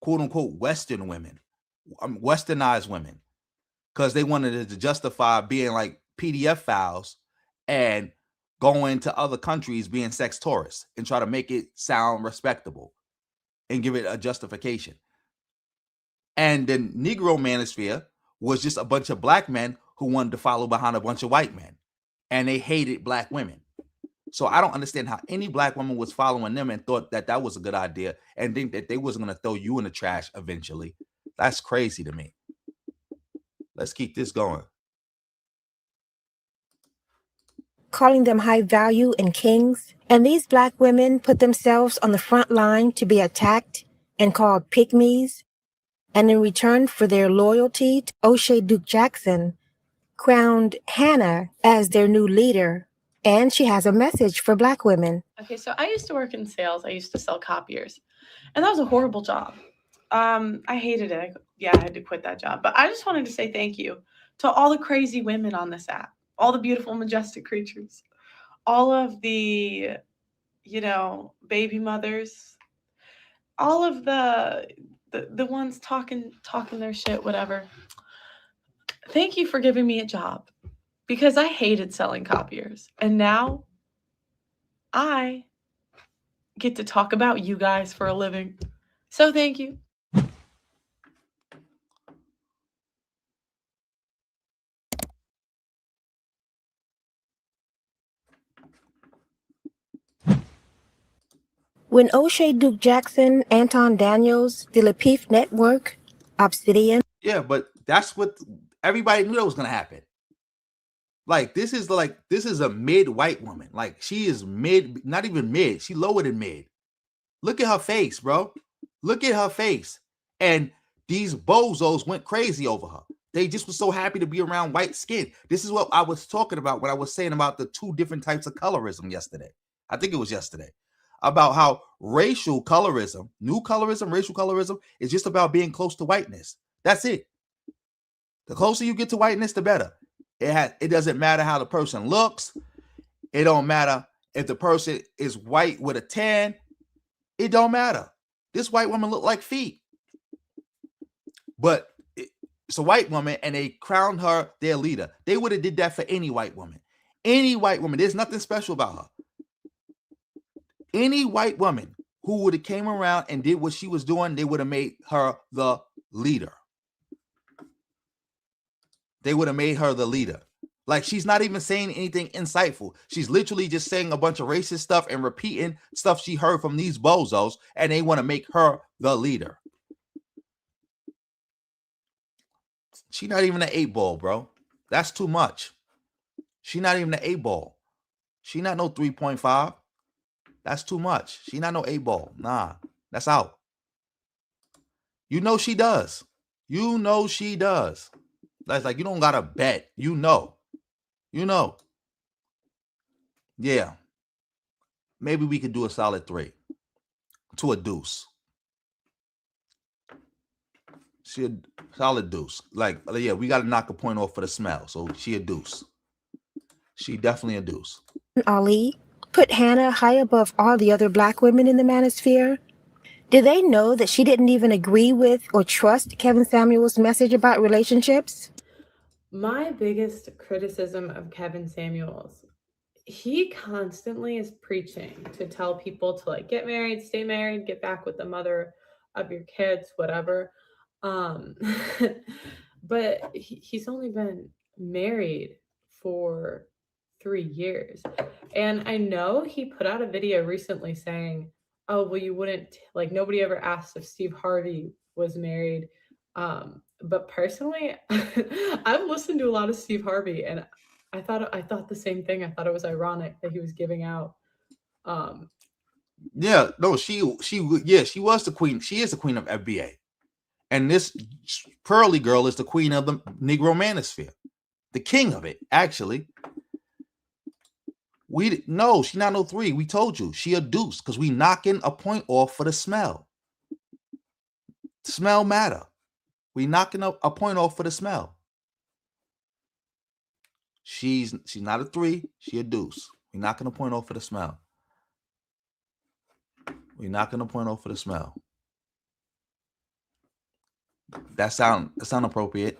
quote unquote Western women, westernized women, because they wanted to justify being like PDF files and going to other countries being sex tourists and try to make it sound respectable and give it a justification. And the Negro manosphere was just a bunch of black men who wanted to follow behind a bunch of white men, and they hated black women. So I don't understand how any black woman was following them and thought that that was a good idea and think that they wasn't going to throw you in the trash eventually. That's crazy to me. Let's keep this going.
Calling them high value and kings. And these black women put themselves on the front line to be attacked and called pygmies. And in return for their loyalty to O'Shea Duke Jackson, crowned Hannah as their new leader. And she has a message for black women.
Okay, so I used to work in sales. I used to sell copiers. And that was a horrible job. I hated it. I had to quit that job. But I just wanted to say thank you to all the crazy women on this app, all the beautiful, majestic creatures, all of the, baby mothers, all of the ones talking their shit, whatever. Thank you for giving me a job. because I hated selling copiers. And now I get to talk about you guys for a living. So thank you.
When O'Shea Duke Jackson, Anton Daniels, the Lapeef Network, Obsidian.
Yeah, but that's what everybody knew that was gonna happen. Like this is a mid white woman. Like she is mid, not even mid. She lower than mid. Look at her face, bro. Look at her face. And these bozos went crazy over her. They just were so happy to be around white skin. This is what I was talking about when I was saying about the two different types of colorism yesterday. I think it was yesterday. About how racial colorism, new colorism, racial colorism is just about being close to whiteness. That's it. The closer you get to whiteness, the better. It doesn't matter how the person looks. It don't matter if the person is white with a tan. It don't matter. This white woman looked like feet. But it's a white woman and they crowned her their leader. They would have did that for any white woman. Any white woman. There's nothing special about her. Any white woman who would have came around and did what she was doing, they would have made her the leader. They would have made her the leader. Like she's not even saying anything insightful. She's literally just saying a bunch of racist stuff and repeating stuff she heard from these bozos, and they want to make her the leader. She's not even an 8-ball, bro. That's too much. She's not even an 8-ball. She not no 3.5. That's too much. She not no 8-ball. Nah, that's out. You know she does. You know she does. That's like you don't gotta bet. You know. You know. Yeah. Maybe we could do a solid 3 to a deuce. She a solid deuce. Like, yeah, we got to knock a point off for the smell. So she a deuce. She definitely a deuce.
Ali put Hannah high above all the other black women in the manosphere. Did they know that she didn't even agree with or trust Kevin Samuels' message about relationships?
My biggest criticism of Kevin Samuels, he constantly is preaching to tell people to like get married, stay married, get back with the mother of your kids, whatever. But he's only been married for 3 years. And I know he put out a video recently saying, oh, well, you wouldn't, like, nobody ever asked if Steve Harvey was married. But personally, I've listened to a lot of Steve Harvey, and I thought the same thing. I thought it was ironic that he was giving out.
Yeah, no, she was the queen. She is the queen of FBA. And this Pearly girl is the queen of the Negro manosphere. The king of it, actually. She's not no 3. We told you. She a deuce because we knocking a point off for the smell. Smell matter. We knocking a point off for the smell. She's not a 3. She a deuce. We knocking a point off for the smell. We knocking a point off for the smell. That sound appropriate.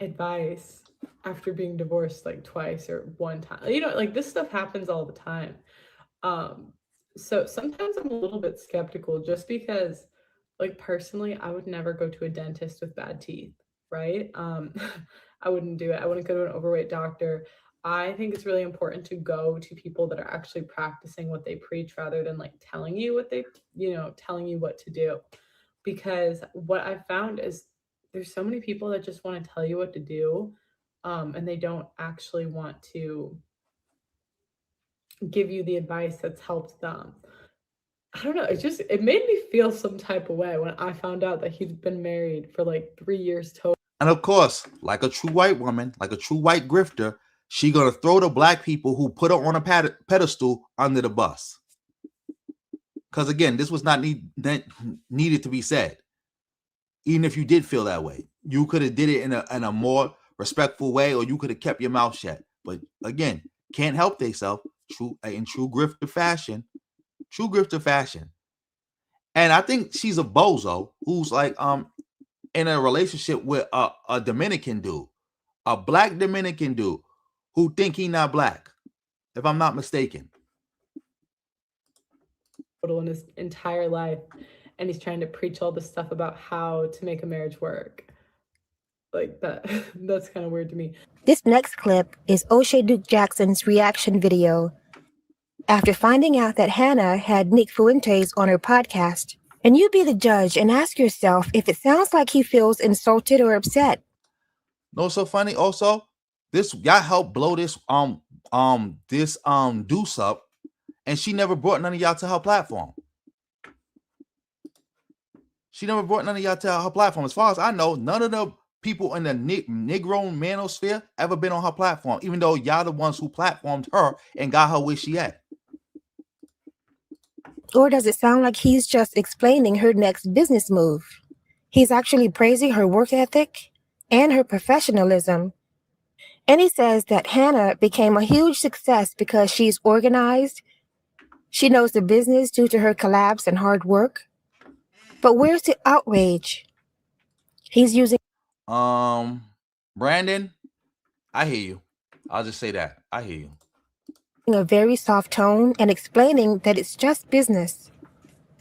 Advice after being divorced like twice or one time. You know, like this stuff happens all the time. So sometimes I'm a little bit skeptical just because, like, personally, I would never go to a dentist with bad teeth, right? I wouldn't do it. I wouldn't go to an overweight doctor. I think it's really important to go to people that are actually practicing what they preach rather than like telling you what to do. Because what I've found is there's so many people that just want to tell you what to do, and they don't actually want to give you the advice that's helped them. I don't know. It made me feel some type of way when I found out that he'd been married for like 3 years total.
And of course, like a true white woman, like a true white grifter, she gonna throw the black people who put her on a pedestal under the bus. Because again, this was not needed to be said. Even if you did feel that way, you could have did it in a more respectful way, or you could have kept your mouth shut. But again, can't help themselves. In true grifter fashion. And I think she's a bozo who's like in a relationship with a Dominican dude, a black Dominican dude who think he not black, if I'm not mistaken.
In his entire life, and he's trying to preach all this stuff about how to make a marriage work. Like that's kind of weird to me.
This next clip is O'Shea Duke Jackson's reaction video after finding out that Hannah had Nick Fuentes on her podcast. And you be the judge and ask yourself if it sounds like he feels insulted or upset.
No, so funny. Also, this y'all helped blow this Deuce up, and she never brought none of y'all to her platform. She never brought none of y'all to her platform. As far as I know, none of the people in the Negro manosphere ever been on her platform, even though y'all the ones who platformed her and got her where she at.
Or does it sound like he's just explaining her next business move? He's actually praising her work ethic and her professionalism. And he says that Hannah became a huge success because she's organized. She knows the business due to her collabs and hard work. But where's the outrage? He's using...
Brandon, I hear you. I'll just say that. I hear you.
A very soft tone and explaining that it's just business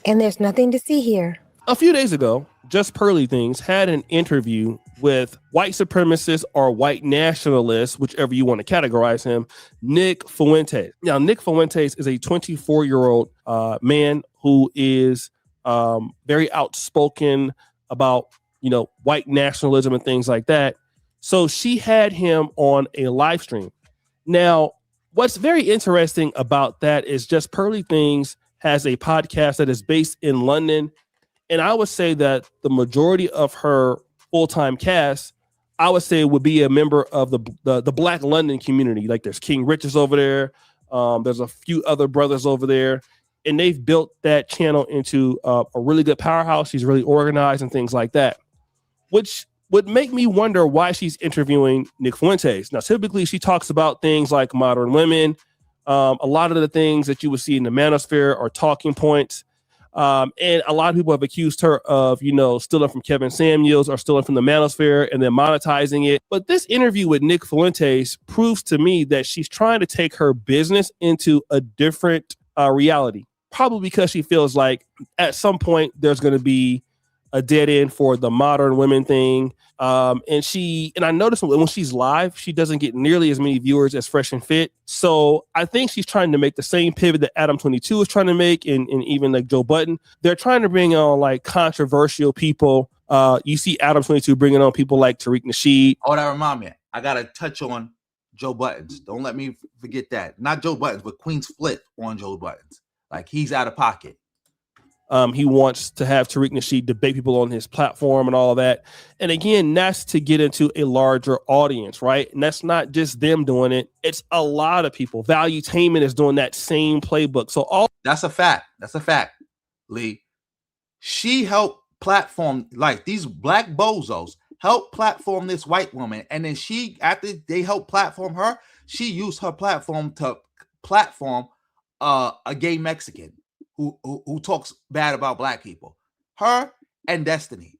and there's nothing to see here.
A few days ago, Just Pearly Things had an interview with white supremacist or white nationalist, whichever you want to categorize him, Nick Fuentes. Now, Nick Fuentes is a 24-year-old man who is very outspoken about, white nationalism and things like that. So she had him on a live stream. Now, what's very interesting about that is Just Pearly Things has a podcast that is based in London. And I would say that the majority of her full-time cast, I would say, would be a member of the Black London community. Like there's King Richards over there. There's a few other brothers over there. And they've built that channel into a really good powerhouse. She's really organized and things like that, which would make me wonder why she's interviewing Nick Fuentes. Now, typically she talks about things like modern women. A lot of the things that you would see in the manosphere are talking points. And a lot of people have accused her of, stealing from Kevin Samuels or stealing from the manosphere and then monetizing it. But this interview with Nick Fuentes proves to me that she's trying to take her business into a different reality, probably because she feels like at some point there's going to be a dead end for the modern women thing. And I noticed when she's live, she doesn't get nearly as many viewers as Fresh and Fit. So I think she's trying to make the same pivot that Adam 22 is trying to make, and even like Joe Budden. They're trying to bring on like controversial people. You see Adam 22 bringing on people like Tariq Nasheed.
Oh, that remind me. I got to touch on Joe Buttons. Don't let me forget that. Not Joe Buttons, but Queen's flip on Joe Buttons. Like he's out of pocket.
He wants to have Tariq Nasheed debate people on his platform and all of that. And again, that's to get into a larger audience, right? And that's not just them doing it. It's a lot of people. Valuetainment is doing that same playbook. So
that's a fact. That's a fact, Lee. She helped platform, like these black bozos, helped platform this white woman. And then after they helped platform her, she used her platform to platform a gay Mexican who talks bad about black people. Her and Destiny.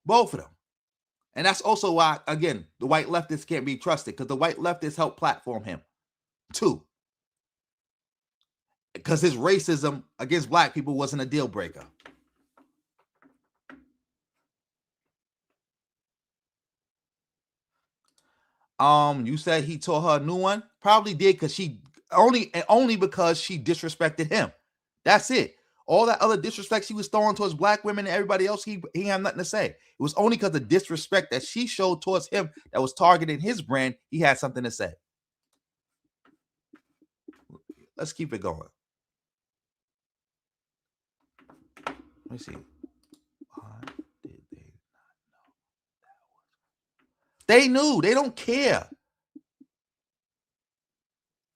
Both of them. And that's also why, again, the white leftists can't be trusted, because the white leftists helped platform him too. Because his racism against black people wasn't a deal breaker. You said he taught her a new one? Probably did, because she only because she disrespected him. That's it. All that other disrespect she was throwing towards black women and everybody else, he had nothing to say. It was only because of disrespect that she showed towards him that was targeting his brand. He had something to say. Let's keep it going. Let me see. Why did they not know that was? They knew. They don't care.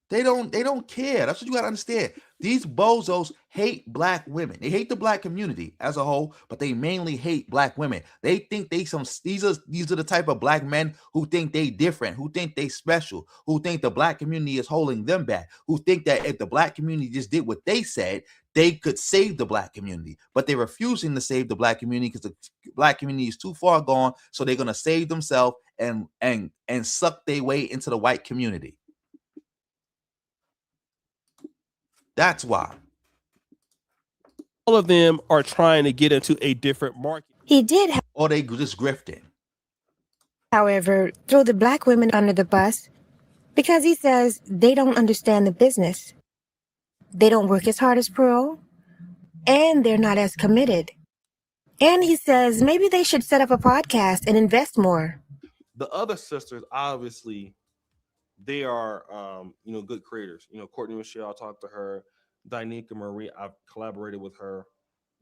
They don't care. That's what you got to understand. These bozos hate black women. They hate the black community as a whole, but they mainly hate black women. They think these are the type of black men who think they different, who think they special, who think the black community is holding them back, who think that if the black community just did what they said, they could save the black community. But they're refusing to save the black community because the black community is too far gone. So they're going to save themselves and suck their way into the white community. That's why.
All of them are trying to get into a different market.
He did,
or they just grifting.
however, throw the black women under the bus because he says they don't understand the business. They don't work as hard as Pearl, and they're not as committed. And he says maybe they should set up a podcast and invest more.
The other sisters, obviously, they are good creators. Courtney Michelle, I talked to her. Danica Marie, I've collaborated with her.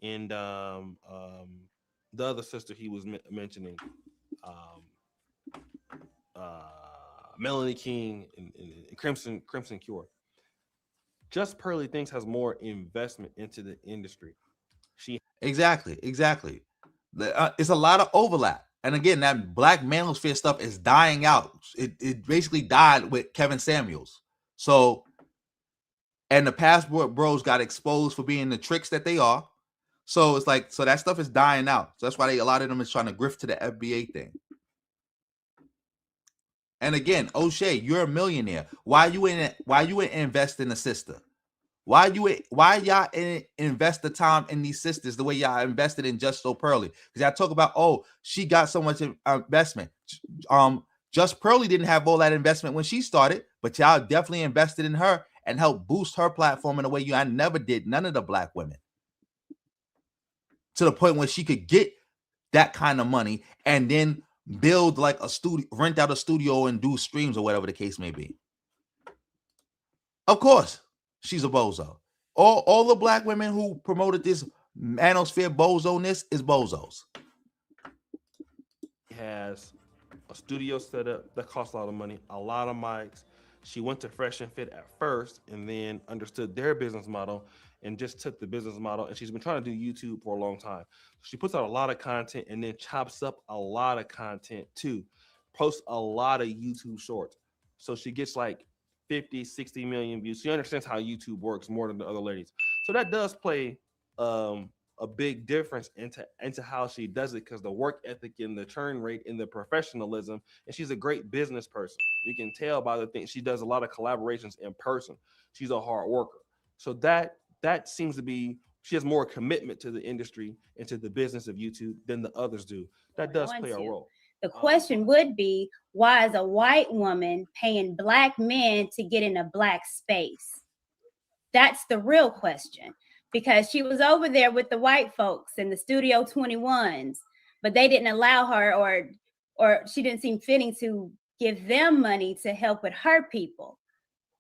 And the other sister he was mentioning, Melanie King and Crimson Cure. Just Pearly Things has more investment into the industry.
Exactly. It's a lot of overlap. And again, that black manosphere stuff is dying out. It basically died with Kevin Samuels. So, and the Passport Bros got exposed for being the tricks that they are. So it's like, so that stuff is dying out. So that's why a lot of them is trying to grift to the FBA thing. And again, O'Shea, you're a millionaire. Why you ain't invest in a sister? Why y'all invest the time in these sisters the way y'all invested in Just So Pearly? Because y'all talk about, oh, she got so much investment. Just Pearly didn't have all that investment when she started, but y'all definitely invested in her and helped boost her platform in a way y'all never did, none of the black women. To the point where she could get that kind of money and then build like a studio, rent out a studio and do streams or whatever the case may be. Of course, she's a bozo. All the black women who promoted this manosphere bozo-ness is bozos.
She has a studio set up that costs a lot of money, a lot of mics. She went to Fresh and Fit at first and then understood their business model and just took the business model. And she's been trying to do YouTube for a long time. She puts out a lot of content and then chops up a lot of content too. Posts a lot of YouTube shorts. So she gets like 50, 60 million views. She understands how YouTube works more than the other ladies. So that does play a big difference into how she does it, because the work ethic and the turn rate and the professionalism, and she's a great business person. You can tell by the things she does, a lot of collaborations in person. She's a hard worker. So that seems to be, she has more commitment to the industry and to the business of YouTube than the others do. That does play a role.
The question would be, why is a white woman paying black men to get in a black space? That's the real question. Because she was over there with the white folks and the Studio 21s, but they didn't allow her, or she didn't seem fitting to give them money to help with her people.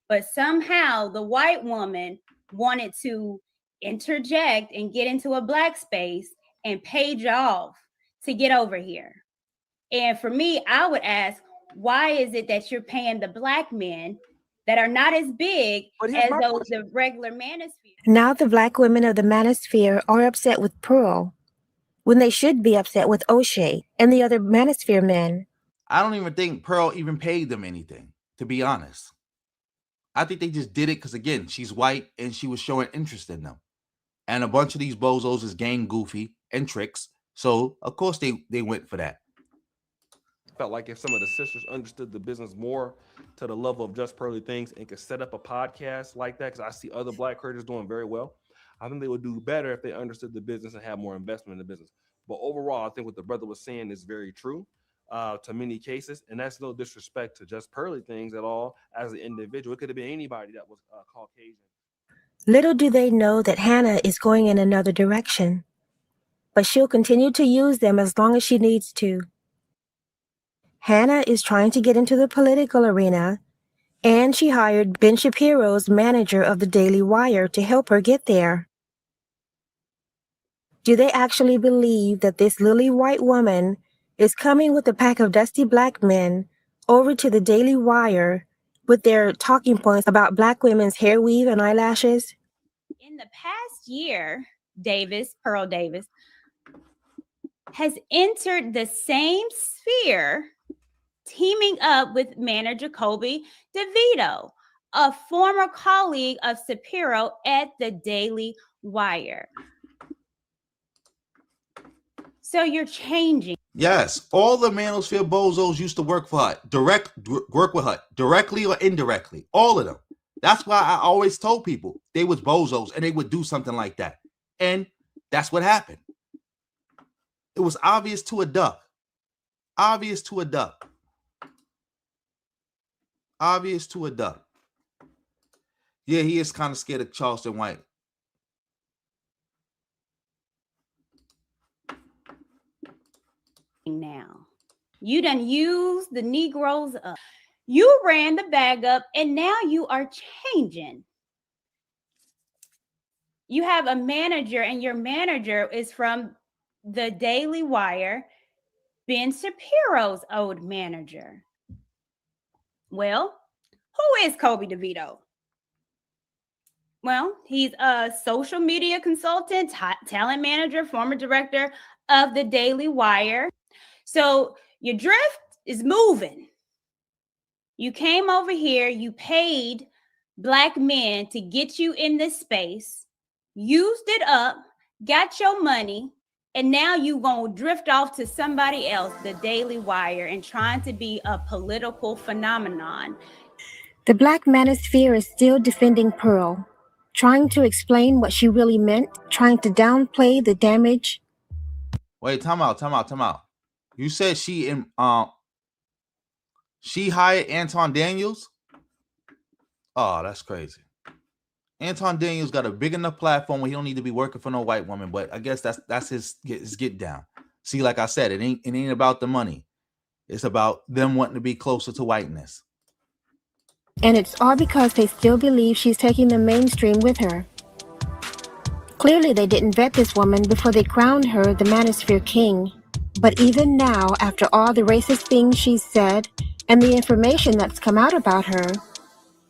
But somehow the white woman wanted to interject and get into a black space and page off to get over here. And for me, I would ask, why is it that you're paying the black men that are not as big as those the regular manosphere?
Now the black women of the manosphere are upset with Pearl when they should be upset with O'Shea and the other manosphere men.
I don't even think Pearl even paid them anything, to be honest. I think they just did it because, again, she's white and she was showing interest in them. And a bunch of these bozos is gang goofy and tricks. So, of course, they went for that.
Felt like if some of the sisters understood the business more to the level of Just Pearly Things and could set up a podcast like that, because I see other black creators doing very well, I think they would do better if they understood the business and had more investment in the business. But overall, I think what the brother was saying is very true to many cases, and that's no disrespect to Just Pearly Things at all as an individual. It could have been anybody that was Caucasian.
Little do they know that Hannah is going in another direction, but she'll continue to use them as long as she needs to. Hannah is trying to get into the political arena, and she hired Ben Shapiro's manager of the Daily Wire to help her get there. Do they actually believe that this lily white woman is coming with a pack of dusty black men over to the Daily Wire with their talking points about black women's hair weave and eyelashes?
In the past year, Pearl Davis, has entered the same sphere, teaming up with manager Jacoby DeVito, a former colleague of Shapiro at the Daily Wire. So you're changing.
Yes, all the manosphere bozos used to work for her, work with her, directly or indirectly. All of them. That's why I always told people they was bozos and they would do something like that. And that's what happened. It was obvious to a duck. Obvious to a duck. Obvious to a duck. Yeah, he is kind of scared of Charleston White.
Now, you done used the Negroes up. You ran the bag up, and now you are changing. You have a manager, and your manager is from the Daily Wire, Ben Shapiro's old manager. Well, who is Kobe DeVito? Well, he's a social media consultant, talent manager, former director of the Daily Wire. So your drift is moving. You came over here, you paid Black men to get you in this space, used it up, got your money, and now you gonna drift off to somebody else, the Daily Wire, and trying to be a political phenomenon.
The Black manosphere is still defending Pearl, trying to explain what she really meant, trying to downplay the damage.
Wait, time out. You said she hired Anton Daniels? Oh, that's crazy. Anton Daniels got a big enough platform where he don't need to be working for no white woman, but I guess that's his get down. See, like I said, it ain't about the money. It's about them wanting to be closer to whiteness.
And it's all because they still believe she's taking the mainstream with her. Clearly they didn't vet this woman before they crowned her the manosphere king. But even now, after all the racist things she's said and the information that's come out about her,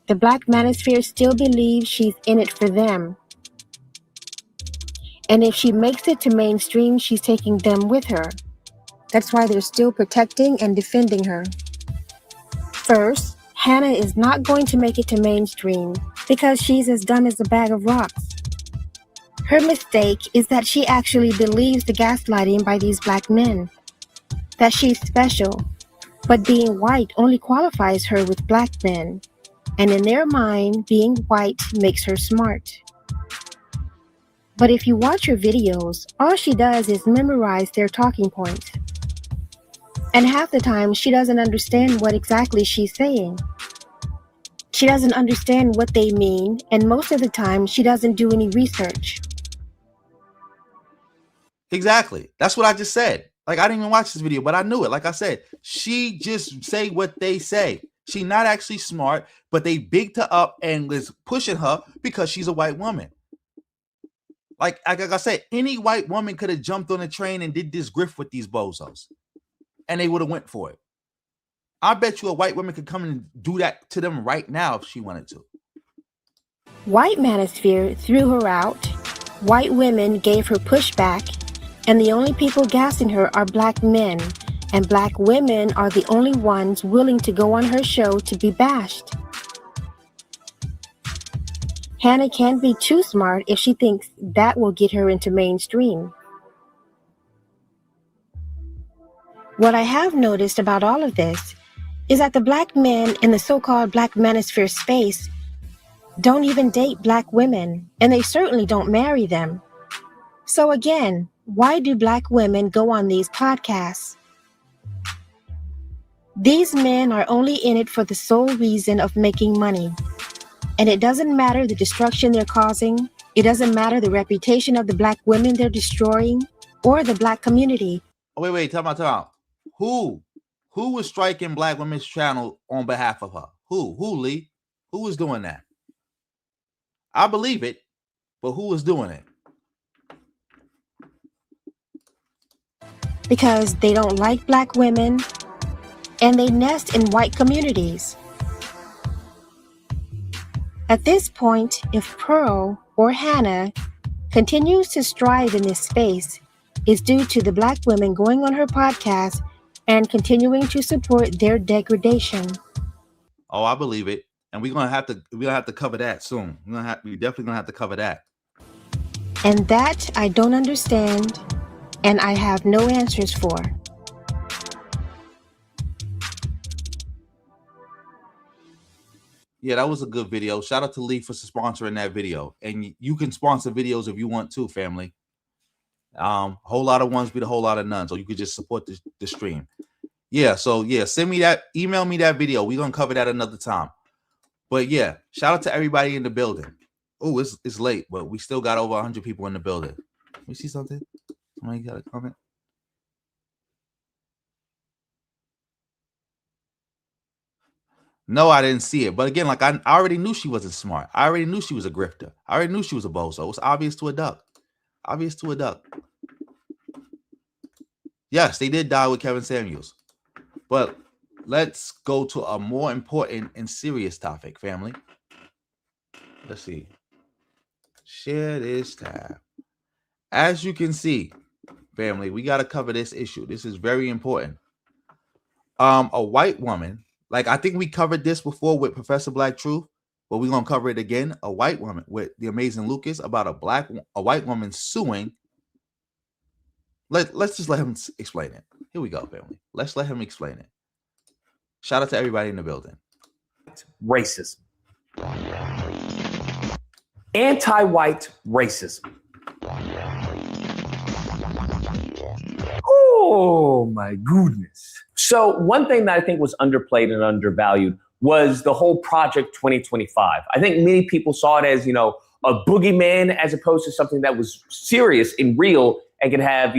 the Black manosphere still believes she's in it for them. And if she makes it to mainstream, she's taking them with her. That's why they're still protecting and defending her. First, Hannah is not going to make it to mainstream because she's as dumb as a bag of rocks. Her mistake is that she actually believes the gaslighting by these Black men. That she's special, but being white only qualifies her with Black men. And in their mind, being white makes her smart. But if you watch her videos, all she does is memorize their talking points. And half the time, she doesn't understand what exactly she's saying. She doesn't understand what they mean, and most of the time, she doesn't do any research.
Exactly. That's what I just said. Like, I didn't even watch this video, but I knew it. Like I said, she just say what they say. She not actually smart, but they bigged her up and was pushing her because she's a white woman. Like I said, any white woman could have jumped on a train and did this grift with these bozos, and they would have went for it. I bet you a white woman could come and do that to them right now if she wanted to.
White manosphere threw her out. White women gave her pushback. And the only people gassing her are Black men. And Black women are the only ones willing to go on her show to be bashed. Hannah can't be too smart if she thinks that will get her into mainstream. What I have noticed about all of this is that the Black men in the so-called Black manosphere space don't even date Black women, and they certainly don't marry them. So again, why do Black women go on these podcasts? These men are only in it for the sole reason of making money. And it doesn't matter the destruction they're causing. It doesn't matter the reputation of the Black women they're destroying or the Black community.
Oh, wait, time out. Who was striking Black women's channel on behalf of her? Who, Lee? Who was doing that? I believe it, but who was doing it?
Because they don't like Black women and they nest in white communities. At this point, if Pearl or Hannah continues to strive in this space, it's due to the Black women going on her podcast and continuing to support their degradation.
Oh, I believe it. And we're gonna have to cover that soon. We definitely gonna have to cover that.
And that I don't understand, and I have no answers for.
Yeah, that was a good video. Shout out to Lee for sponsoring that video. And you can sponsor videos if you want to, family. Whole lot of ones beat a whole lot of none. So you could just support the stream. Yeah, so yeah, email me that video. We're gonna cover that another time. But yeah, shout out to everybody in the building. Oh, it's late, but we still got over 100 people in the building. Let me see something. Somebody got a comment? No, I didn't see it. But again, like I already knew she wasn't smart. I already knew she was a grifter. I already knew she was a bozo. It's obvious to a duck. Obvious to a duck. Yes, they did die with Kevin Samuels. But let's go to a more important and serious topic, family. Let's see. Share this tab. As you can see, family, we got to cover this issue. This is very important. A white woman, like I think we covered this before with Professor Black Truth, but we're gonna cover it again. A white woman with the amazing Lucas about a white woman suing. Let's just let him explain it. Here we go, family. Let's let him explain it. Shout out to everybody in the building.
Racism. Anti-white racism. Oh my goodness. So one thing that I think was underplayed and undervalued was the whole Project 2025. I think many people saw it as, a boogeyman as opposed to something that was serious and real and can have,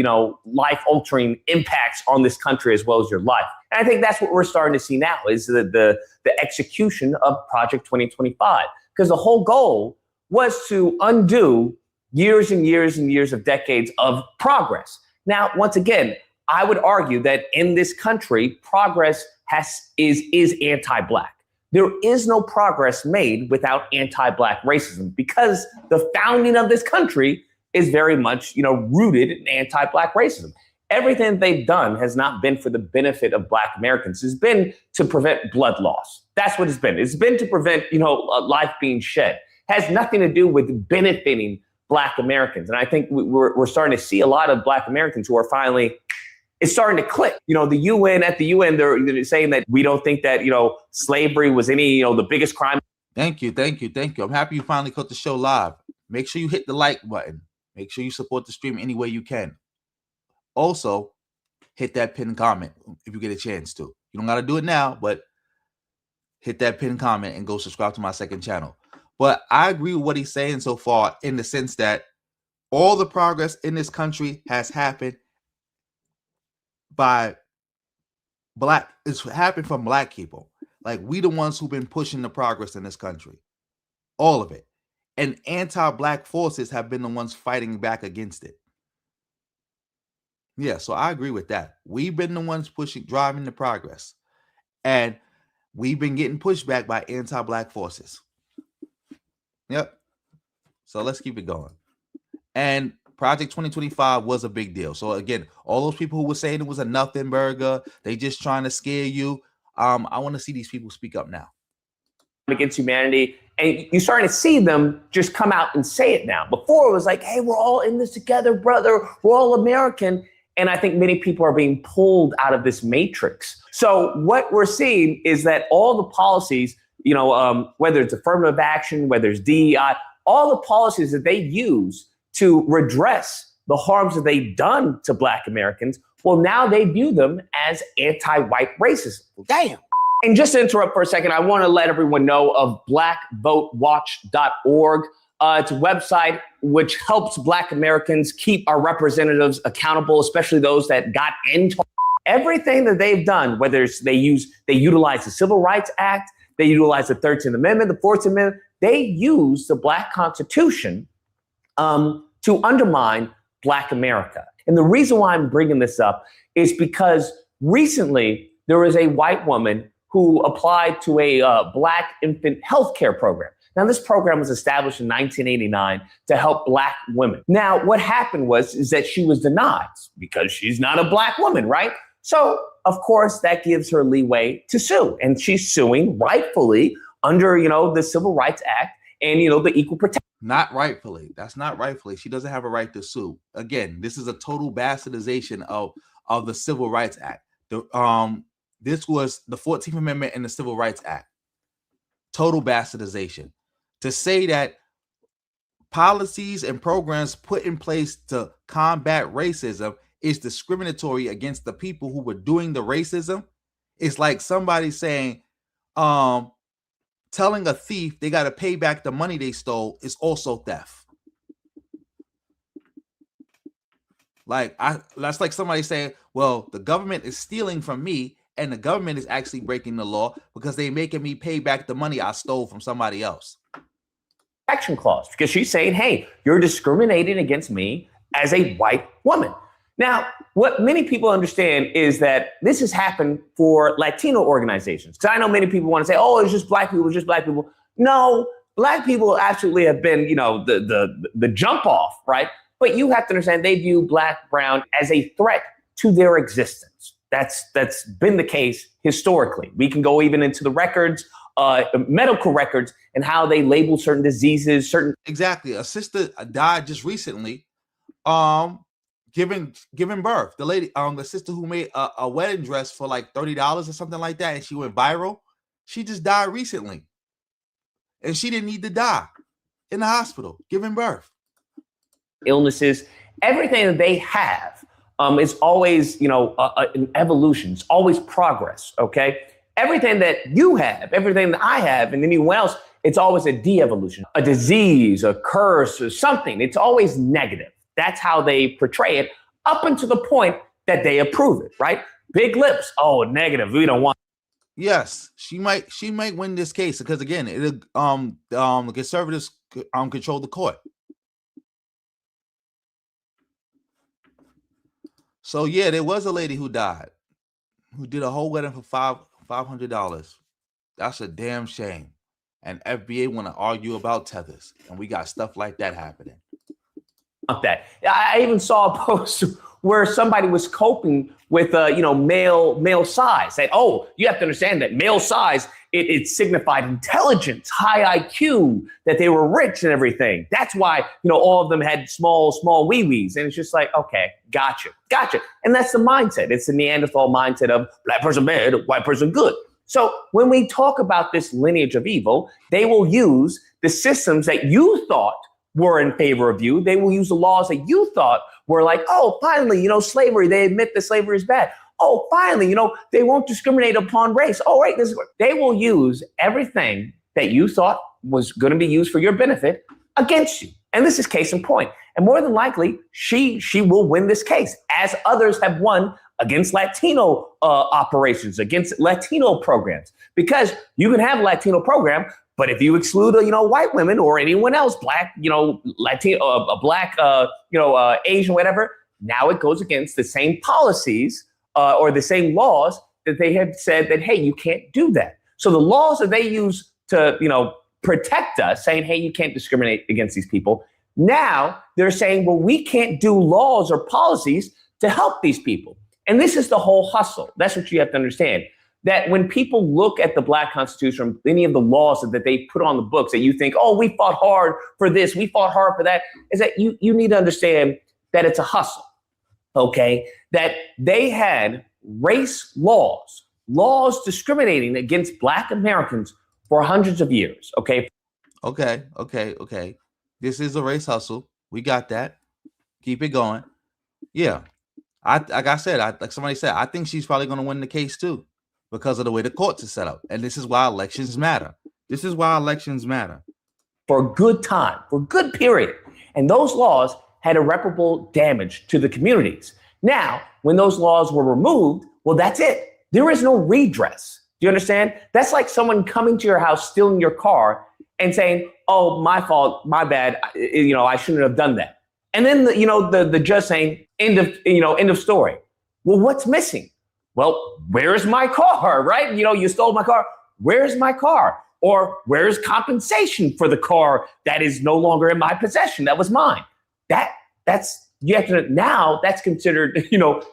life-altering impacts on this country as well as your life. And I think that's what we're starting to see now is the execution of Project 2025. Because the whole goal was to undo years and years and years of decades of progress. Now, once again, I would argue that in this country, progress is anti-Black. There is no progress made without anti-Black racism because the founding of this country is very much, rooted in anti-Black racism. Everything they've done has not been for the benefit of Black Americans. It's been to prevent blood loss. That's what it's been. It's been to prevent, life being shed. It has nothing to do with benefiting Black Americans. And I think we're starting to see a lot of Black Americans who are finally, it's starting to click. At the UN, they're saying that we don't think that, slavery was any, the biggest crime.
Thank you. I'm happy you finally caught the show live. Make sure you hit the like button. Make sure you support the stream any way you can. Also, hit that pinned comment if you get a chance to. You don't got to do it now, but hit that pinned comment and go subscribe to my second channel. But I agree with what he's saying so far in the sense that all the progress in this country has happened it's happened from Black people. Like we the ones who've been pushing the progress in this country. All of it. And anti-Black forces have been the ones fighting back against it. Yeah, so I agree with that. We've been the ones driving the progress. And we've been getting pushed back by anti-Black forces. Yep. So let's keep it going. And Project 2025 was a big deal. So again, all those people who were saying it was a nothing burger, they just trying to scare you. I want to see these people speak up now.
Against humanity. And you're starting to see them just come out and say it now. Before it was like, hey, we're all in this together, brother. We're all American. And I think many people are being pulled out of this matrix. So what we're seeing is that all the policies, whether it's affirmative action, whether it's DEI, all the policies that they use to redress the harms that they've done to Black Americans, well, now they view them as anti-white racism. Damn. And just to interrupt for a second, I want to let everyone know of blackvotewatch.org. It's a website which helps Black Americans keep our representatives accountable, especially those that got into everything that they've done, whether it's they utilize the Civil Rights Act, they utilize the 13th Amendment, the 14th Amendment, they use the Black Constitution to undermine Black America. And the reason why I'm bringing this up is because recently there was a white woman who applied to a Black infant health care program. Now, this program was established in 1989 to help Black women. Now, what happened is that she was denied because she's not a Black woman, right? So, of course, that gives her leeway to sue. And she's suing rightfully under, the Civil Rights Act and, the Equal Protection.
Not rightfully. That's not rightfully. She doesn't have a right to sue. Again, this is a total bastardization of the Civil Rights Act. This was the 14th Amendment and the Civil Rights Act.
total bastardization. To say that policies and programs put in place to combat racism is discriminatory against the people who were doing the racism. It's like somebody saying, telling a thief they got to pay back the money they stole is also theft. That's like somebody saying, well, the government is stealing from me and the government is actually breaking the law because they're making me pay back the money I stole from somebody else.
Protection clause, because she's saying, hey, you're discriminating against me as a white woman. Now, what many people understand is that this has happened for Latino organizations. Because I know many people want to say, oh, it's just black people, it's just black people. No, black people absolutely have been, the jump off, right? But you have to understand they view black, brown as a threat to their existence. That's been the case historically. We can go even into the records, medical records, and how they label certain diseases,
Exactly. A sister died just recently, giving birth. The lady, the sister who made a wedding dress for like $30 or something like that, and she went viral. She just died recently, and she didn't need to die in the hospital giving birth.
Illnesses, everything that they have is always, an evolution. It's always progress. Okay, everything that you have, everything that I have, and anyone else, it's always a de-evolution, a disease, a curse, or something. It's always negative. That's how they portray it, up until the point that they approve it. Right? Big lips. Oh, negative. We don't want.
Yes, she might win this case because again, the conservatives control the court. So yeah, there was a lady who died, who did a whole wedding for $500. That's a damn shame. And FBA want to argue about tethers, and we got stuff like that happening.
That I even saw a post where somebody was coping with male size. That, oh, you have to understand that male size, it signified intelligence, high IQ, that they were rich and everything. That's why all of them had small wee-wees. And it's just like, okay, gotcha. And that's the mindset. It's the Neanderthal mindset of black person bad, white person good. So when we talk about this lineage of evil, they will use the systems that you thought were in favor of you. They will use the laws that you thought were like, oh, finally, slavery. They admit that slavery is bad. Oh, finally, they won't discriminate upon race. Oh, right. They will use everything that you thought was going to be used for your benefit against you. And this is case in point. And more than likely, she will win this case, as others have won against Latino operations, against Latino programs. Because you can have a Latino program, but if you exclude, white women or anyone else, black, Latino, black, Asian, whatever, now it goes against the same policies or the same laws that they have said that, hey, you can't do that. So the laws that they use to, protect us, saying, hey, you can't discriminate against these people. Now they're saying, well, we can't do laws or policies to help these people. And this is the whole hustle. That's what you have to understand. That when people look at the Black Constitution, any of the laws that they put on the books, that you think, oh, we fought hard for this, we fought hard for that, is that you need to understand that it's a hustle, okay? That they had race laws discriminating against Black Americans for hundreds of years, okay?
Okay. This is a race hustle. We got that. Keep it going. Yeah. Like somebody said, I think she's probably going to win the case too, because of the way the courts are set up. And this is why elections matter.
For a good time, for a good period. And those laws had irreparable damage to the communities. Now, when those laws were removed, well, that's it. There is no redress. Do you understand? That's like someone coming to your house, stealing your car and saying, oh, my fault, my bad. I shouldn't have done that. And then, the judge saying, end of story. Well, what's missing? Well, where's my car, right? You stole my car. Where's my car? Or where's compensation for the car that is no longer in my possession? That was mine. That's considered,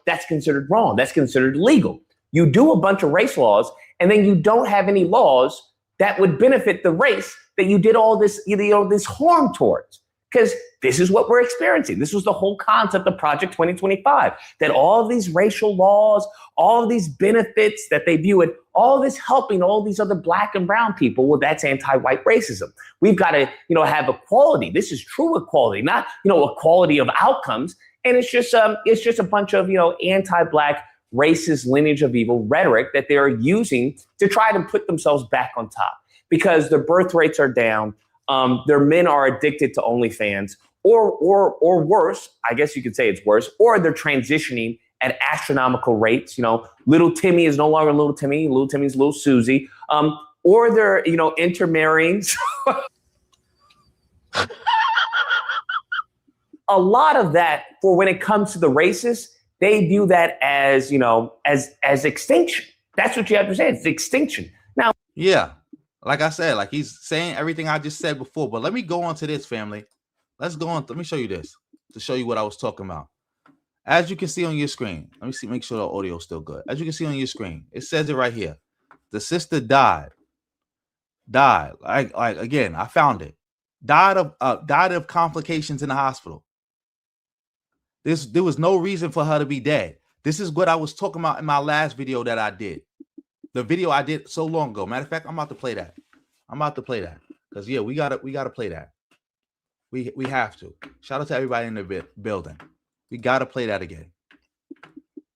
that's considered wrong. That's considered illegal. You do a bunch of race laws and then you don't have any laws that would benefit the race that you did all this, this harm towards. because this is what we're experiencing. This was the whole concept of Project 2025, that all of these racial laws, all of these benefits that they view it, all this helping all these other black and brown people, well, that's anti-white racism. We've got to, have equality. This is true equality, not, equality of outcomes. And it's just a bunch of, anti-black racist lineage of evil rhetoric that they're using to try to put themselves back on top, because their birth rates are down. Their men are addicted to OnlyFans, or worse, I guess you could say it's worse, or they're transitioning at astronomical rates. Little Timmy is no longer little Timmy. Little Timmy's little Susie. Or they're, intermarrying. A lot of that, for when it comes to the racists, they view that as, as extinction. That's what you have to say. It's extinction. Now,
yeah, like I said, like he's saying everything I just said before. But let me go on to this, family. Let's go on. Let me show you this to show you what I was talking about. As you can see on your screen, let me see, make sure the audio is still good. As you can see on your screen, it says it right here. The sister died. Like again, I found it. Died of complications in the hospital. There was no reason for her to be dead. This is what I was talking about in my last video that I did. The video I did so long ago. Matter of fact, I'm about to play that. Because yeah, we gotta play that. We have to. Shout out to everybody in the building. We gotta play that again.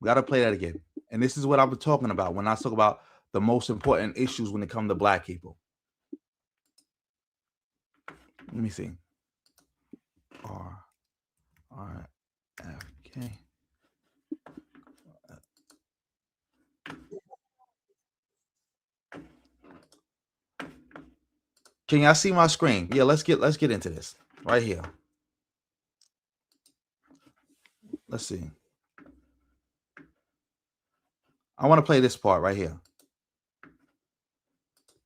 And this is what I'm talking about when I talk about the most important issues when it comes to black people. Let me see. RFK. Can y'all see my screen? Yeah, let's get into this right here. Let's see. I want to play this part right here.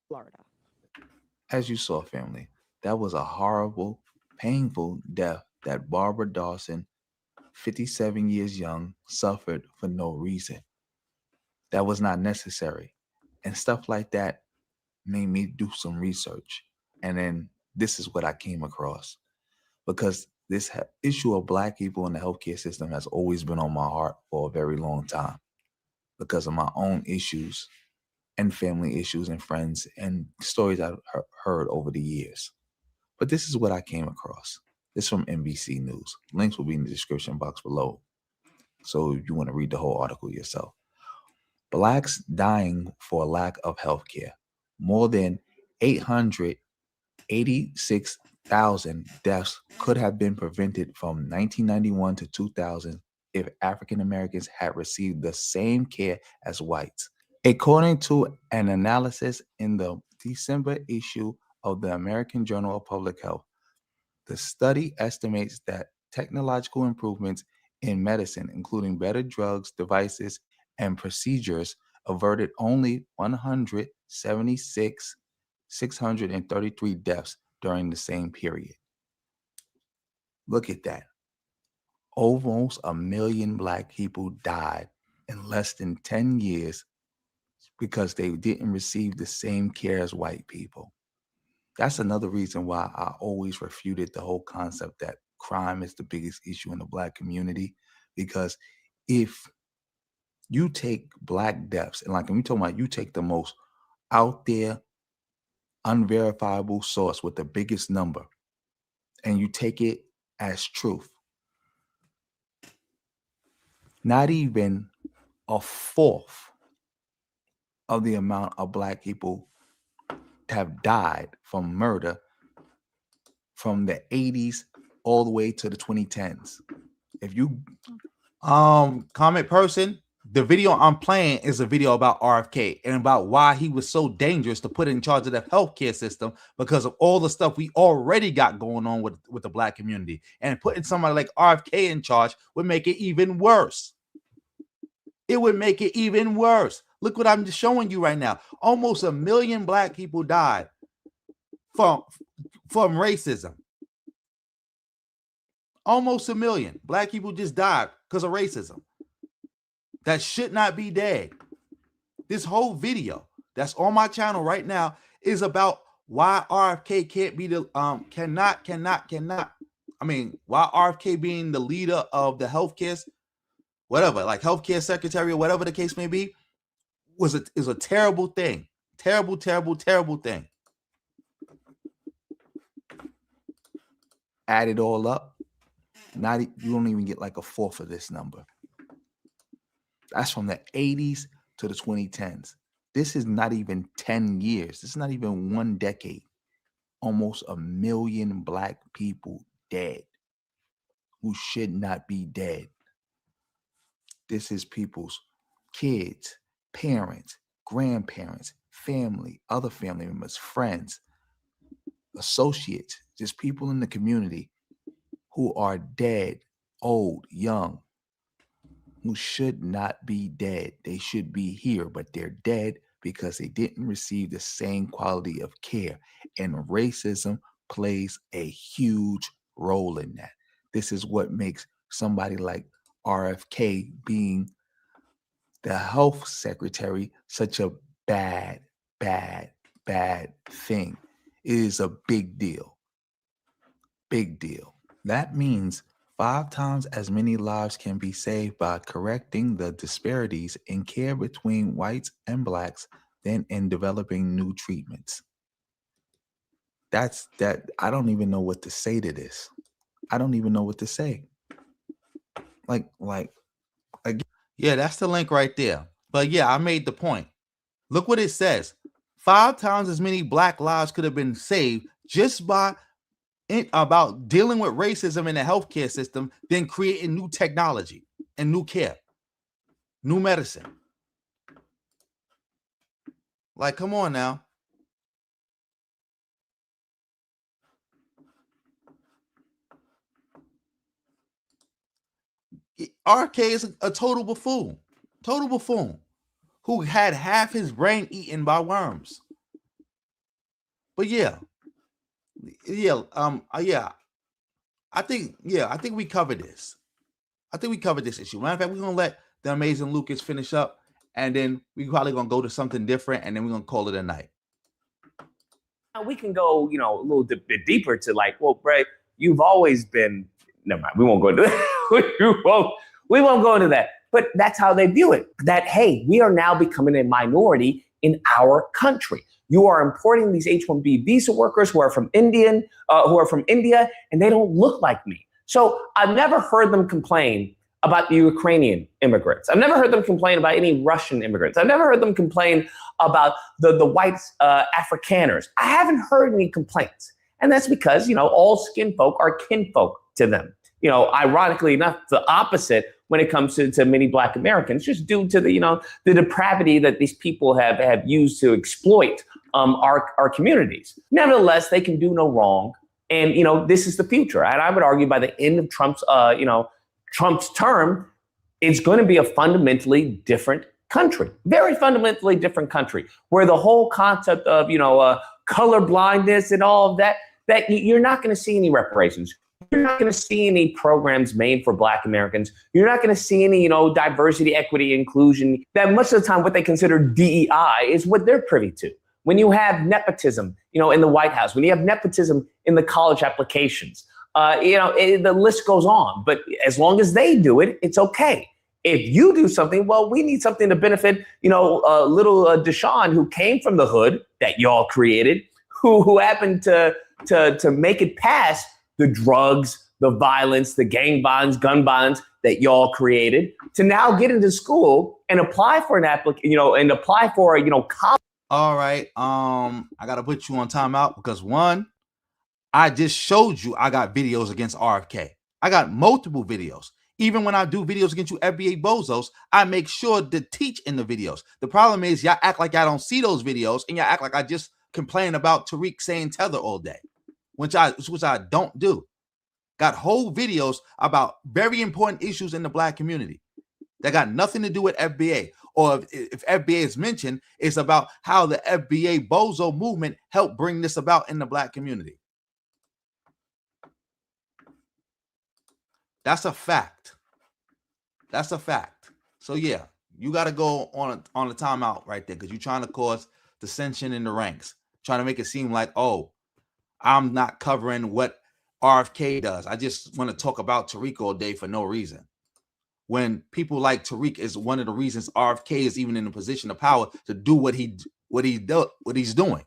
Florida.
As you saw, family, that was a horrible, painful death that Barbara Dawson, 57 years young, suffered for no reason. That was not necessary. And stuff like that made me do some research. And then this is what I came across. Because this issue of black people in the healthcare system has always been on my heart for a very long time. Because of my own issues and family issues and friends and stories I've heard over the years. But this is what I came across. This is from NBC News. Links will be in the description box below. So if you want to read the whole article yourself. Blacks dying for lack of health care. More than 886,000 deaths could have been prevented from 1991 to 2000 if African Americans had received the same care as whites. According to an analysis in the December issue of the American Journal of Public Health, the study estimates that technological improvements in medicine, including better drugs, devices, and procedures, averted only 176,633 deaths during the same period. Look at that. Almost 1 million black people died in less than 10 years because they didn't receive the same care as white people. That's another reason why I always refuted the whole concept that crime is the biggest issue in the black community. Because if you take black deaths, and like when we talk about, you take the most out there, unverifiable source with the biggest number, and you take it as truth, not even a fourth of the amount of black people have died from murder from the 80s all the way to the 2010s. If you comment person, the video I'm playing is a video about RFK and about why he was so dangerous to put in charge of the healthcare system because of all the stuff we already got going on with the black community. And putting somebody like RFK in charge would make it even worse. It would make it even worse. Look what I'm just showing you right now. Almost 1 million black people died from racism. Almost 1 million black people just died because of racism. That should not be dead. This whole video that's on my channel right now is about why RFK can't be the cannot
I mean, while RFK being the leader of the healthcare, whatever, like healthcare secretary or whatever the case may be, is a terrible thing. Terrible, terrible, terrible thing. Add it all up, you don't even get like a fourth of this number. That's from the 80s to the 2010s. This is not even 10 years. This is not even 1 decade. Almost 1 million Black people dead who should not be dead. This is people's kids, parents, grandparents, family, other family members, friends, associates, just people in the community who are dead, old, young, who should not be dead. They should be here, but they're dead because they didn't receive the same quality of care. And racism plays a huge role in that. This is what makes somebody like RFK being the health secretary such a bad, bad, bad thing. It is a big deal. Big deal. That means 5 times as many lives can be saved by correcting the disparities in care between whites and Blacks than in developing new treatments. That's that. I don't even know what to say to this. I don't even know what to say. Like, yeah, that's the link right there. But yeah, I made the point. Look what it says. 5 times as many Black lives could have been saved just by about dealing with racism in the healthcare system than creating new technology and new care, new medicine. Like, come on now. RK is a total buffoon who had half his brain eaten by worms. But yeah, I think we covered this. I think we covered this issue. Matter of fact, we're gonna let the amazing Lucas finish up, and then we're probably gonna go to something different, and then we're gonna call it a night.
Now we can go, a little bit deeper to like, well, Brett, you've always been. Never mind. We won't go into that. we won't go into that. But that's how they view it. That hey, we are now becoming a minority in our country. You are importing these H-1B visa workers who are from India, and they don't look like me. So I've never heard them complain about the Ukrainian immigrants. I've never heard them complain about any Russian immigrants. I've never heard them complain about the white Afrikaners. I haven't heard any complaints. And that's because, all skin folk are kinfolk to them. Ironically enough, the opposite when it comes to many Black Americans, just due to the depravity that these people have used to exploit our communities. Nevertheless, they can do no wrong. And, this is the future. And I would argue by the end of Trump's term, it's going to be a fundamentally different country, very fundamentally different country, where the whole concept of, color blindness and all of that you're not going to see any reparations. You're not going to see any programs made for Black Americans. You're not going to see any, diversity, equity, inclusion. That much of the time, what they consider DEI is what they're privy to. When you have nepotism, in the White House, when you have nepotism in the college applications, the list goes on. But as long as they do it, it's okay. If you do something, well, we need something to benefit, little Deshaun, who came from the hood that y'all created, who happened to make it past the drugs, the violence, the gang bonds, gun bonds that y'all created, to now get into school and apply for an college.
All right. I gotta put you on timeout because one, I just showed you I got videos against RFK. I got multiple videos. Even when I do videos against you FBA bozos, I make sure to teach in the videos. The problem is y'all act like I don't see those videos, and y'all act like I just complain about Tariq saying tether all day, which I don't do. Got whole videos about very important issues in the Black community that got nothing to do with FBA. Or if FBA is mentioned, it's about how the FBA bozo movement helped bring this about in the Black community. That's a fact. That's a fact. So yeah, you got to go on a timeout right there because you're trying to cause dissension in the ranks, trying to make it seem like, oh, I'm not covering what
RFK does. I just want to talk about Tariq all day for no reason. When people like Tariq is one of the reasons RFK is even in a position of power to do what he's doing.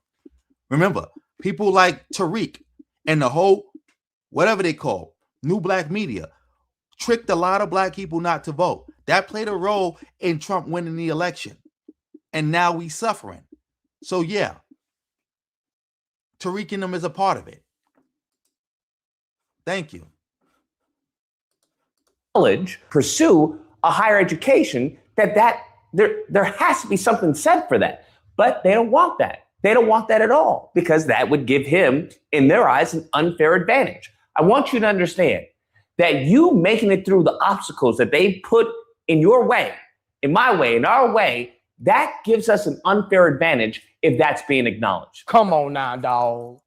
Remember, people like Tariq and the whole whatever they call new black media tricked a lot of black people not to vote. That played a role in Trump winning the election. And now we suffering. So yeah, Tariq and them is a part of it. Thank you.
College, pursue a higher education, that there has to be something said for that. But they don't want that. They don't want that at all, because that would give him, in their eyes, an unfair advantage. I want you to understand that you making it through the obstacles that they put in your way, in my way, in our way, that gives us an unfair advantage if that's being acknowledged.
Come on now, dog.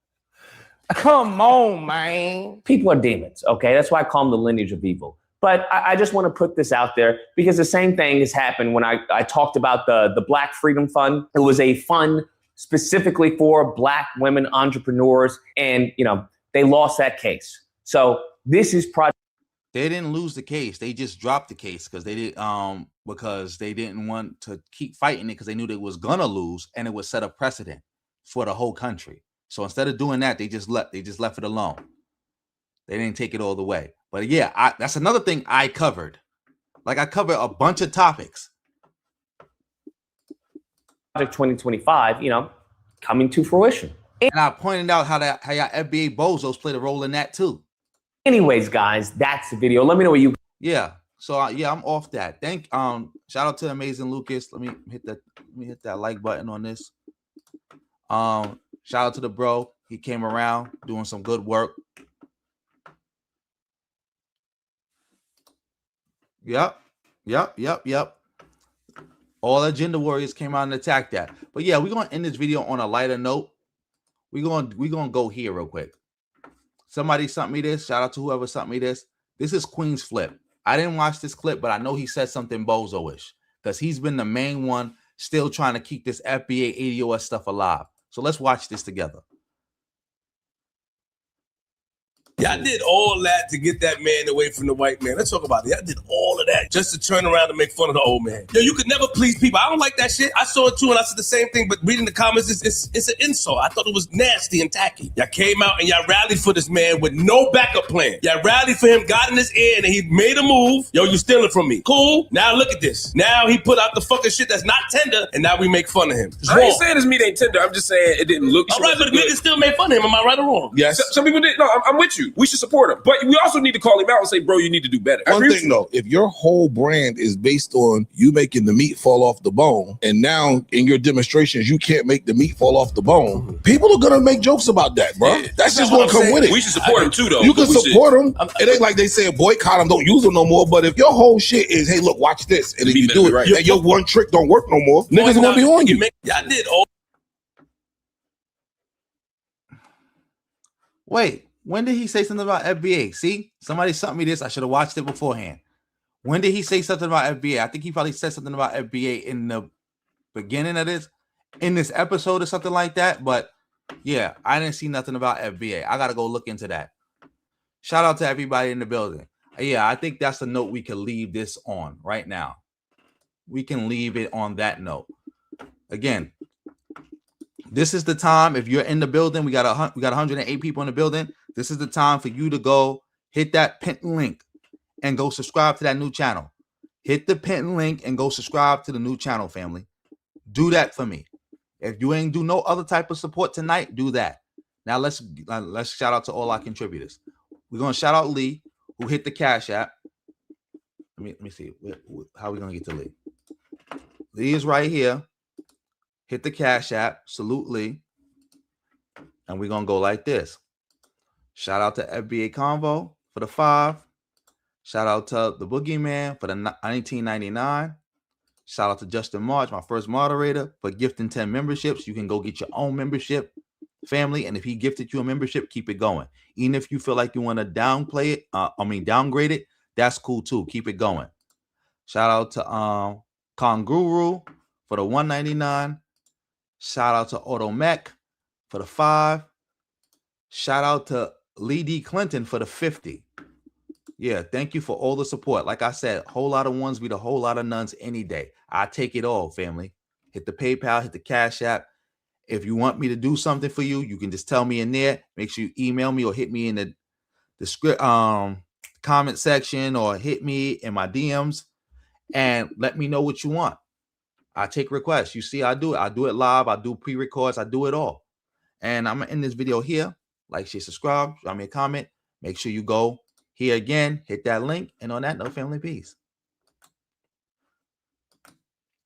Come on, man.
People are demons, okay? That's why I call them the lineage of evil. But I just want to put this out there because the same thing has happened when I talked about the Black Freedom Fund. It was a fund specifically for Black women entrepreneurs, and they lost that case. So this is
They didn't lose the case. They just dropped the case because they didn't want to keep fighting it because they knew they was gonna lose, and it would set a precedent for the whole country. So instead of doing that, they just left it alone. They didn't take it all the way. But yeah, that's another thing I covered. Like I covered a bunch of topics.
Project 2025, coming to fruition.
And I pointed out how y'all FBA bozos played a role in that too.
Anyways, guys, that's the video. Let me know what you.
Yeah. So yeah, I'm off that. Shout out to Amazing Lucas. Let me hit that like button on this. Shout out to the bro. He came around doing some good work. Yep. All agenda warriors came out and attacked that. But yeah, we're gonna end this video on a lighter note. We're gonna go here real quick. Somebody sent me this. Shout out to whoever sent me this. This is Queen's Flip. I didn't watch this clip, but I know he said something bozo-ish because he's been the main one still trying to keep this FBA ADOS stuff alive. So let's watch this together.
Y'all did all that to get that man away from the white man. Let's talk about it. Y'all did all of that just to turn around and make fun of the old man. Yo, you could never please people. I don't like that shit. I saw it too, and I said the same thing, but reading the comments, it's an insult. I thought it was nasty and tacky. Y'all came out and y'all rallied for this man with no backup plan. Y'all rallied for him, got in his ear, and he made a move. Yo, you stealing from me. Cool. Now look at this. Now he put out the fucking shit that's not tender, and now we make fun of him.
I ain't saying his meat ain't tender. I'm just saying it didn't look.
All right, but the niggas still made fun of him. Am I right or wrong?
Yes. Some people did. No, I'm with you. We should support him. But we also need to call him out and say, bro, you need to do better.
One thing though, if your whole brand is based on you making the meat fall off the bone, and now in your demonstrations you can't make the meat fall off the bone, people are gonna make jokes about that, bro.
Yeah.
That's just gonna come with it.
We should support him too, though.
You can support him. It ain't like they say boycott him, don't use him no more. But if your whole shit is, hey, look, watch this, and if you do it, right, and your one trick don't work no more, niggas are gonna be on you.
Y'all did all.
Wait, when did he say something about FBA? See, somebody sent me this. I should have watched it beforehand. When did he say something about FBA? I think he probably said something about FBA in the beginning of this, in this episode or something like that. But yeah, I didn't see nothing about FBA. I got to go look into that. Shout out to everybody in the building. Yeah, I think that's the note we can leave this on right now. We can leave it on that note. Again, this is the time. If you're in the building, we got 108 people in the building. This is the time for you to go hit that pinned link and go subscribe to that new channel. Hit the pinned link and go subscribe to the new channel, family. Do that for me. If you ain't do no other type of support tonight, do that. Now let's shout out to all our contributors. We're gonna shout out Lee, who hit the Cash App. Let me see how we gonna get to Lee. Lee is right here. Hit the Cash App. Salute Lee. And we're going to go like this. Shout out to FBA Convo for the 5. Shout out to the Boogeyman for the 1999. Shout out to Justin March, my first moderator, for gifting 10 memberships. You can go get your own membership, family. And if he gifted you a membership, keep it going. Even if you feel like you want to downgrade it, that's cool too. Keep it going. Shout out to Konguru for the 199. Shout out to Auto Mech for the 5. Shout out to Lee D. Clinton for the 50. Yeah, thank you for all the support. Like I said, whole lot of ones beat a whole lot of nuns any day. I take it all, family. Hit the PayPal, hit the Cash App. If you want me to do something for you, you can just tell me in there. Make sure you email me or hit me in the script comment section or hit me in my DMs and let me know what you want. I take requests. You see, I do it. I do it live. I do pre-records. I do it all. And I'm gonna end this video here. Like, share, subscribe, drop me a comment. Make sure you go here again, hit that link. And on that note, family, peace.